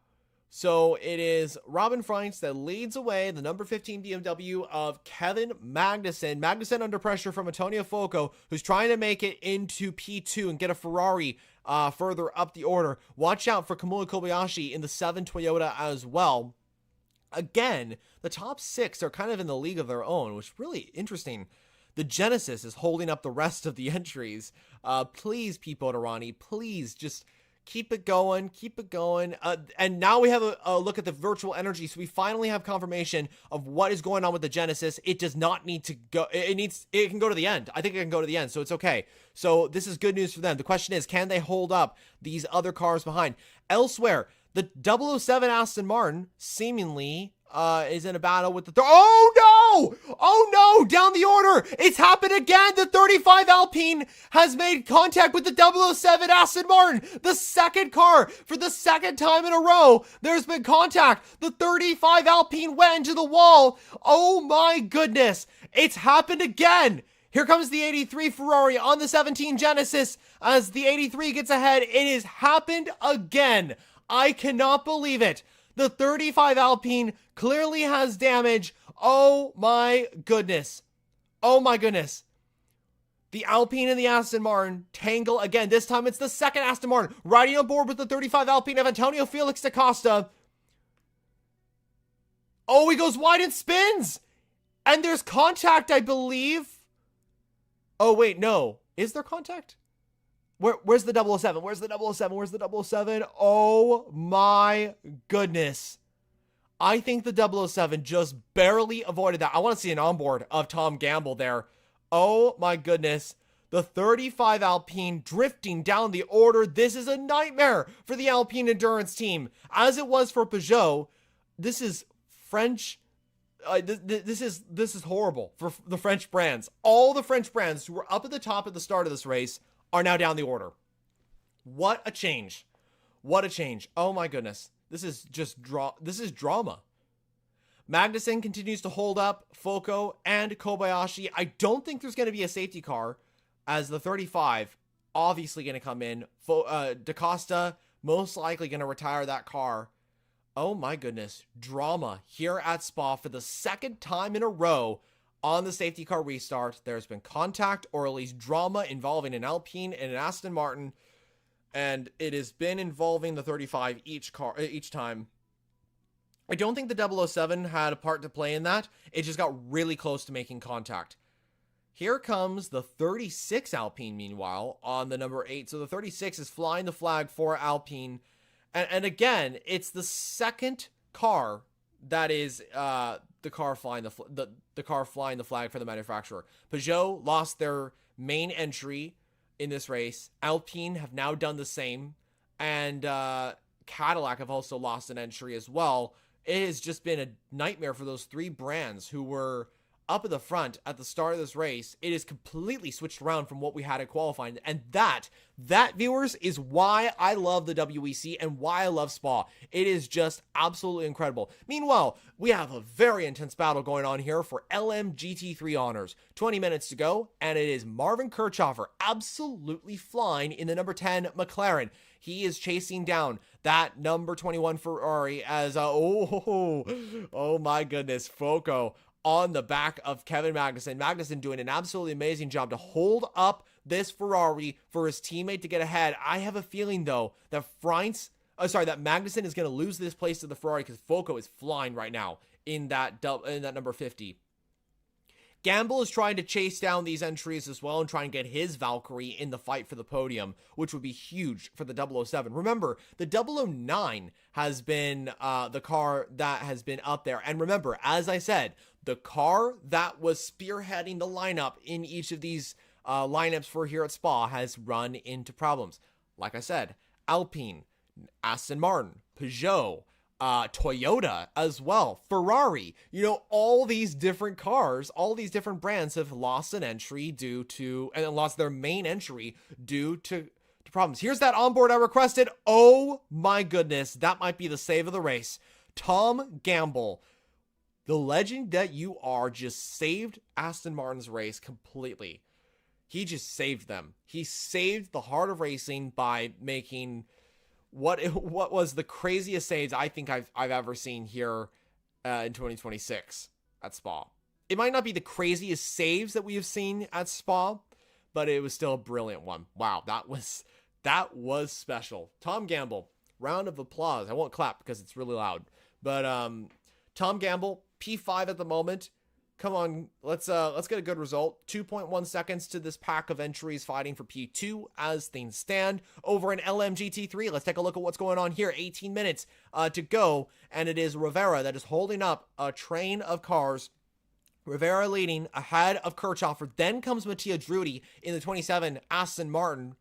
So it is Robin Freins that leads away the number 15 BMW of Kevin Magnussen. Magnussen under pressure from Antonio Fuoco, who's trying to make it into P2 and get a Ferrari further up the order. Watch out for Kamui Kobayashi in the 7 Toyota as well. Again, the top 6 are kind of in the league of their own, which is really interesting. The Genesis is holding up the rest of the entries. Please, Pete Boderani, please just keep it going, keep it going. And now we have a look at the virtual energy. So we finally have confirmation of what is going on with the Genesis. It does not need to go. It can go to the end. I think it can go to the end. So it's okay. So this is good news for them. The question is, can they hold up these other cars behind? Elsewhere, the 007 Aston Martin seemingly is in a battle with the oh no, down the order, it's happened again. The 35 Alpine has made contact with the 007 Aston Martin, the second car for the second time in a row. There's been contact. The 35 Alpine went into the wall. Oh my goodness, it's happened again. Here comes the 83 Ferrari on the 17 Genesis as the 83 gets ahead. It has happened again. I cannot believe it. The 35 Alpine clearly has damage. Oh my goodness. Oh my goodness. The Alpine and the Aston Martin tangle again. This time it's the second Aston Martin riding on board with the 35 Alpine of Antonio Felix da Costa. Oh, he goes wide and spins. And there's contact, I believe. Oh, wait, no. Is there contact? Where's the 007? Where's the 007? Where's the 007? Oh my goodness. I think the 007 just barely avoided that. I want to see an onboard of Tom Gamble there. Oh my goodness. The 35 Alpine drifting down the order. This is a nightmare for the Alpine Endurance team. As it was for Peugeot, this is French. This is horrible for the French brands. All the French brands who were up at the top at the start of this race are now down the order. What a change. What a change. Oh my goodness. This is just this is drama. Magnussen continues to hold up Fuoco and Kobayashi. I don't think there's going to be a safety car as the 35 obviously going to come in. Da Costa most likely going to retire that car. Oh my goodness. Drama here at Spa for the second time in a row. On the safety car restart, there's been contact or at least drama involving an Alpine and an Aston Martin, and it has been involving the 35 each time. I don't think the 007 had a part to play in that. It just got really close to making contact. Here comes the 36 Alpine, meanwhile, on the number 8. So the 36 is flying the flag for Alpine. And again, it's the second car that is the car flying the car flying the flag for the manufacturer. Peugeot lost their main entry in this race. Alpine have now done the same, and Cadillac have also lost an entry as well. It has just been a nightmare for those three brands who were up at the front at the start of this race. It is completely switched around from what we had at qualifying. And that, viewers, is why I love the WEC and why I love Spa. It is just absolutely incredible. Meanwhile, we have a very intense battle going on here for LMGT3 honors. 20 minutes to go, and it is Marvin Kirchhofer absolutely flying in the number 10 McLaren. He is chasing down that number 21 Ferrari as, oh my goodness, Fuoco on the back of Kevin Magnussen. Magnussen doing an absolutely amazing job to hold up this Ferrari for his teammate to get ahead. I have a feeling, though, that that Magnussen is going to lose this place to the Ferrari because Foco is flying right now in that number 50. Gamble is trying to chase down these entries as well and try and get his Valkyrie in the fight for the podium, which would be huge for the 007. Remember, the 009 has been the car that has been up there. And remember, as I said, the car that was spearheading the lineup in each of these lineups for here at Spa has run into problems. Like I said, Alpine, Aston Martin, Peugeot, Toyota as well, Ferrari, all these different cars, all these different brands have lost an entry and lost their main entry due to problems. Here's that onboard I requested. Oh my goodness, that might be the save of the race. Tom Gamble, the legend that you are, just saved Aston Martin's race completely. He just saved them. He saved the heart of racing by making what was the craziest saves I think I've ever seen here in 2026 at Spa. It might not be the craziest saves that we have seen at Spa, but it was still a brilliant one. Wow, that was special. Tom Gamble, round of applause. I won't clap because it's really loud. But Tom Gamble, P5 at the moment. Come on, let's get a good result. 2.1 seconds to this pack of entries fighting for P2 as things stand. Over in LMGT3, let's take a look at what's going on here. 18 minutes to go, and it is Rivera that is holding up a train of cars. Rivera leading ahead of Kirchhofer. Then comes Mattia Drudy in the 27 Aston Martin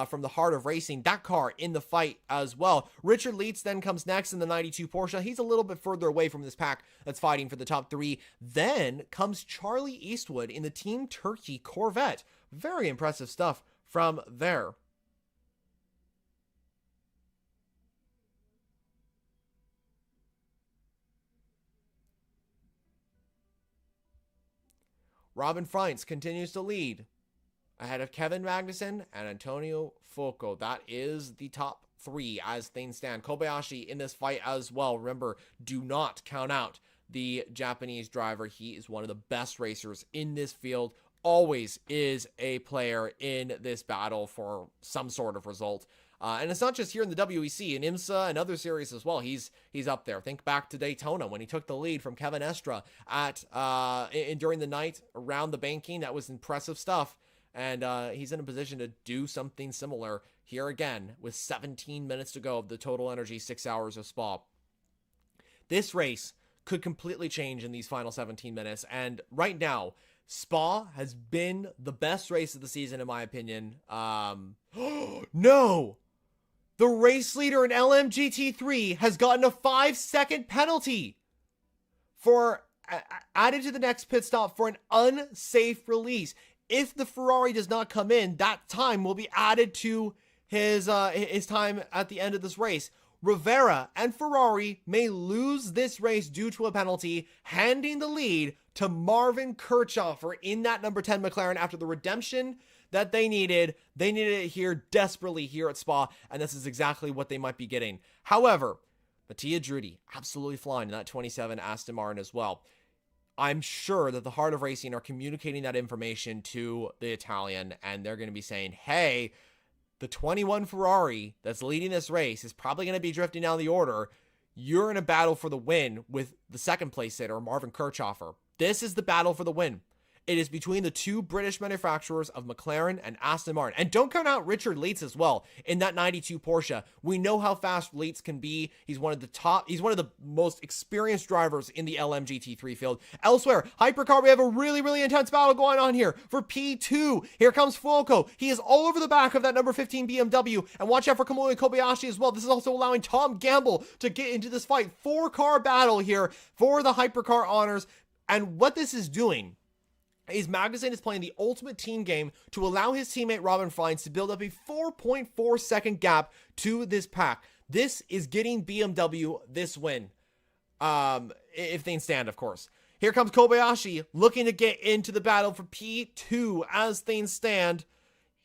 from the heart of racing. That car in the fight as well. Richard Leitz then comes next in the 92 Porsche. He's a little bit further away from this pack that's fighting for the top three. Then comes Charlie Eastwood in the Team Turkey Corvette. Very impressive stuff from there. Robin Freins continues to lead ahead of Kevin Magnussen and Antonio Foco. That is the top three as things stand. Kobayashi in this fight as well. Remember, do not count out the Japanese driver. He is one of the best racers in this field. Always is a player in this battle for some sort of result. And it's not just here in the WEC, in IMSA and other series as well. He's up there. Think back to Daytona when he took the lead from Kevin Estra during the night around the banking. That was impressive stuff. And he's in a position to do something similar here again with 17 minutes to go of the total energy 6 hours of Spa. This race could completely change in these final 17 minutes. And right now, Spa has been the best race of the season, in my opinion. No! The race leader in LMGT3 has gotten a 5-second penalty for added to the next pit stop for an unsafe release. If the Ferrari does not come in, that time will be added to his time at the end of this race. Rivera and Ferrari may lose this race due to a penalty, handing the lead to Marvin Kirchhofer in that number 10 McLaren after the redemption that they needed. They needed it here desperately here at Spa, and this is exactly what they might be getting. However, Mattia Drudy absolutely flying in that 27 Aston Martin as well. I'm sure that the Heart of Racing are communicating that information to the Italian, and they're going to be saying, hey, the 21 Ferrari that's leading this race is probably going to be drifting down the order. You're in a battle for the win with the second place sitter, Marvin Kirchhofer. This is the battle for the win. It is between the two British manufacturers of McLaren and Aston Martin. And don't count out Richard Leitz as well in that 92 Porsche. We know how fast Leitz can be. He's one of the most experienced drivers in the LMGT3 field. Elsewhere, Hypercar, we have a really, really intense battle going on here for P2. Here comes Fuoco. He is all over the back of that number 15 BMW. And watch out for Kamui Kobayashi as well. This is also allowing Tom Gamble to get into this fight. 4-car battle here for the Hypercar honors. And what this is doing is Magnussen is playing the ultimate team game to allow his teammate Robin Freins to build up a 4.4 second gap to this pack. This is getting BMW this win. If things stand, of course. Here comes Kobayashi looking to get into the battle for P2 as things stand.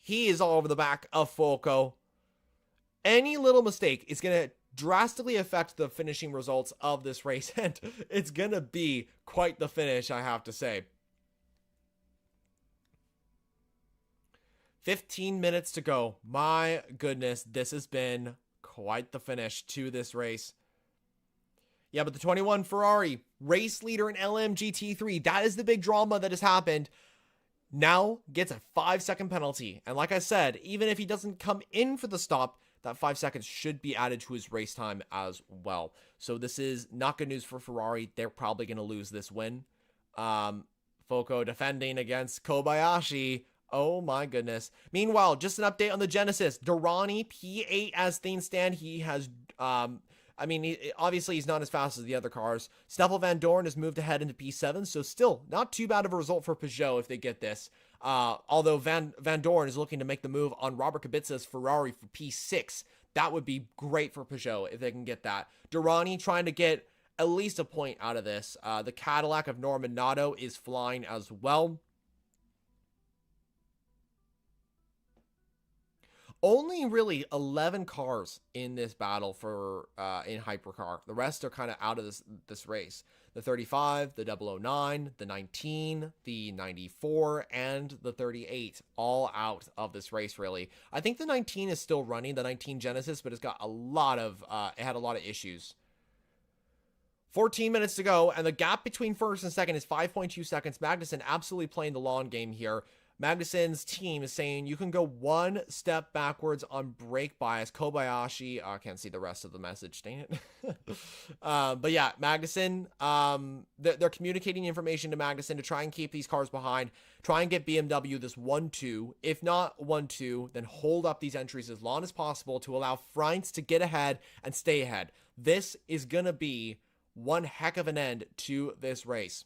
He is all over the back of Foco. Any little mistake is going to drastically affect the finishing results of this race, and it's going to be quite the finish, I have to say. 15 minutes to go. My goodness, this has been quite the finish to this race. Yeah, but the 21 Ferrari, race leader in LMGT3, that is the big drama that has happened, now gets a 5-second penalty. And like I said, even if he doesn't come in for the stop, that 5 seconds should be added to his race time as well. So this is not good news for Ferrari. They're probably going to lose this win. Foco defending against Kobayashi. Oh my goodness. Meanwhile, just an update on the Genesis. Durrani P8 as things stand. He has, obviously he's not as fast as the other cars. Stoffel Van Dorn has moved ahead into P7, so still not too bad of a result for Peugeot if they get this. Although Van Dorn is looking to make the move on Robert Kubica's Ferrari for P6. That would be great for Peugeot if they can get that. Durrani trying to get at least a point out of this. The Cadillac of Norman Nato is flying as well. Only really 11 cars in this battle for in hypercar. The rest are kind of out of this race. The 35, the 009, the 19, the 94, and the 38 all out of this race really. I think the 19 is still running, the 19 Genesis, but it's got a lot of it had a lot of issues. 14 minutes to go, and the gap between first and second is 5.2 seconds. Magnussen absolutely playing the long game here. Magnussen's team is saying you can go one step backwards on brake bias. Kobayashi, I can't see the rest of the message, dang it. But yeah, Magnussen, they're communicating information to Magnussen to try and keep these cars behind, try and get BMW this 1-2. If not 1-2, then hold up these entries as long as possible to allow Freinz to get ahead and stay ahead. This is going to be one heck of an end to this race.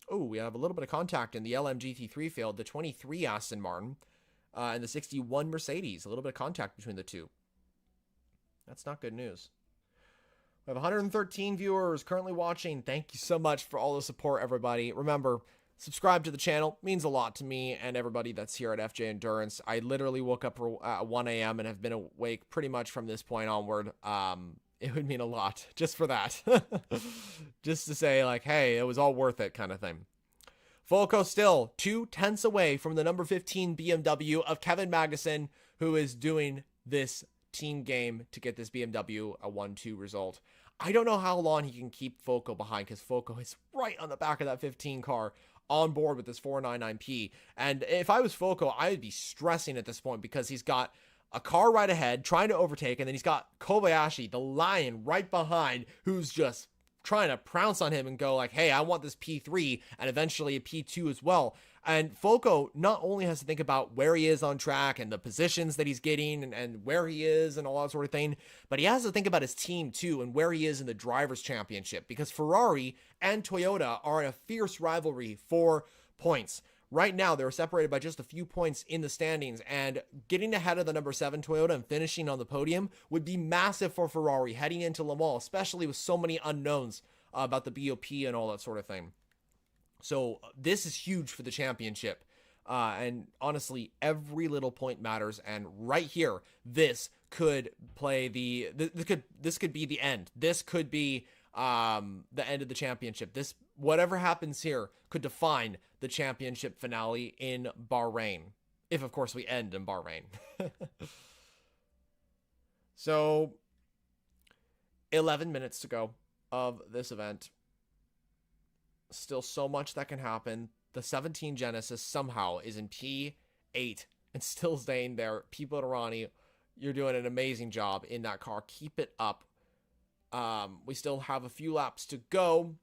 Oh, we have a little bit of contact in the LMGT3 field, the 23 Aston Martin and the 61 Mercedes. A little bit of contact between the two. That's not good news. We have 113 viewers currently watching. Thank you so much for all the support, everybody. Remember, subscribe to the channel. It means a lot to me and everybody that's here at FJ Endurance. I literally woke up at 1 a.m. and have been awake pretty much from this point onward. It would mean a lot just for that. Just to say like, hey, it was all worth it kind of thing. Foco still 2/10 away from the number 15 BMW of Kevin Magnussen, who is doing this team game to get this BMW a 1-2 result. I don't know how long he can keep Foco behind because Foco is right on the back of that 15 car on board with this 499P. And if I was Foco, I would be stressing at this point because he's got a car right ahead trying to overtake, and then he's got Kobayashi, the lion, right behind, who's just trying to pounce on him and go like, hey, I want this P3 and eventually a P2 as well. And Foco not only has to think about where he is on track and the positions that he's getting and where he is and all that sort of thing, but he has to think about his team too and where he is in the Drivers' Championship, because Ferrari and Toyota are in a fierce rivalry for points. Right now, they're separated by just a few points in the standings, and getting ahead of the number 7 Toyota and finishing on the podium would be massive for Ferrari heading into Le Mans, especially with so many unknowns about the BOP and all that sort of thing. So this is huge for the championship. And honestly, every little point matters. And right here, this could play this could be the end. This could be the end of the championship. This, whatever happens here, could define the championship finale in Bahrain. If, of course, we end in Bahrain. So, 11 minutes to go of this event. Still so much that can happen. The 17 Genesis somehow is in P8 and still staying there. Pipo Derani, you're doing an amazing job in that car. Keep it up. We still have a few laps to go.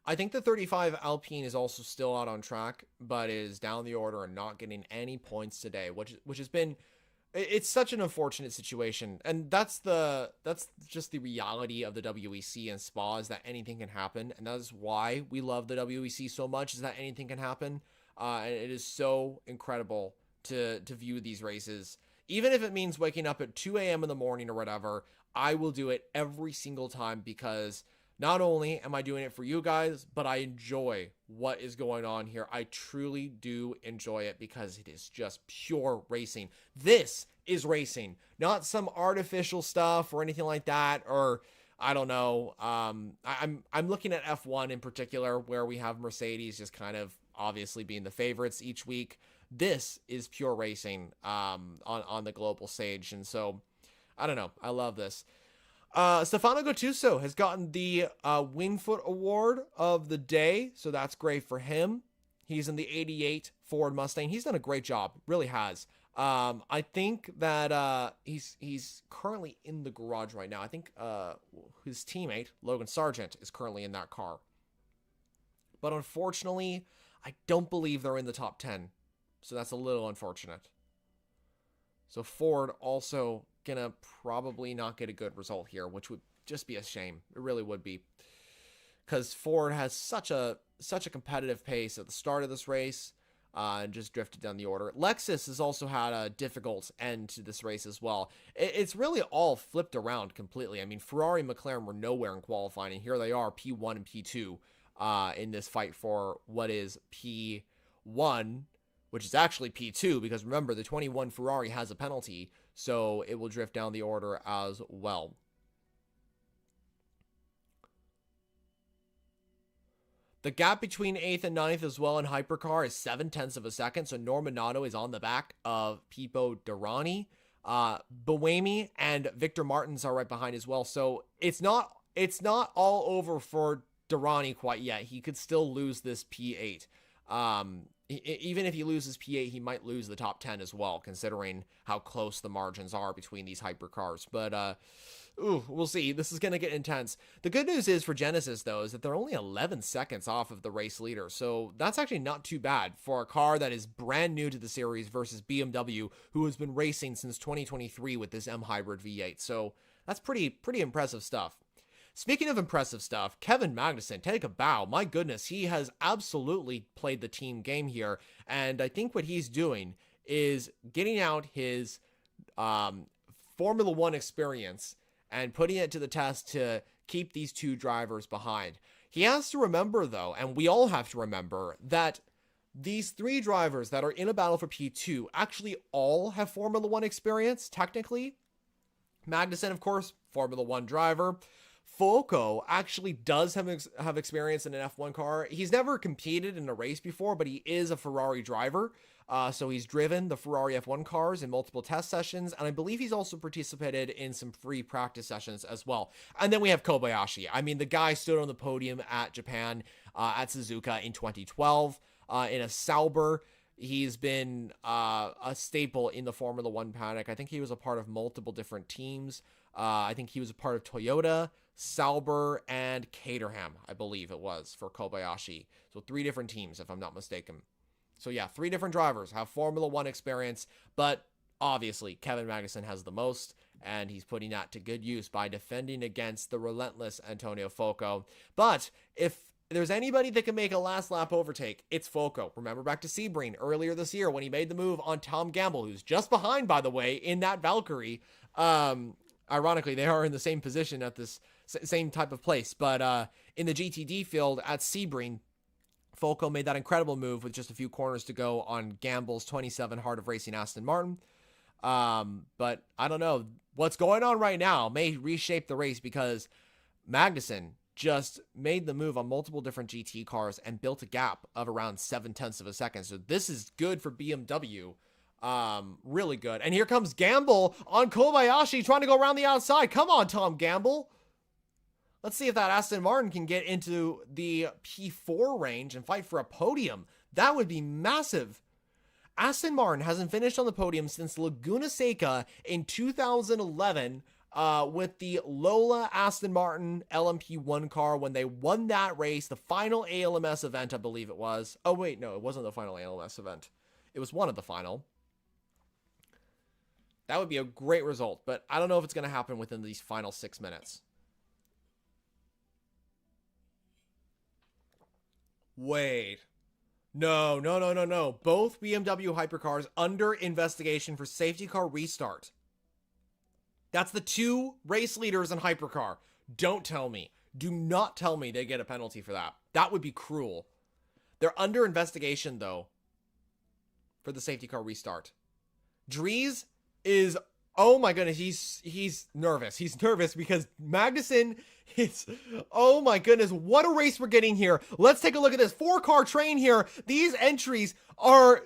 I think the 35 Alpine is also still out on track, but is down the order and not getting any points today, which has been, it's such an unfortunate situation. And that's just the reality of the WEC and Spa, is that anything can happen. And that is why we love the WEC so much, is that anything can happen. And it is so incredible to view these races. Even if it means waking up at 2 a.m. in the morning or whatever, I will do it every single time, because not only am I doing it for you guys, but I enjoy what is going on here. I truly do enjoy it because it is just pure racing. This is racing, not some artificial stuff or anything like that, or I don't know. I'm looking at F1 in particular, where we have Mercedes just kind of obviously being the favorites each week. This is pure racing on the global stage, and so I don't know. I love this. Stefano Gattuso has gotten the Wingfoot Award of the day, so that's great for him. He's in the 88 Ford Mustang. He's done a great job, really has. I think that he's currently in the garage right now. I think his teammate, Logan Sargent, is currently in that car. But unfortunately, I don't believe they're in the top 10. So that's a little unfortunate. So Ford also gonna probably not get a good result here, which would just be a shame. It really would be. Because Ford has such a competitive pace at the start of this race. And just drifted down the order. Lexus has also had a difficult end to this race as well. It's really all flipped around completely. I mean, Ferrari and McLaren were nowhere in qualifying, and here they are, P1 and P2, in this fight for what is P1, which is actually P2, because remember, the 21 Ferrari has a penalty, so it will drift down the order as well. The gap between 8th and 9th as well in Hypercar is 7/10 of a second. So Norman Nato is on the back of Pipo Derani. Buemi and Victor Martins are right behind as well. So it's not all over for Derani quite yet. He could still lose this P8. Even if he loses P8, he might lose the top 10 as well, considering how close the margins are between these hypercars. But we'll see. This is going to get intense. The good news is for Genesis, though, is that they're only 11 seconds off of the race leader. So that's actually not too bad for a car that is brand new to the series versus BMW, who has been racing since 2023 with this M Hybrid V8. So that's pretty impressive stuff. Speaking of impressive stuff, Kevin Magnussen, take a bow. My goodness, he has absolutely played the team game here. And I think what he's doing is getting out his Formula One experience and putting it to the test to keep these two drivers behind. He has to remember, though, and we all have to remember, that these three drivers that are in a battle for P2 actually all have Formula One experience, technically. Magnussen, of course, Formula One driver. Foco actually does have experience in an F1 car. He's never competed in a race before, but he is a Ferrari driver. So he's driven the Ferrari F1 cars in multiple test sessions, and I believe he's also participated in some free practice sessions as well. And then we have Kobayashi. I mean, the guy stood on the podium at Japan, at Suzuka in 2012 in a Sauber. He's been a staple in the Formula One paddock. I think he was a part of multiple different teams. I think he was a part of Toyota, Sauber, and Caterham, I believe it was, for Kobayashi. So 3 different teams, if I'm not mistaken. So yeah, 3 different drivers have Formula One experience, but obviously Kevin Magnussen has the most, and he's putting that to good use by defending against the relentless Antonio Foco. But if there's anybody that can make a last lap overtake, it's Foco. Remember back to Sebring earlier this year when he made the move on Tom Gamble, who's just behind, by the way, in that Valkyrie. Ironically, they are in the same position at this same type of place. But in the GTD field at Sebring, Foco made that incredible move with just a few corners to go on Gamble's 27 Heart of Racing Aston Martin. But I don't know. What's going on right now may reshape the race, because Magnussen just made the move on multiple different GT cars and built a gap of around 7/10 of a second. So this is good for BMW. Really good. And here comes Gamble on Kobayashi trying to go around the outside. Come on, Tom Gamble. Let's see if that Aston Martin can get into the P4 range and fight for a podium. That would be massive. Aston Martin hasn't finished on the podium since Laguna Seca in 2011 with the Lola Aston Martin LMP1 car when they won that race, the final ALMS event, I believe it was. Oh, wait, no, it wasn't the final ALMS event. It was one of the final. That would be a great result, but I don't know if it's going to happen within these final 6 minutes. Wait. No. Both BMW hypercars under investigation for safety car restart. That's the 2 race leaders in hypercar. Don't tell me. Do not tell me they get a penalty for that. That would be cruel. They're under investigation, though, for the safety car restart. Dries is Oh my goodness, he's nervous. He's nervous because Magnussen is, oh my goodness, what a race we're getting here. Let's take a look at this 4-car train here. These entries are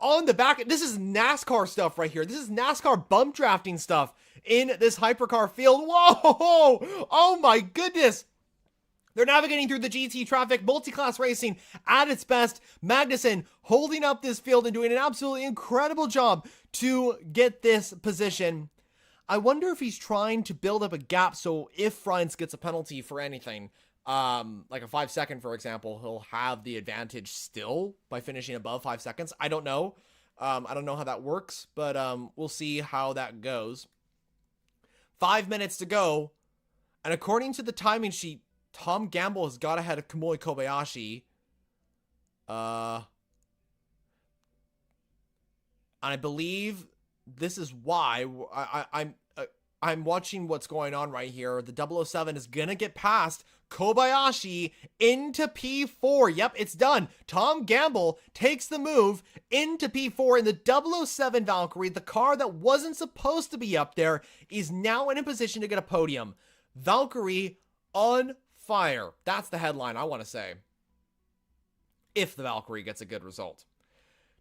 on the back. This is NASCAR stuff right here. This is NASCAR bump drafting stuff in this hypercar field. Whoa! Oh my goodness. They're navigating through the GT traffic, multi-class racing at its best. Magnussen holding up this field and doing an absolutely incredible job to get this position. I wonder if he's trying to build up a gap so if Rines gets a penalty for anything, like a 5-second, for example, he'll have the advantage still by finishing above 5 seconds. I don't know. I don't know how that works, but we'll see how that goes. 5 minutes to go. And according to the timing sheet, Tom Gamble has got ahead of Kamui Kobayashi. And I believe this is why I'm watching what's going on right here. The 007 is going to get past Kobayashi into P4. Yep, it's done. Tom Gamble takes the move into P4 in the 007 Valkyrie. The car that wasn't supposed to be up there is now in a position to get a podium. Valkyrie on fire. That's the headline I want to say. If the Valkyrie gets a good result.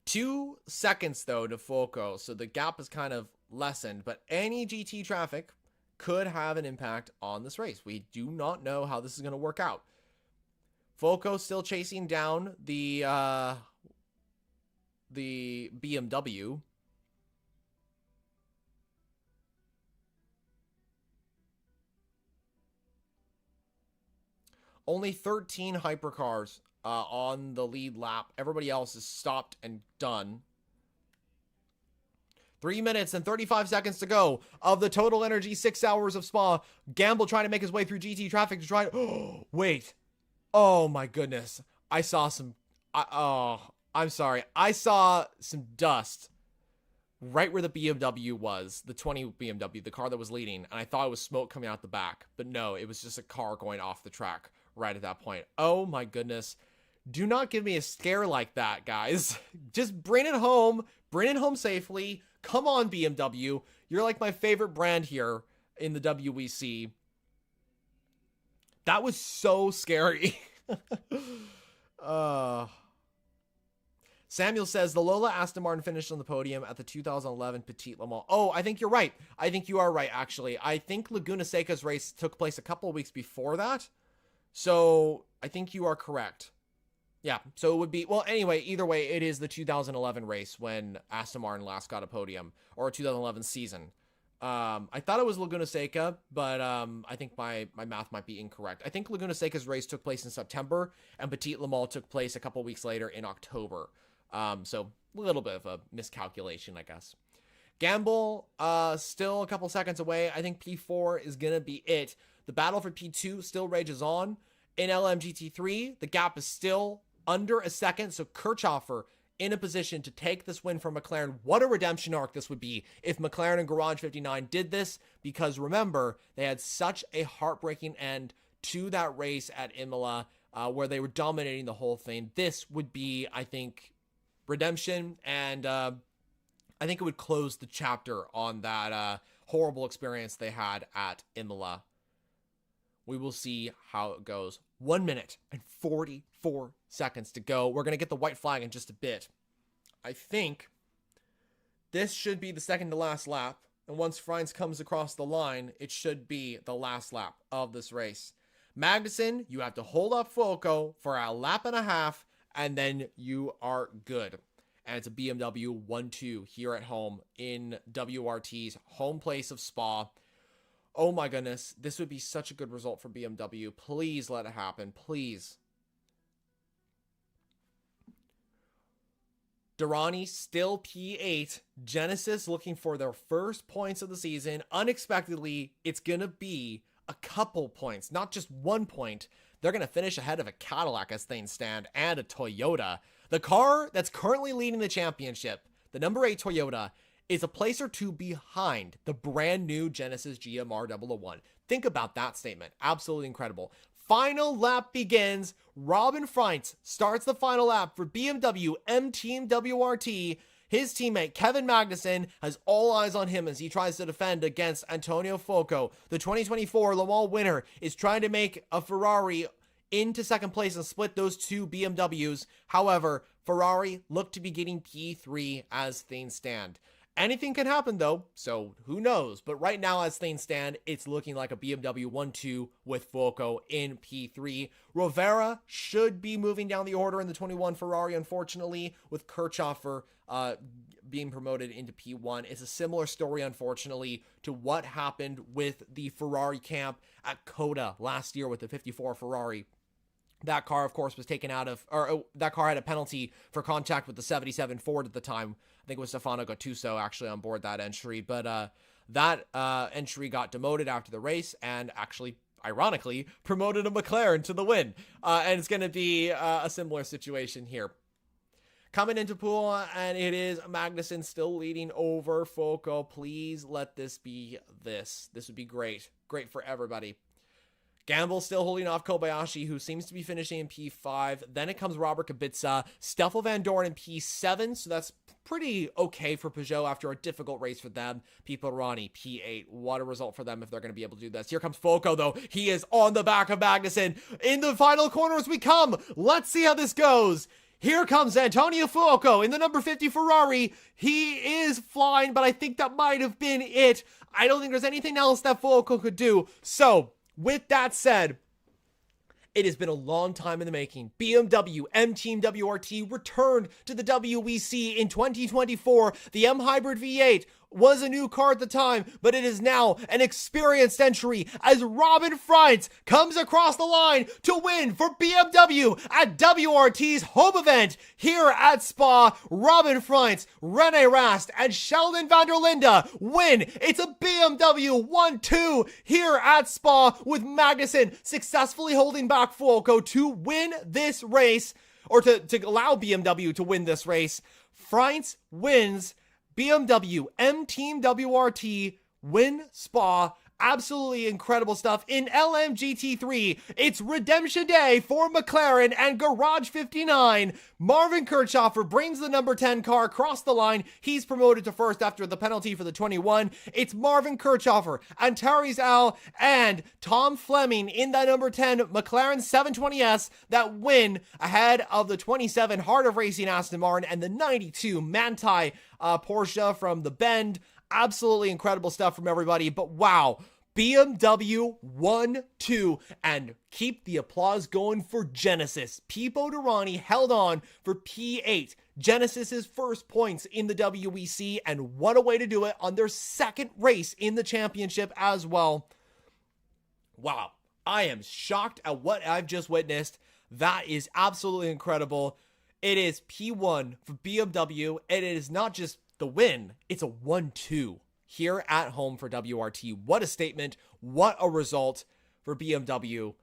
2 seconds though to Foco, so the gap is kind of lessened, but any GT traffic could have an impact on this race. We do not know how this is going to work out. Foco still chasing down the BMW. Only 13 hypercars on the lead lap. Everybody else is stopped and done. 3 minutes and 35 seconds to go of the Total Energy 6 hours of Spa. Gamble trying to make his way through GT traffic to try. Oh, wait. Oh my goodness. I saw some. I'm sorry. I saw some dust right where the BMW was, the 20 BMW, the car that was leading, and I thought it was smoke coming out the back, but no, it was just a car going off the track right at that point. Oh my goodness. Do not give me a scare like that, guys. Just bring it home safely. Come on, BMW. You're like my favorite brand here in the WEC. That was so scary. Samuel says the Lola Aston Martin finished on the podium at the 2011 Petit Le Mans. Oh, I think you're right. I think you are right, actually. I think Laguna Seca's race took place a couple of weeks before that. So I think you are correct. Yeah, so it would be, well, anyway, either way, it is the 2011 race when Aston Martin last got a podium, or 2011 season. I thought it was Laguna Seca, but I think my math might be incorrect. I think Laguna Seca's race took place in September, and Petit Le Mans took place a couple weeks later in October. So a little bit of a miscalculation, I guess. Gamble, still a couple seconds away. I think P4 is going to be it. The battle for P2 still rages on. In LMGT3, the gap is still under a second, so Kirchhoffer in a position to take this win from McLaren. What a redemption arc this would be if McLaren and Garage 59 did this, because remember, they had such a heartbreaking end to that race at Imola, where they were dominating the whole thing. This would be, I think, redemption, and I think it would close the chapter on that horrible experience they had at Imola. We will see how it goes. 1 minute and 44 seconds to go. We're going to get the white flag in just a bit. I think this should be the second to last lap. And once Frines comes across the line, it should be the last lap of this race. Magnussen, you have to hold up Foco for a lap and a half, and then you are good. And it's a BMW 1-2 here at home in WRT's home place of Spa. Oh my goodness, this would be such a good result for BMW. Please let it happen, please. Durrani still P8. Genesis looking for their first points of the season. Unexpectedly, it's going to be a couple points, not just 1 point. They're going to finish ahead of a Cadillac as things stand and a Toyota. The car that's currently leading the championship, the number 8 Toyota, is a place or two behind the brand new Genesis GMR 001. Think about that statement. Absolutely incredible. Final lap begins. Robin Frines starts the final lap for BMW M Team WRT. His teammate Kevin Magnussen has all eyes on him as he tries to defend against Antonio Fuoco. The 2024 Le Mans winner is trying to make a Ferrari into second place and split those two BMWs. However, Ferrari look to be getting P3 as things stand. Anything can happen though, so who knows? But right now, as things stand, it's looking like a BMW 1-2 with Fuoco in P3. Rivera should be moving down the order in the 21 Ferrari, unfortunately, with Kirchhofer being promoted into P1. It's a similar story, unfortunately, to what happened with the Ferrari camp at Coda last year with the 54 Ferrari. That car, of course, was taken out of, or that car had a penalty for contact with the 77 Ford at the time. I think it was Stefano Gattuso actually on board that entry, but that entry got demoted after the race and actually, ironically, promoted a McLaren to the win. And it's going to be a similar situation here. Coming into pool, and it is Magnussen still leading over Fuoco. Please let this be this. This would be great. Great for everybody. Gamble still holding off Kobayashi, who seems to be finishing in P5. Then it comes Robert Kubica, Stoffel Van Dorn in P7, so that's pretty okay for Peugeot after a difficult race for them. Pironi, P8. What a result for them if they're going to be able to do this. Here comes Fuoco, though. He is on the back of Magnussen. In the final corner as we come. Let's see how this goes. Here comes Antonio Fuoco in the number 50 Ferrari. He is flying, but I think that might have been it. I don't think there's anything else that Fuoco could do. So, with that said, it has been a long time in the making. BMW M Team WRT returned to the WEC in 2024. The M Hybrid V8 was a new car at the time, but it is now an experienced entry as Robin Freitz comes across the line to win for BMW at WRT's home event here at Spa. Robin Freitz, Rene Rast, and Sheldon van der Linde win. It's a BMW 1-2 here at Spa, with Magnussen successfully holding back Fuoco to win this race, or to allow BMW to win this race. Freitz wins. BMW M Team WRT win Spa. Absolutely incredible stuff in LMGT3. It's redemption day for McLaren and Garage 59. Marvin Kirchhofer brings the number 10 car across the line. He's promoted to first after the penalty for the 21. It's Marvin Kirchhofer, Antares Al, and Tom Fleming in that number 10 McLaren 720S that win ahead of the 27 Heart of Racing Aston Martin and the 92 Manthey Porsche from the Bend. Absolutely incredible stuff from everybody, but wow, BMW 1-2, and keep the applause going for Genesis. Pipo Derani held on for P8, Genesis's first points in the WEC, and what a way to do it on their second race in the championship as well. Wow, I am shocked at what I've just witnessed. That is absolutely incredible. It is P1 for BMW, and it is not just the win, it's a 1-2 here at home for WRT. What a statement. What a result for BMW.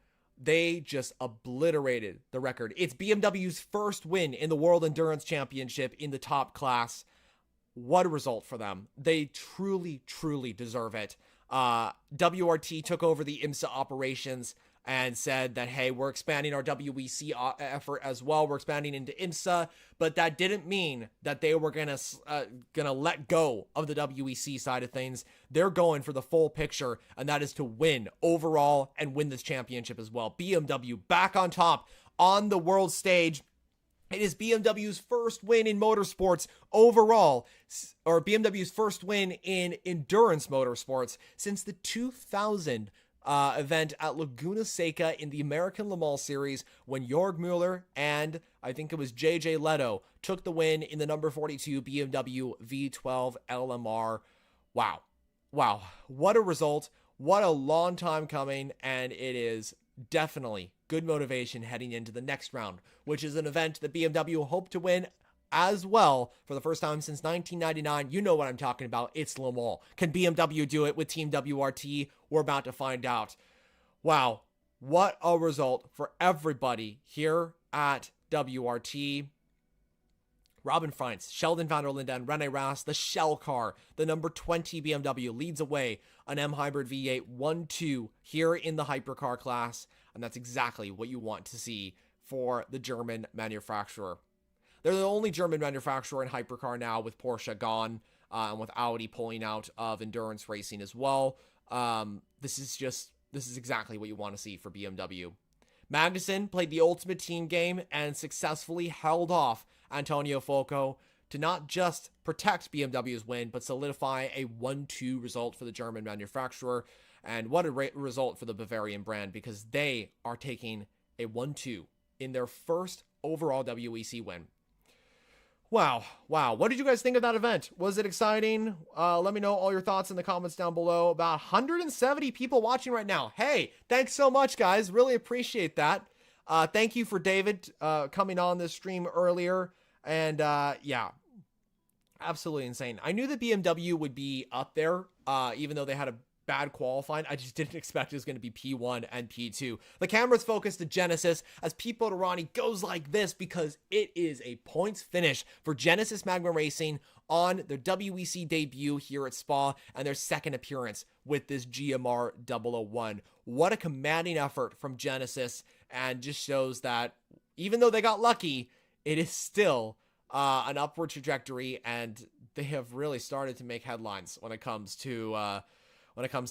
They just obliterated the record. It's BMW's first win in the World Endurance Championship in the top class. What a result for them. They truly, truly deserve it. WRT took over the IMSA operations and said that, hey, we're expanding our WEC effort as well. We're expanding into IMSA, but that didn't mean that they were gonna let go of the WEC side of things. They're going for the full picture, and that is to win overall and win this championship as well. BMW back on top on the world stage. It is BMW's first win in motorsports overall, or BMW's first win in endurance motorsports since the 2000 event at Laguna Seca in the American Le Mans Series, when Jorg Mueller and I think it was JJ Leto took the win in the number 42 BMW V12 LMR. Wow. What a result. What a long time coming, and it is definitely good motivation heading into the next round, which is an event that BMW hope to win as well for the first time since 1999. You know what I'm talking about. It's Le Mans. Can BMW do it with Team WRT? We're about to find out. Wow, what a result for everybody here at WRT. Robin Freitz, Sheldon van der Linde, and Rene Rast, the shell car, the number 20 BMW, leads away an M Hybrid V8 1-2 here in the hypercar class, and that's exactly what you want to see for the German manufacturer. They're the only German manufacturer in hypercar now, with Porsche gone, and with Audi pulling out of endurance racing as well. This is exactly what you want to see for BMW. Magnussen played the ultimate team game and successfully held off Antonio Fuoco to not just protect BMW's win, but solidify a 1-2 result for the German manufacturer. And what a result for the Bavarian brand, because they are taking a 1-2 in their first overall WEC win. Wow. What did you guys think of that event? Was it exciting? Let me know all your thoughts in the comments down below. About 170 people watching right now. Hey, thanks so much, guys. Really appreciate that. Thank you for David coming on this stream earlier. And yeah, absolutely insane. I knew that BMW would be up there, even though they had a bad qualifying. I just didn't expect it was going to be P1 and P2. The camera's focused to Genesis as Pipo Derani goes like this because it is a points finish for Genesis Magma Racing on their WEC debut here at Spa and their second appearance with this GMR 001. What a commanding effort from Genesis, and just shows that even though they got lucky, it is still an upward trajectory, and they have really started to make headlines when it comes to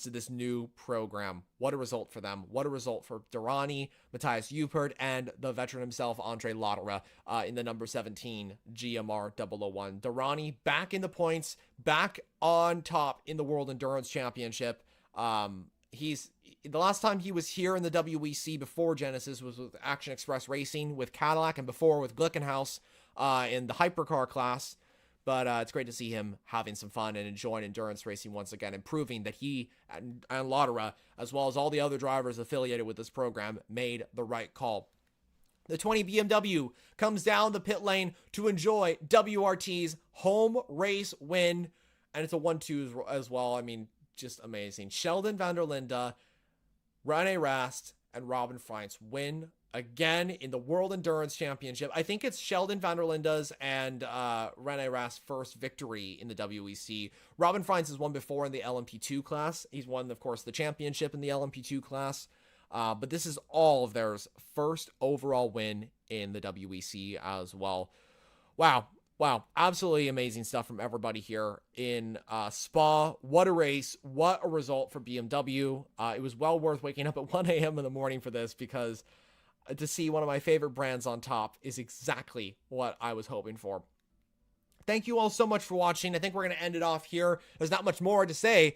this new program. What a result for them. What a result for Derani, Matthias Eupert, and the veteran himself, Andre Lotterer, in the number 17 GMR 001. Derani back in the points, back on top in the World Endurance Championship. The last time he was here in the WEC before Genesis was with Action Express Racing with Cadillac, and before with Glickenhaus in the hypercar class. But it's great to see him having some fun and enjoying endurance racing once again, and proving that he and Lotterer, as well as all the other drivers affiliated with this program, made the right call. The 20 BMW comes down the pit lane to enjoy WRT's home race win, and it's a 1-2 as well. I mean, just amazing. Sheldon van der Linde, Rene Rast, and Robin Freins win again in the World Endurance Championship. I think it's Sheldon van der Linde's and Rene Rast's first victory in the WEC. Robin Freins has won before in the LMP2 class. He's won, of course, the championship in the LMP2 class. But this is all of theirs first overall win in the WEC as well. Wow. Absolutely amazing stuff from everybody here in Spa. What a race. What a result for BMW. It was well worth waking up at 1 a.m. in the morning for this, because to see one of my favorite brands on top is exactly what I was hoping for. Thank you all so much for watching. I think we're going to end it off here. There's not much more to say.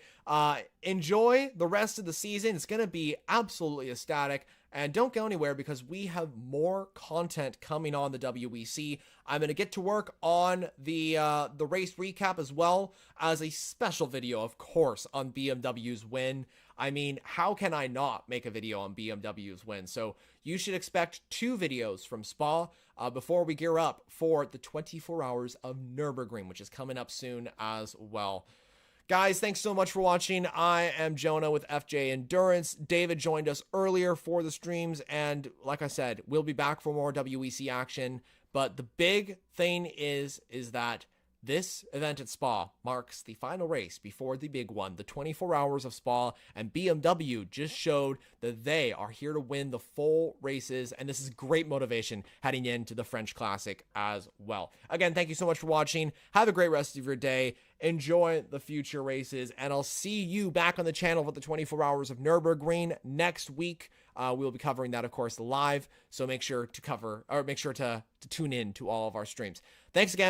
Enjoy the rest of the season. It's going to be absolutely ecstatic. And don't go anywhere, because we have more content coming on the WEC. I'm going to get to work on the race recap, as well as a special video, of course, on BMW's win. I mean, how can I not make a video on BMW's win? So you should expect 2 videos from Spa before we gear up for the 24 Hours of Nürburgring, which is coming up soon as well. Guys, thanks so much for watching. I am Jonah with FJ Endurance. David joined us earlier for the streams, and like I said, we'll be back for more WEC action. But the big thing is that this event at Spa marks the final race before the big one, the 24 Hours of Spa, and BMW just showed that they are here to win the full races, and this is great motivation heading into the French Classic as well. Again, thank you so much for watching. Have a great rest of your day. Enjoy the future races, and I'll see you back on the channel for the 24 Hours of Nürburgring next week. We'll be covering that, of course, live, so make sure to tune in to all of our streams. Thanks again.